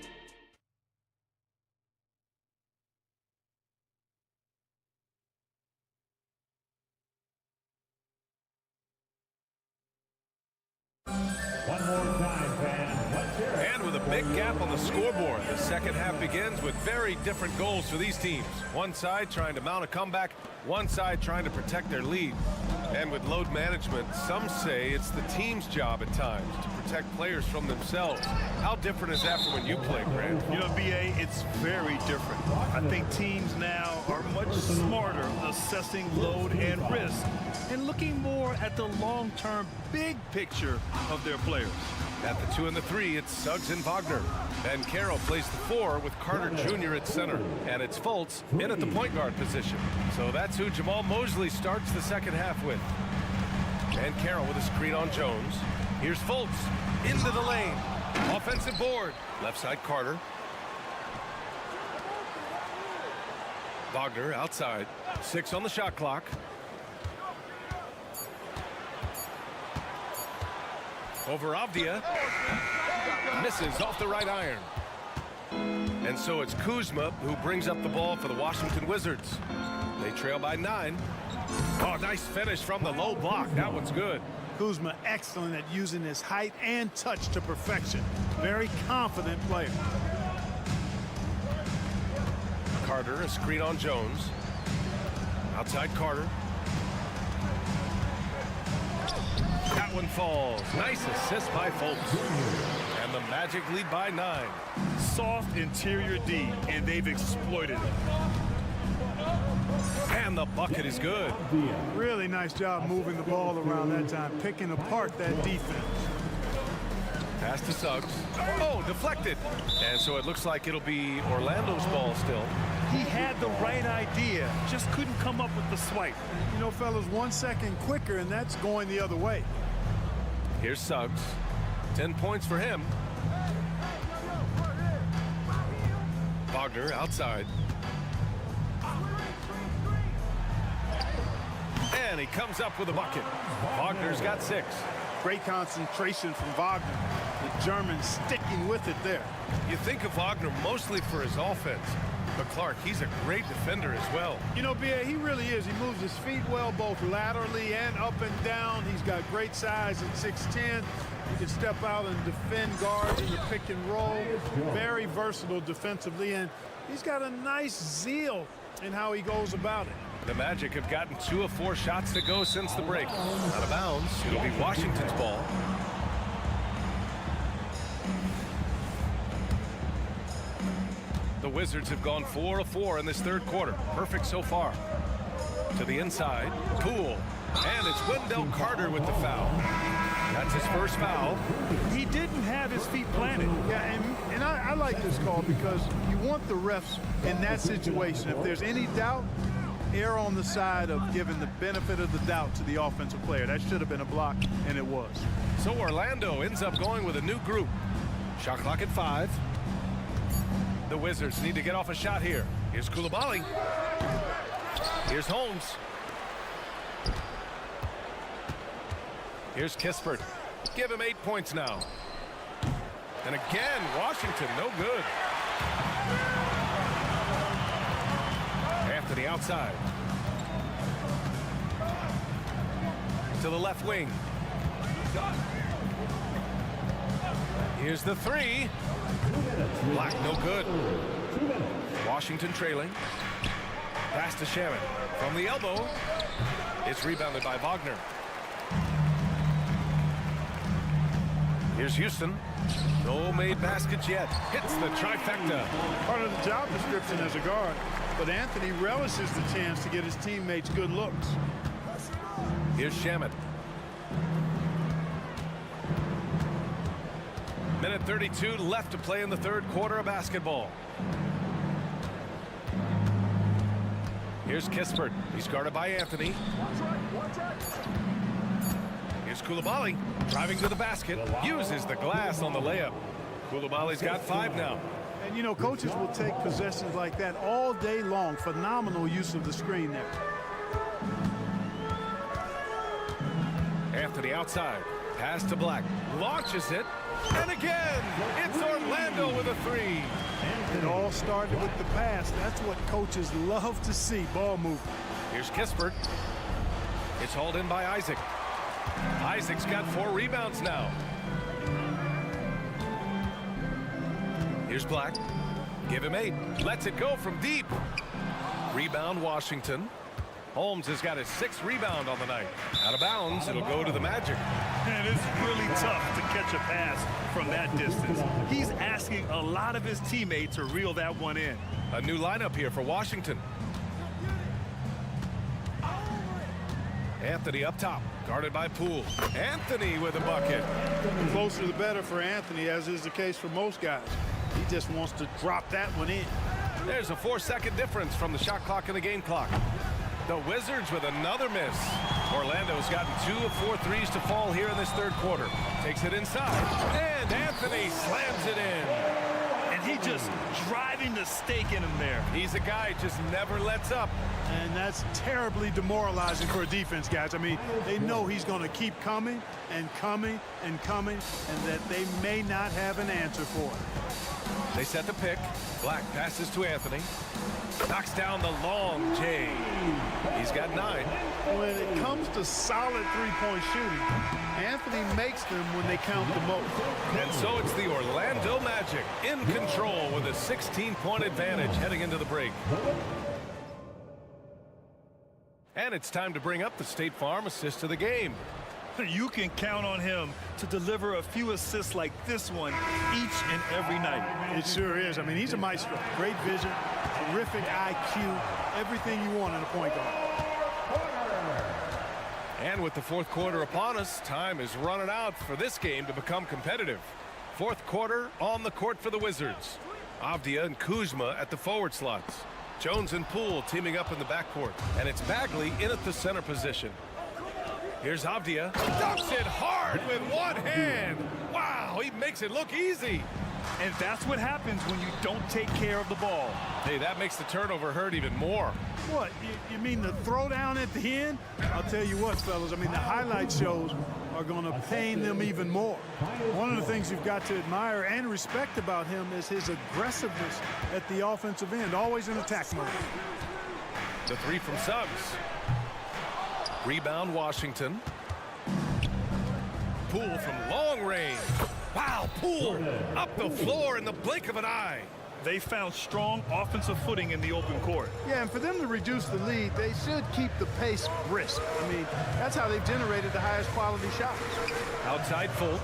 One more time, fans. Let's hear it. And with a big gap on the scoreboard, the second half begins with very different goals for these teams. One side trying to mount a comeback, one side trying to protect their lead. And with load management, some say it's the team's job at times to protect players from themselves. How different is that from when you played, Grant? You know, BA, it's very different. I think teams now are much smarter assessing load and risk and looking more at the long-term big picture of their players. At the 2 and the 3, it's Suggs and Wagner. Ben Carroll plays the 4 with Carter Jr. at center. And it's Fultz in at the point guard position. So that's who Jamal Mosley starts the second half with. Ben Carroll with a screen on Jones. Here's Fultz into the lane. Offensive board. Left side Carter. Wagner outside. 6 on the shot clock. Over Avdia. Misses off the right iron. And so it's Kuzma who brings up the ball for the Washington Wizards. They trail by 9. Oh, nice finish from the low block. That one's good. Kuzma excellent at using his height and touch to perfection. Very confident player. Carter, a screen on Jones. Outside Carter. That one falls. Nice assist by Fultz. And the Magic lead by 9. Soft interior D, and they've exploited it. And the bucket is good. Really nice job moving the ball around that time, picking apart that defense. Pass to Suggs. Oh, deflected. And so it looks like it'll be Orlando's ball still. He had the right idea, just couldn't come up with the swipe. You know, fellas, 1 second quicker, and that's going the other way. Here's Suggs. 10 points for him. Wagner outside. And he comes up with a bucket. Wagner's got 6. Great concentration from Wagner. The German sticking with it there. You think of Wagner mostly for his offense. But Clark, he's a great defender as well. You know, B.A., he really is. He moves his feet well, both laterally and up and down. He's got great size at 6'10". He can step out and defend guards in the pick and roll. Very versatile defensively, and he's got a nice zeal in how he goes about it. The Magic have gotten 2 of 4 shots to go since the break. Out of bounds, it'll be Washington's ball. The Wizards have gone 4 of 4 in this third quarter. Perfect so far. To the inside, Poole. And it's Wendell Carter with the foul. That's his first foul. He didn't have his feet planted. Yeah, and I like this call because you want the refs in that situation. If there's any doubt, err on the side of giving the benefit of the doubt to the offensive player. That should have been a block, and it was. So Orlando ends up going with a new group. Shot clock at 5. The Wizards need to get off a shot here. Here's Coulibaly. Here's Holmes. Here's Kispert. Give him 8 points now. And again, Washington, no good. Anthony outside. To the left wing. Here's the 3. Black, no good. Washington trailing. Pass to Shaman. From the elbow. It's rebounded by Wagner. Here's Houston. No made baskets yet. Hits the trifecta. Part of the job description as a guard. But Anthony relishes the chance to get his teammates good looks. Here's Shaman. Minute 32 left to play in the third quarter of basketball. Here's Kispert. He's guarded by Anthony. Here's Koulibaly driving to the basket, uses the glass on the layup. Koulibaly's got 5 now. And, you know, coaches will take possessions like that all day long. Phenomenal use of the screen there. Anthony outside. Pass to Black. Launches it. And again, it's Orlando with a 3. It all started with the pass. That's what coaches love to see, ball movement. Here's Kispert. It's hauled in by Isaac. Isaac's got 4 rebounds now. Here's Black. Give him 8. Lets it go from deep. Rebound Washington. Holmes has got his 6th rebound on the night. Out of bounds, it'll go to the Magic. And it's really tough to catch a pass from that distance. He's asking a lot of his teammates to reel that one in. A new lineup here for Washington. Anthony up top, guarded by Poole. Anthony with a bucket. The closer the better for Anthony, as is the case for most guys. He just wants to drop that one in. There's a 4-second difference from the shot clock and the game clock. The Wizards with another miss. Orlando's gotten 2 of 4 threes to fall here in this 3rd quarter. Takes it inside, and Anthony slams it in. And he just driving the stake in him there. He's a guy who just never lets up. And that's terribly demoralizing for a defense, guys. I mean, they know he's going to keep coming and coming and coming, and that they may not have an answer for it. They set the pick. Black passes to Anthony. Knocks down the long J. He's got 9. When it comes to solid three-point shooting, Anthony makes them when they count the most. And so it's the Orlando Magic in control with a 16-point advantage heading into the break. And it's time to bring up the State Farm assist of the game. You can count on him to deliver a few assists like this one each and every night. It sure is. I mean, he's a maestro. Great vision, terrific IQ, everything you want in a point guard. And with the 4th quarter upon us, time is running out for this game to become competitive. 4th quarter on the court for the Wizards. Avdia and Kuzma at the forward slots. Jones and Poole teaming up in the backcourt. And it's Bagley in at the center position. Here's Avdia. Dunks it hard with one hand. Wow, he makes it look easy. And that's what happens when you don't take care of the ball. Hey, that makes the turnover hurt even more. What, you mean the throwdown at the end? I'll tell you what, fellas, I mean, the highlight shows are going to pain them even more. One of the things you've got to admire and respect about him is his aggressiveness at the offensive end, always in attack mode. The 3 from Suggs. Rebound Washington. Poole from long range. Wow, Poole up the floor in the blink of an eye. They found strong offensive footing in the open court. Yeah, and for them to reduce the lead, they should keep the pace brisk. I mean, that's how they've generated the highest quality shots. Outside Fultz.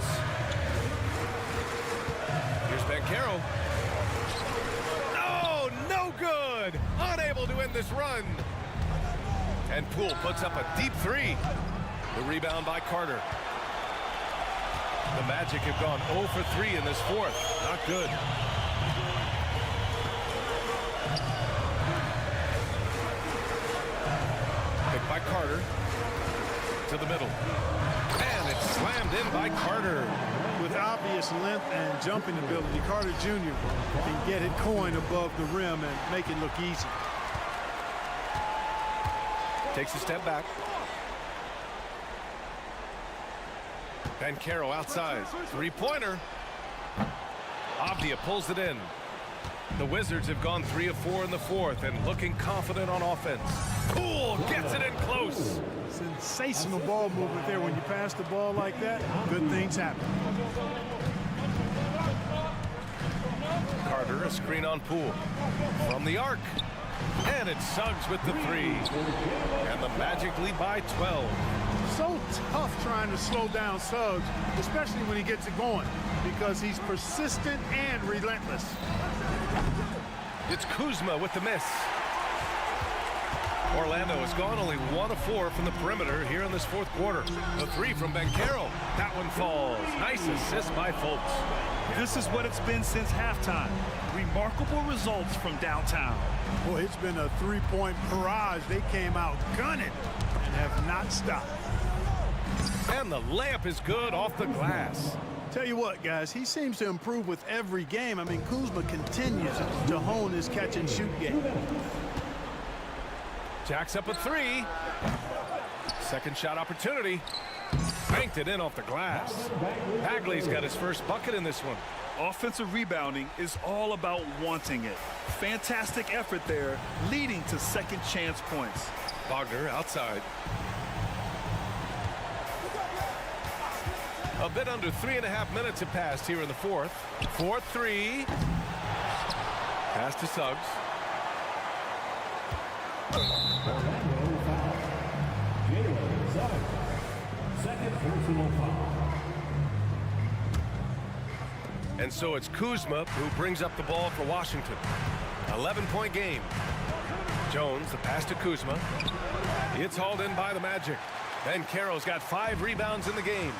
Here's Banchero. Oh, no good. Unable to end this run. And Poole puts up a deep 3. The rebound by Carter. The Magic have gone 0 for 3 in this 4th. Not good. Picked by Carter. To the middle. And it's slammed in by Carter. With obvious length and jumping ability, Carter Jr. can get it coin above the rim and make it look easy. Takes a step back. Banchero outside. 3-pointer. Avdia pulls it in. The Wizards have gone 3 of 4 in the 4th and looking confident on offense. Poole gets it in close. Sensational ball movement there. When you pass the ball like that, good things happen. Carter, a screen on Poole. From the arc. And it's Suggs with the 3. And the Magic lead by 12. So tough trying to slow down Suggs, especially when he gets it going, because he's persistent and relentless. It's Kuzma with the miss. Orlando has gone only 1 of 4 from the perimeter here in this 4th quarter. The 3 from Banchero. That one falls. Nice assist by Fultz. This is what it's been since halftime. Remarkable results from downtown. Boy, it's been a 3-point barrage. They came out gunning and have not stopped. And the layup is good off the glass. Tell you what, guys, he seems to improve with every game. I mean, Kuzma continues to hone his catch-and-shoot game. Jacks up a three. Second shot opportunity. Banked it in off the glass. Bagley's got his first bucket in this one. Offensive rebounding is all about wanting it. Fantastic effort there, leading to second chance points. Wagner outside. A bit under 3.5 minutes have passed here in the fourth. 4-3. Pass to Suggs. Second personal foul. And so it's Kuzma who brings up the ball for Washington. 11-point game. Jones, the pass to Kuzma. It's hauled in by the Magic. Banchero's got 5 rebounds in the game.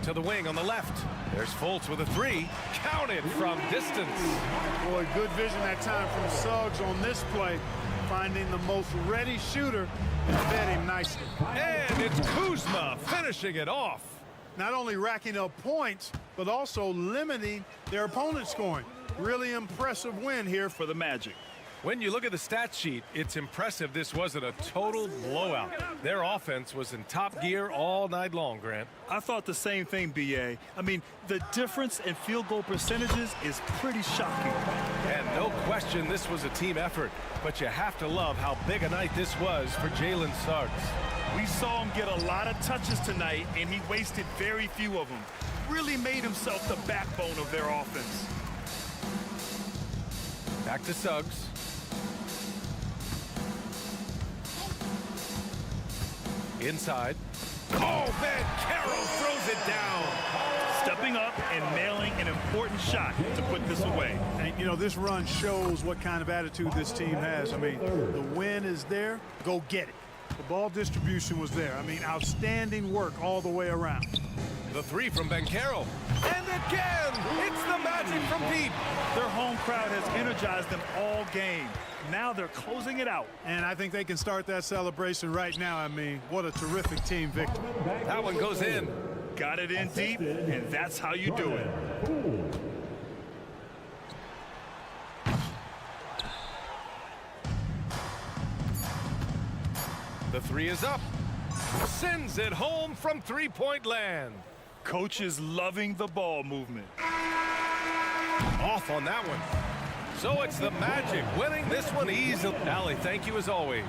To the wing on the left. There's Fultz with a 3. Counted from distance. Boy, good vision that time from Suggs on this play. Finding the most ready shooter and fed him nicely. And it's Kuzma finishing it off. Not only racking up points, but also limiting their opponent's scoring. Really impressive win here for the Magic. When you look at the stat sheet, it's impressive this wasn't a total blowout. Their offense was in top gear all night long, Grant. I thought the same thing, B.A. I mean, the difference in field goal percentages is pretty shocking. And no question this was a team effort, but you have to love how big a night this was for Jalen Suggs. We saw him get a lot of touches tonight, and he wasted very few of them. Really made himself the backbone of their offense. Back to Suggs. Inside. Oh, Banchero throws it down. Stepping up and nailing an important shot to put this away. And, you know, this run shows what kind of attitude this team has. I mean, the win is there. Go get it. The ball distribution was there. I mean, outstanding work all the way around. The 3 from Banchero. And again, it's the Magic from Pete. Their home crowd has energized them all game. Now they're closing it out. And I think they can start that celebration right now. I mean, what a terrific team victory. That one goes in. Got it in deep, and that's how you do it. The 3 is up. Sends it home from three-point land. Coach is loving the ball movement. Off on that one. So it's the Magic winning this one easily. Allie, thank you as always.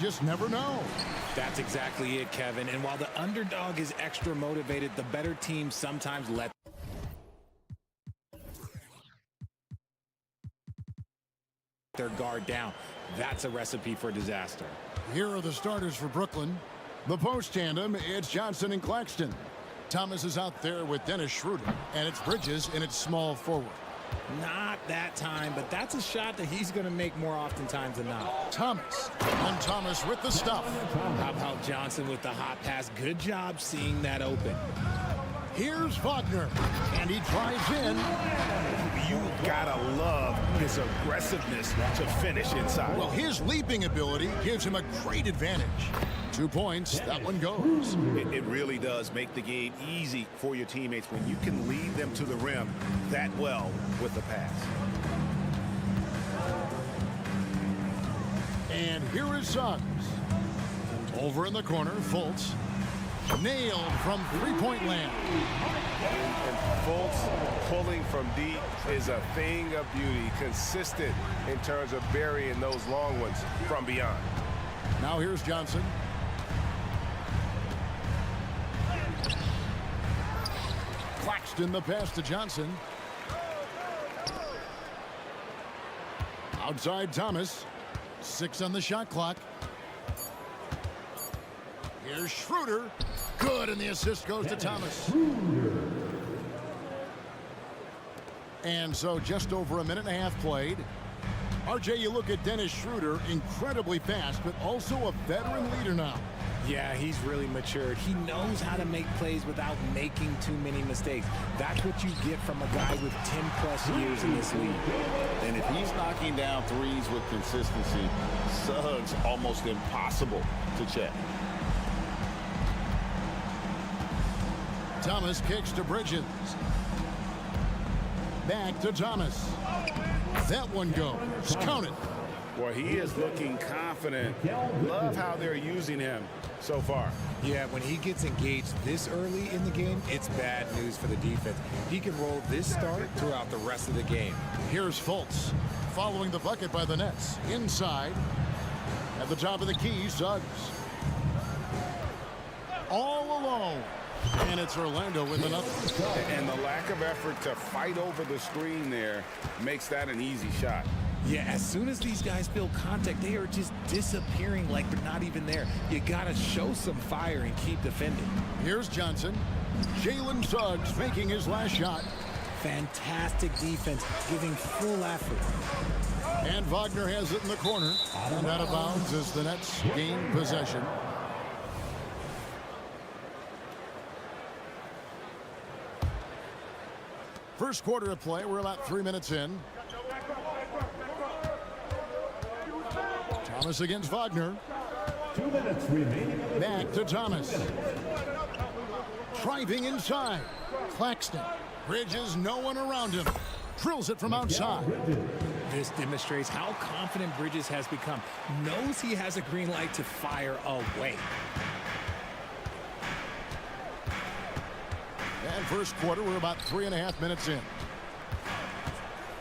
just never know. That's exactly it, Kevin. And while the underdog is extra motivated, the better team sometimes let their guard down. That's a recipe for disaster. Here are the starters for Brooklyn. The post tandem, it's Johnson and Claxton. Thomas is out there with Dennis Schroeder, and it's Bridges in its small forward. Not that time, but that's a shot that he's going to make more oftentimes than not. Thomas, and Thomas with the stuff. How about Johnson with the hot pass? Good job seeing that open. Here's Wagner, and he drives in. You gotta love his aggressiveness to finish inside. Well, his leaping ability gives him a great advantage. 2 points, that one goes. It really does make the game easy for your teammates when you can lead them to the rim that well with the pass. And here is Suggs. Over in the corner, Fultz. Nailed from three-point land. And Fultz pulling from deep is a thing of beauty. Consistent in terms of burying those long ones from beyond. Now here's Johnson. Claxton the pass to Johnson. Outside Thomas. 6 on the shot clock. Here's Schroeder. Good, and the assist goes to Thomas. And so just over a minute and a half played. RJ, you look at Dennis Schroeder, incredibly fast, but also a veteran leader now. Yeah, he's really matured. He knows how to make plays without making too many mistakes. That's what you get from a guy with 10-plus years in this league. And if he's knocking down threes with consistency, Suggs almost impossible to check. Thomas kicks to Bridges. Back to Thomas. That one goes. Count it. Well, he is looking confident. Love how they're using him so far. Yeah, when he gets engaged this early in the game, it's bad news for the defense. He can roll this start throughout the rest of the game. Here's Fultz. Following the bucket by the Nets. Inside. At the top of the key, Suggs. All alone. And it's Orlando with another. And the lack of effort to fight over the screen there makes that an easy shot. Yeah, as soon as these guys feel contact, they are just disappearing like they're not even there. You got to show some fire and keep defending. Here's Johnson. Jalen Suggs making his last shot. Fantastic defense, giving full effort. And Wagner has it in the corner. And out of bounds as the Nets gain possession. First quarter of play, we're about 3 minutes in. Thomas against Wagner. 2 minutes remaining. Back to Thomas. Driving inside. Claxton. Bridges, no one around him. Drills it from outside. This demonstrates how confident Bridges has become. Knows he has a green light to fire away. And first quarter, we're about 3.5 minutes in.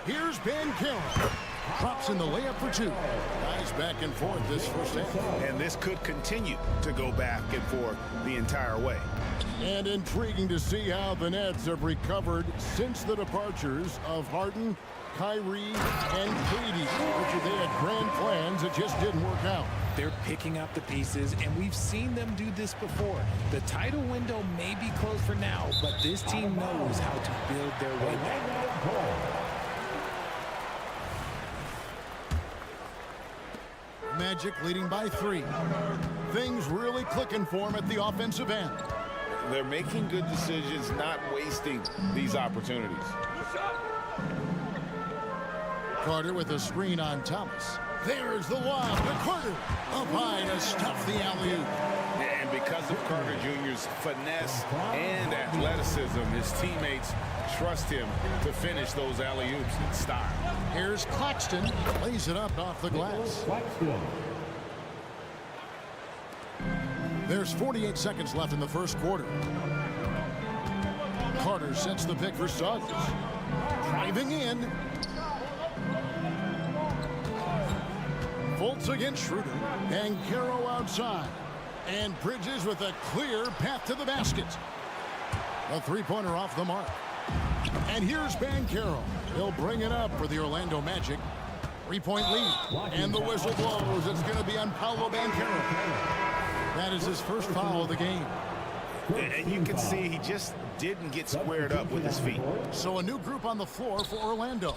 Here's Ben Carroll. Drops in the layup for 2. Guys back and forth this first half. And this could continue to go back and forth the entire way. And intriguing to see how the Nets have recovered since the departures of Harden, Kyrie, and KD. Which they had grand plans, it just didn't work out. They're picking up the pieces, and we've seen them do this before. The title window may be closed for now, but this team knows how to build their way back. Magic leading by 3. Things really clicking for him at the offensive end. They're making good decisions, not wasting these opportunities. Carter with a screen on Thomas. There's the lob to Carter. Up high to stuff the alley-oop. And because of Carter Jr.'s finesse and athleticism, his teammates trust him to finish those alley-oops in style. Here's Claxton. Lays it up off the glass. There's 48 seconds left in the first quarter. Carter sets the pick for Suggs. Driving in. Fultz against Schroeder. And Caro outside. And Bridges with a clear path to the basket. A three-pointer off the mark. And here's Banchero. He'll bring it up for the Orlando Magic. 3-point lead. And the whistle blows. It's going to be on Paolo Banchero. That is his first foul of the game. And you can see he just didn't get squared up with his feet. So a new group on the floor for Orlando.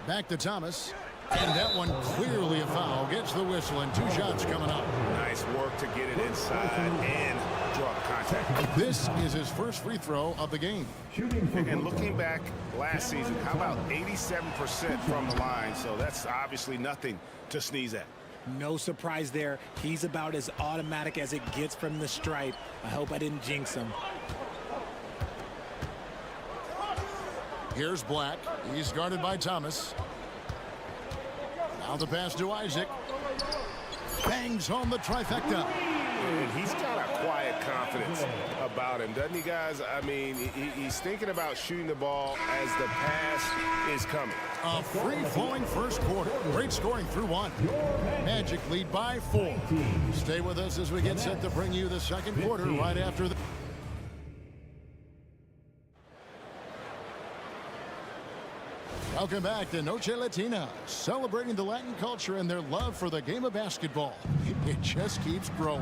Back to Thomas. And that one clearly a foul. Gets the whistle and 2 shots coming up. Nice work to get it inside and draw contact. This is his first free throw of the game. And looking back last season, how about 87% from the line? So that's obviously nothing to sneeze at. No surprise there. He's about as automatic as it gets from the stripe. I hope I didn't jinx him. Here's Black. He's guarded by Thomas. Now the pass to Isaac. Bangs home the trifecta. And he's got a quiet confidence about him, doesn't he, guys? I mean, he's thinking about shooting the ball as the pass is coming. A free-flowing first quarter. Great scoring through 1. Magic lead by 4. Stay with us as we get set to bring you the second quarter right after the... Welcome back to Noche Latina, celebrating the Latin culture and their love for the game of basketball. It just keeps growing.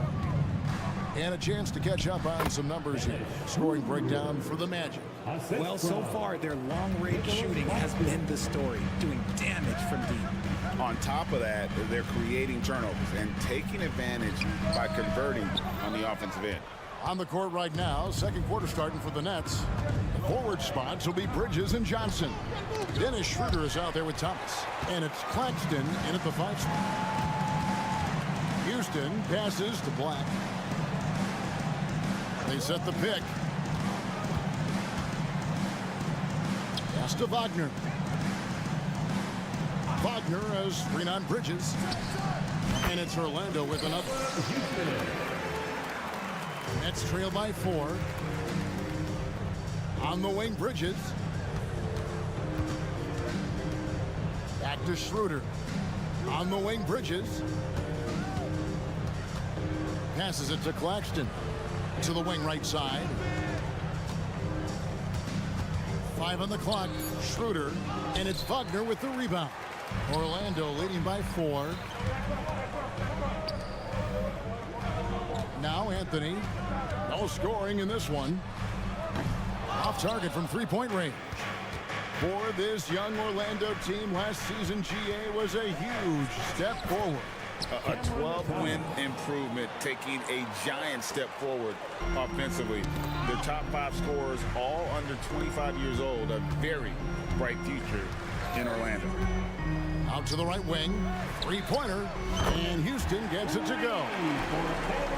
And a chance to catch up on some numbers here. Scoring breakdown for the Magic. Well, so far, their long-range shooting has been the story, doing damage from deep. On top of that, they're creating turnovers and taking advantage by converting on the offensive end. On the court right now, second quarter starting for the Nets. The forward spots will be Bridges and Johnson. Dennis Schroeder is out there with Thomas. And it's Claxton in at the 5 spot. Houston passes to Black. They set the pick. Pass to Wagner. Wagner has screen on Bridges. And it's Orlando with another. Nets trail by 4. On the wing, Bridges. Back to Schroeder. On the wing, Bridges. Passes it to Claxton. To the wing right side. 5 on the clock. Schroeder. And it's Wagner with the rebound. Orlando leading by 4. Now Anthony. No scoring in this one. Off target from 3-point range. For this young Orlando team, last season GA was a huge step forward. A 12-win improvement, taking a giant step forward offensively. Their top 5 scorers, all under 25 years old, a very bright future in Orlando. Out to the right wing, 3-pointer, and Houston gets it to go.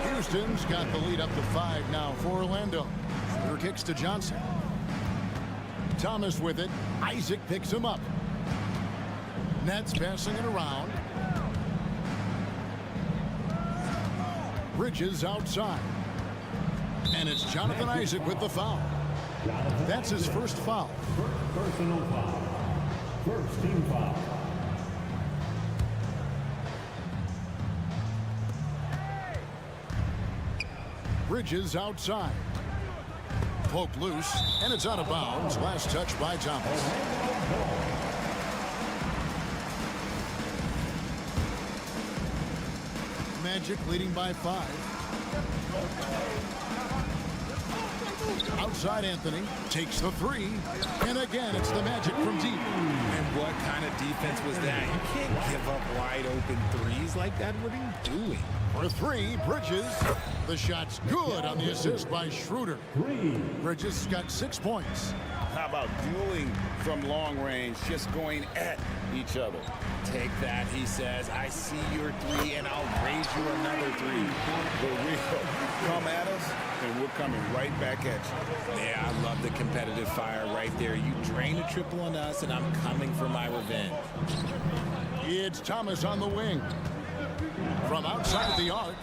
Houston's got the lead up to 5 now for Orlando. Schroeder kicks to Johnson. Thomas with it. Isaac picks him up. Nets passing it around. Bridges outside. And it's Jonathan Isaac with the foul. That's his first foul. Personal foul. First team foul. Bridges outside. Poked loose, and it's out of bounds. Last touch by Thomas. Magic leading by 5. Outside Anthony takes the 3, and again it's the Magic from deep. And what kind of defense was that? You can't give up wide open threes like that. What are you doing? For 3, Bridges. The shot's good on the assist by Schroeder. Bridges got 6 points. How about dueling from long range, just going at each other? Take that, he says. I see your 3, and I'll raise you another 3. The real come at us, and we're coming right back at you. Yeah, I love the competitive fire right there. You drain a triple on us, and I'm coming for my revenge. It's Thomas on the wing. From outside the arc.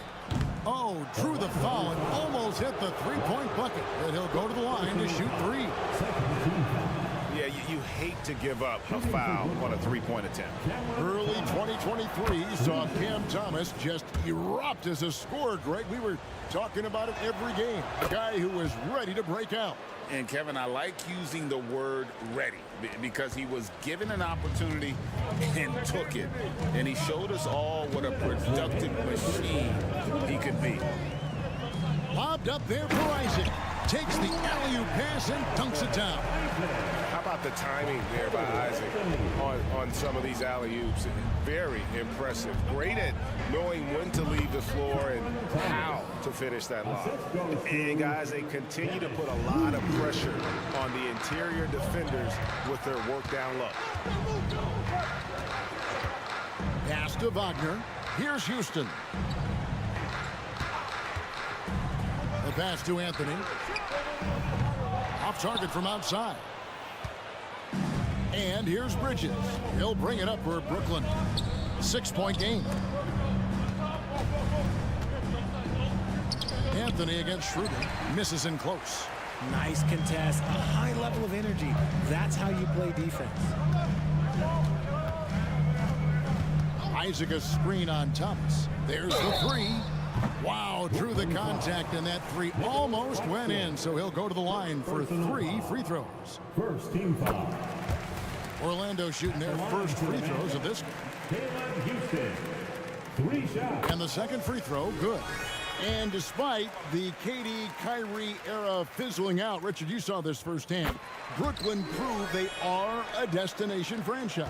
Oh, drew the foul and almost hit the 3-point bucket. But he'll go to the line to shoot 3. Yeah, you hate to give up a foul on a three-point attempt. Early 2023 saw Cam Thomas just erupt as a scorer, Greg. We were talking about it every game. A guy who was ready to break out. And, Kevin, I like using the word ready because he was given an opportunity and took it. And he showed us all what a productive machine he could be. Lobbed up there for Isaac. Takes the alley-oop pass and dunks it down. How about the timing there by Isaac on some of these alley-oops? Very impressive. Great at knowing when to leave the floor and how to finish that lob. And, guys, they continue to put a lot of pressure on the interior defenders with their work down low. Pass to Wagner. Here's Houston. The pass to Anthony. Off target from outside. And here's Bridges. He'll bring it up for Brooklyn. 6-point game. Anthony against Schroeder. Misses in close. Nice contest. A high level of energy. That's how you play defense. Isaac a screen on Thomas. There's the three. Wow, drew the contact, and that three almost went in, so he'll go to the line for 3 free throws. First team foul. Orlando shooting their first free throws of this game. Houston. 3 shots. And the second free throw, good. And despite the KD Kyrie era fizzling out, Richard, you saw this firsthand. Brooklyn proved they are a destination franchise.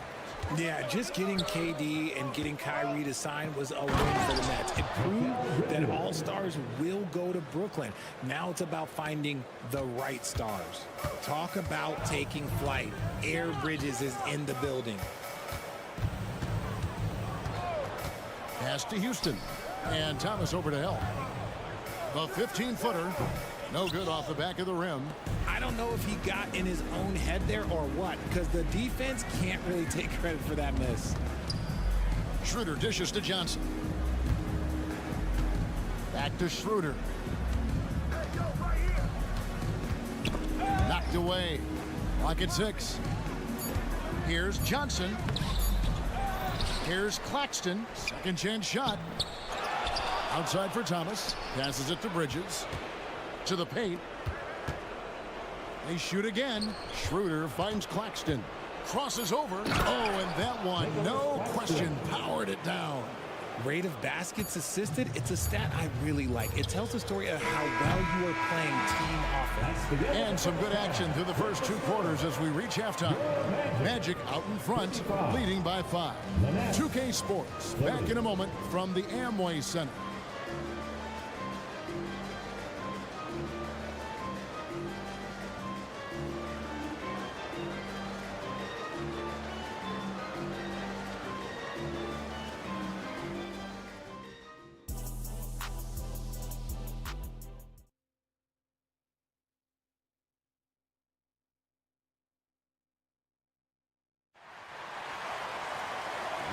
Yeah, just getting KD and getting Kyrie to sign was a win for the Nets. It proved that all stars will go to Brooklyn. Now it's about finding the right stars. Talk about taking flight. Air Bridges is in the building. Pass to Houston. And Thomas over to help. The 15-footer. No good off the back of the rim. I don't know if he got in his own head there or what, because the defense can't really take credit for that miss. Schroeder dishes to Johnson. Back to Schroeder. Knocked away. Clock at 6. Here's Johnson. Here's Claxton. Second chance shot. Outside for Thomas. Passes it to Bridges. To the paint. They shoot again. Schroeder finds Claxton. Crosses over. Oh, and that one, no question, powered it down. Rate of baskets assisted, it's a stat I really like. It tells the story of how well you are playing team offense. And some good action through the first 2 quarters as we reach halftime. Magic out in front, leading by 5. 2K Sports, back in a moment from the Amway Center.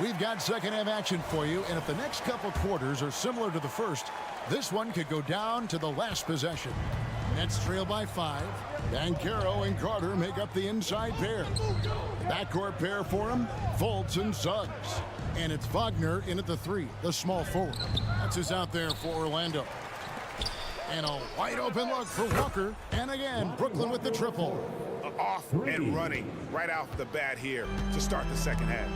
We've got second half action for you, and if the next couple quarters are similar to the first, this one could go down to the last possession. Nets trail by 5. Banchero and Carter make up the inside pair. The backcourt pair for him, Fultz and Suggs. And it's Wagner in at the 3, the small forward. That's who's out there for Orlando. And a wide open look for Walker. And again, Brooklyn with the triple. Off and running right off the bat here to start the second half.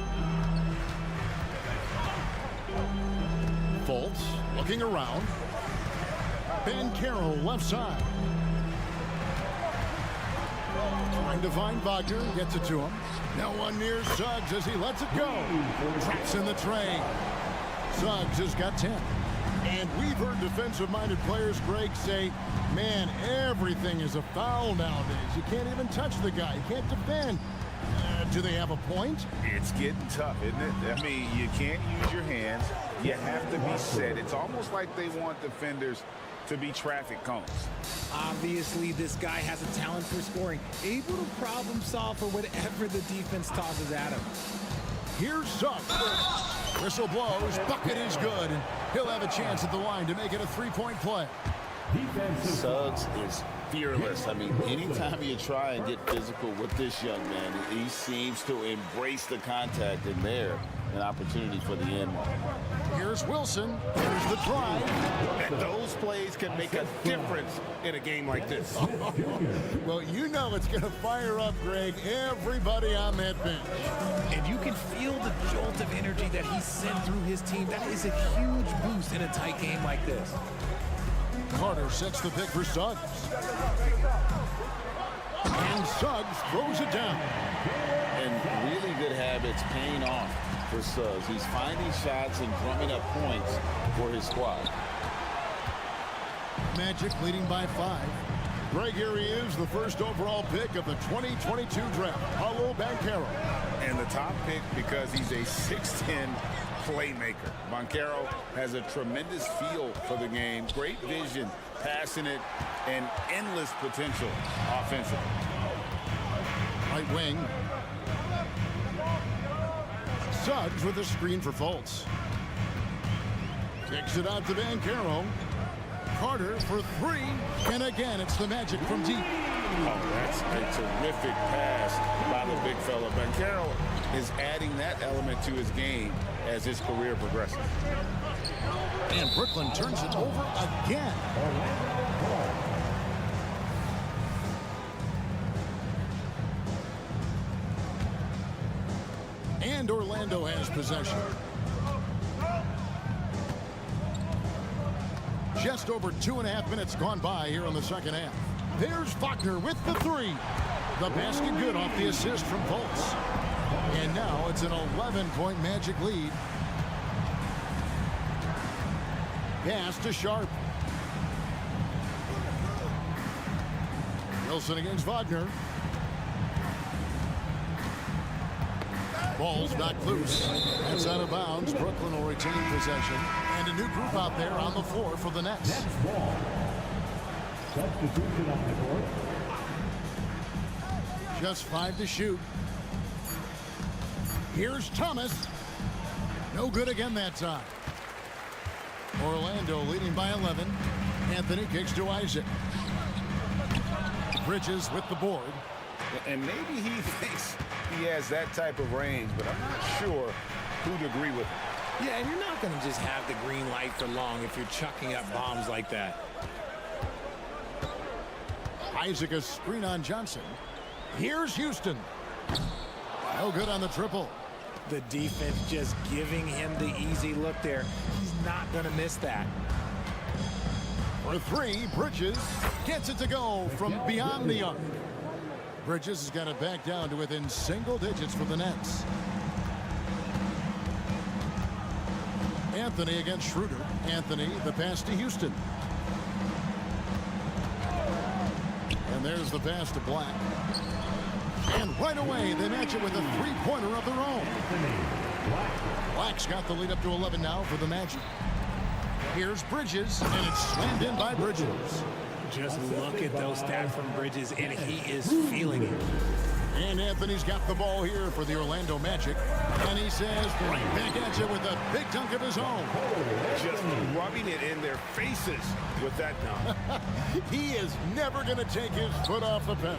Fultz looking around. Banchero left side. Trying to find Wagner, gets it to him. No one near Suggs as he lets it go. Traps in the tray. Suggs has got 10. And we've heard defensive-minded players, Greg, say, man, everything is a foul nowadays. You can't even touch the guy. You can't defend. Do they have a point? It's getting tough, isn't it? I mean, you can't use your hands. You have to be set. It's almost like they want defenders to be traffic cones. Obviously, this guy has a talent for scoring, able to problem solve for whatever the defense tosses at him. Here's Suggs. Whistle blows, bucket is good, and he'll have a chance at the line to make it a 3-point play. Suggs is fearless. I mean, anytime you try and get physical with this young man, he seems to embrace the contact, and there, an opportunity for the end. Here's Wilson. Here's the drive. And those plays can make a difference in a game like this. Well, you know it's going to fire up, Greg, everybody on that bench. And you can feel the jolt of energy that he sent through his team. That is a huge boost in a tight game like this. Carter sets the pick for Suggs. And Suggs throws it down. And really good habits paying off for Suggs. He's finding shots and drumming up points for his squad. Magic leading by 5. Greg, here he is, the first overall pick of the 2022 draft, Paolo Banchero. And the top pick because he's a 6'10" playmaker. Banchero has a tremendous feel for the game, great vision, passing it, and endless potential offensively. Right wing. Suggs with a screen for Fultz. Kicks it out to Banchero. Carter for 3. And again, it's the Magic from deep. Oh, that's a terrific pass by the big fella. Banchero is adding that element to his game as his career progresses. And Brooklyn turns it over again. And Orlando has possession. Just over 2.5 minutes gone by here in the second half. There's Faulkner with the 3. The basket good off the assist from Fultz. And now it's an 11-point Magic lead. Pass to Sharp. Wilson against Wagner. Ball's knocked loose. That's out of bounds. Brooklyn will retain possession. And a new group out there on the floor for the Nets. Substitution on the court. Just 5 to shoot. Here's Thomas. No good again that time. Orlando leading by 11. Anthony kicks to Isaac. Bridges with the board. And maybe he thinks he has that type of range, but I'm not sure who'd agree with him. Yeah, and you're not going to just have the green light for long if you're chucking up bombs like that. Isaac a screen on Johnson. Here's Houston. No good on the triple. The defense just giving him the easy look there. He's not going to miss that. For 3, Bridges gets it to go from beyond the arc. Bridges has got it back down to within single digits for the Nets. Anthony against Schroeder. Anthony, the pass to Houston. And there's the pass to Black. And right away, they match it with a 3-pointer of their own. Black's got the lead up to 11 now for the Magic. Here's Bridges, and it's slammed in by Bridges. Just look at those stats from Bridges, and he is feeling it. And Anthony's got the ball here for the Orlando Magic. And he says, right back at you with a big dunk of his own. Just rubbing it in their faces with that dunk. He is never going to take his foot off the pedal.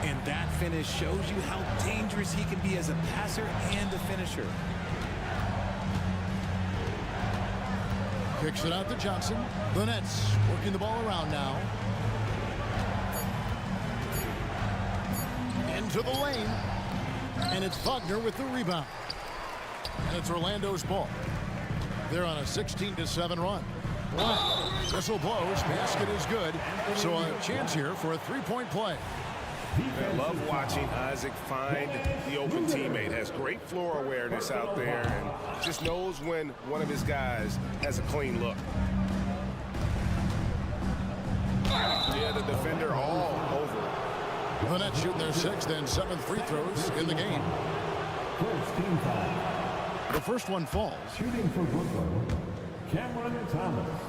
And that finish shows you how dangerous he can be as a passer and a finisher. Kicks it out to Johnson. The Nets working the ball around now. Into the lane. And it's Wagner with the rebound. And it's Orlando's ball. They're on a 16-7 run. Whistle blows. Basket is good. So a chance here for a 3-point play. I love watching Isaac find the open teammate. Has great floor awareness out there and just knows when one of his guys has a clean look. Yeah, the defender all over. The Nets shooting their 6th and 7th free throws in the game. First team foul. The first one falls. Shooting for Brooklyn, Cameron Thomas.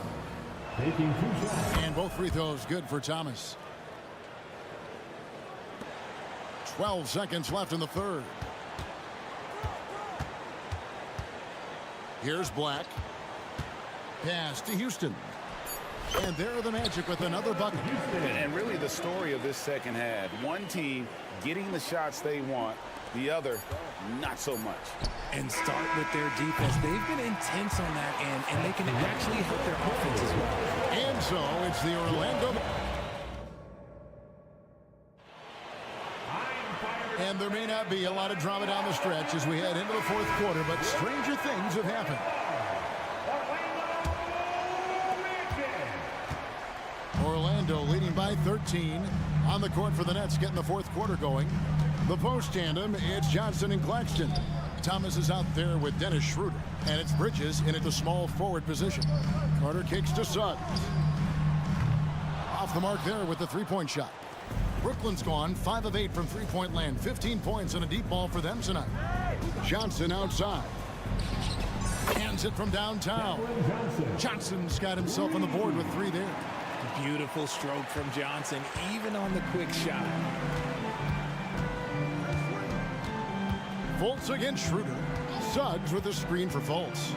Taking 2 shots. And both free throws good for Thomas. 12 seconds left in the third. Here's Black. Pass to Houston. And there are the Magic with another bucket. And really the story of this second half, one team getting the shots they want, the other not so much. And start with their defense. They've been intense on that end, and they can actually help their offense as well. And so it's the Orlando. And there may not be a lot of drama down the stretch as we head into the fourth quarter, but stranger things have happened. Orlando leading by 13 on the court for the Nets, getting the fourth quarter going. The post tandem, it's Johnson and Claxton. Thomas is out there with Dennis Schroeder, and it's Bridges in at the small forward position. Carter kicks to Suggs. Off the mark there with the three-point shot. Brooklyn's gone 5 of 8 from three-point land, 15 points and a deep ball for them tonight. Johnson outside. Hands it from downtown. Johnson's got himself on the board with 3 there. Beautiful stroke from Johnson, even on the quick shot. Fultz against Schroeder. Suggs with a screen for Fultz.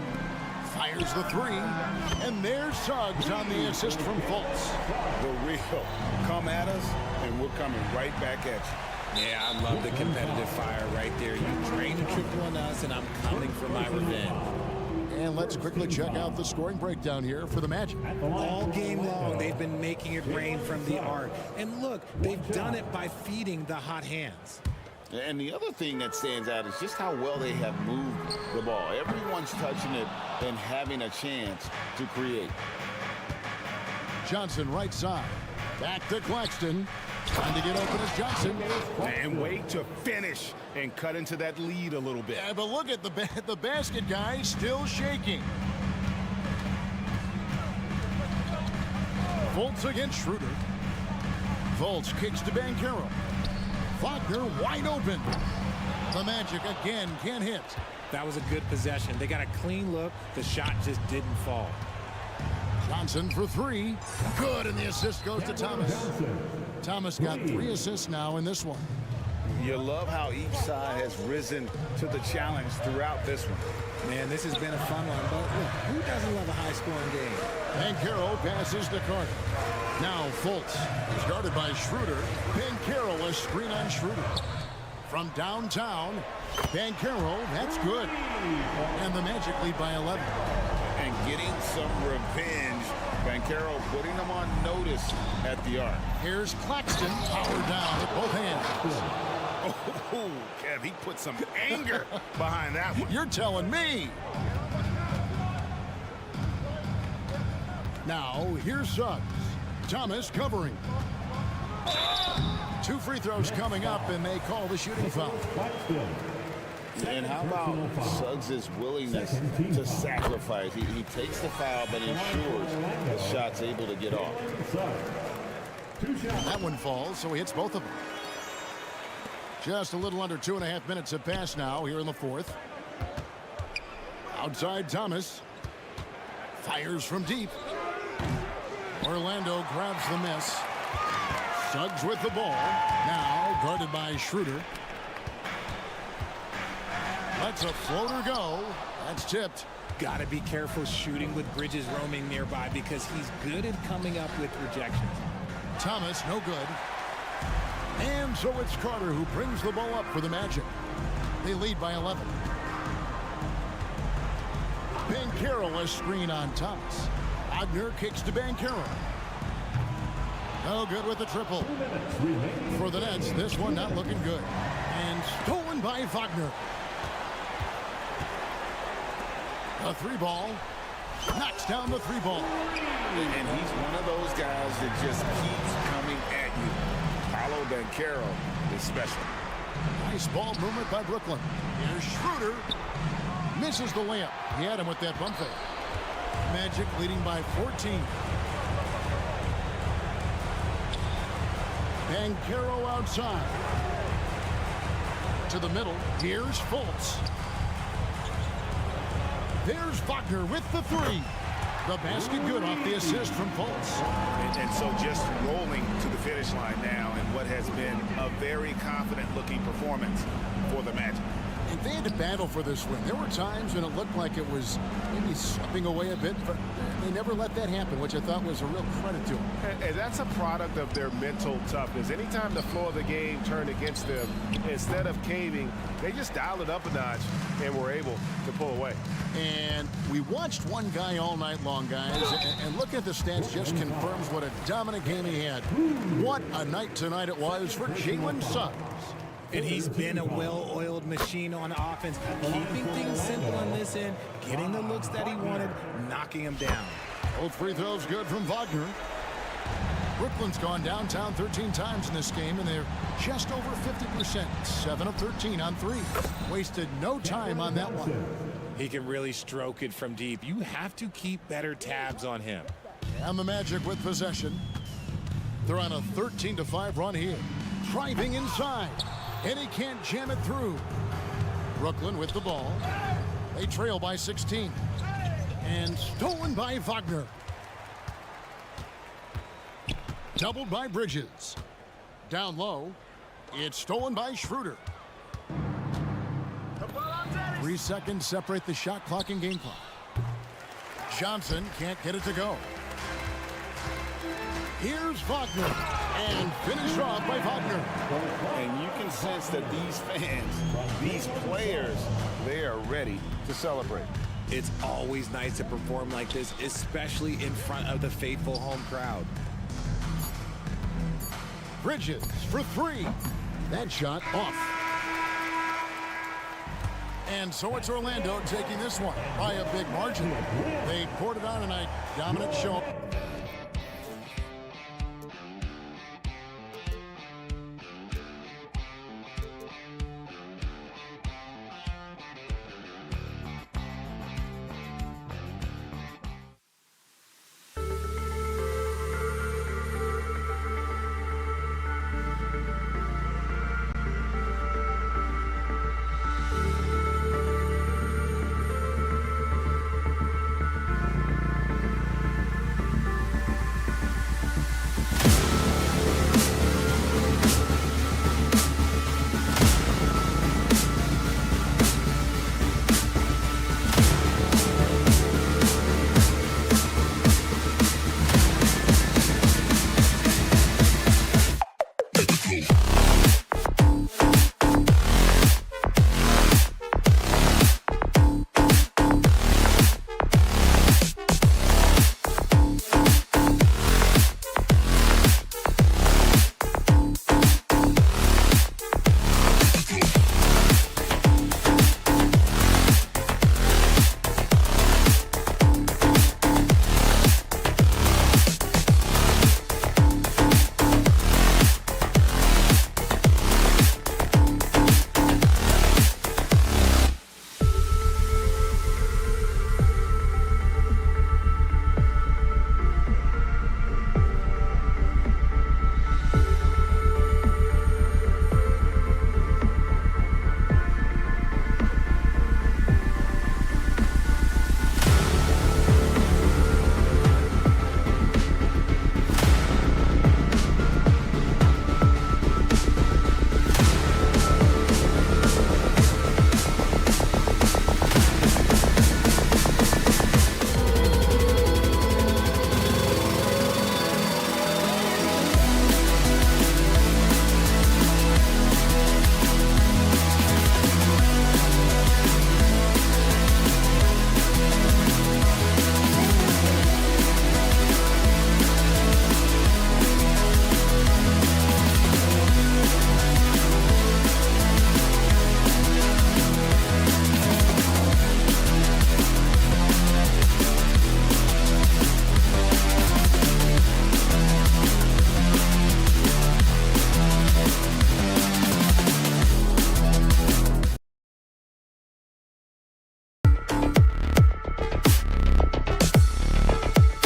Fires the 3, and there's Suggs on the assist from Fultz. The real come at us, and we're coming right back at you. Yeah, I love the competitive fire right there. You drain a triple on us, and I'm coming for my revenge. And let's quickly check out the scoring breakdown here for the Magic. All game long, they've been making it rain from the arc. And look, they've done it by feeding the hot hands. And the other thing that stands out is just how well they have moved the ball. Everyone's touching it and having a chance to create. Johnson right side. Back to Claxton. Trying to get open as Johnson. And wait to finish and cut into that lead a little bit. Yeah, but look at the basket guy still shaking. Fultz against Schroeder. Fultz kicks to Banchero. Wagner wide open. The Magic again can't hit. That was a good possession. They got a clean look. The shot just didn't fall. Johnson for 3. Good, and the assist goes to Thomas. Thomas got 3 assists now in this one. You love how each side has risen to the challenge throughout this one. Man, this has been a fun one, but look, who doesn't love a high-scoring game? Banchero passes to Carter. Now Fultz is guarded by Schroeder. Banchero a screen on Schroeder. From downtown, Banchero, that's good. And the Magic lead by 11. And getting some revenge. Banchero putting them on notice at the arc. Here's Claxton, powered down with both hands. Oh, Kev, he put some anger behind that one. You're telling me. Now, here's Suggs. Thomas covering. 2 free throws coming up, and they call the shooting foul. And how about Suggs' willingness to sacrifice? He takes the foul, but ensures the shot's able to get off. That one falls, so he hits both of them. Just a little under 2.5 minutes have passed now here in the fourth. Outside Thomas. Fires from deep. Orlando grabs the miss. Suggs with the ball. Now guarded by Schroeder. Lets a floater go. That's tipped. Got to be careful shooting with Bridges roaming nearby because he's good at coming up with rejections. Thomas, no good. And so it's Carter who brings the ball up for the Magic. They lead by 11. Banchero a screen on Thomas. Wagner kicks to Banchero. No good with the triple. For the Nets, this one not looking good. And stolen by Wagner. A 3-ball. Knocks down the 3-ball. And he's one of those guys that just keeps coming at you. Paolo Banchero is special. Nice ball movement by Brooklyn. Here's Schroeder. Misses the layup. He had him with that bump fake. Magic leading by 14. Banchero outside. To the middle. Here's Fultz. There's Wagner with the 3. The basket good off the assist from Fultz. And so just rolling to the finish line now in what has been a very confident-looking performance for the Magic. And they had to battle for this win. There were times when it looked like it was maybe slipping away a bit, but they never let that happen, which I thought was a real credit to them. And that's a product of their mental toughness. Anytime the flow of the game turned against them, instead of caving, they just dialed it up a notch and were able to pull away. And we watched one guy all night long, guys, and looking at the stats just confirms what a dominant game he had. What a night tonight it was for Jalen Suggs. And he's been a well-oiled machine on offense, keeping things simple on this end, getting the looks that he wanted, knocking him down. Both free throws good from Wagner. Brooklyn's gone downtown 13 times in this game, and they're just over 50%, 7 of 13 on threes. Wasted no time on that one. He can really stroke it from deep. You have to keep better tabs on him. And the Magic with possession. They're on a 13-5 run here. Driving inside. And he can't jam it through. Brooklyn with the ball. They trail by 16. And stolen by Wagner. Doubled by Bridges. Down low. It's stolen by Schroeder. 3 seconds separate the shot clock and game clock. Johnson can't get it to go. Here's Wagner, and finished off by Wagner. And you can sense that these fans, these players, they are ready to celebrate. It's always nice to perform like this, especially in front of the faithful home crowd. Bridges for 3. That shot off. And so it's Orlando taking this one by a big margin. They poured it on tonight. Dominant show. Go.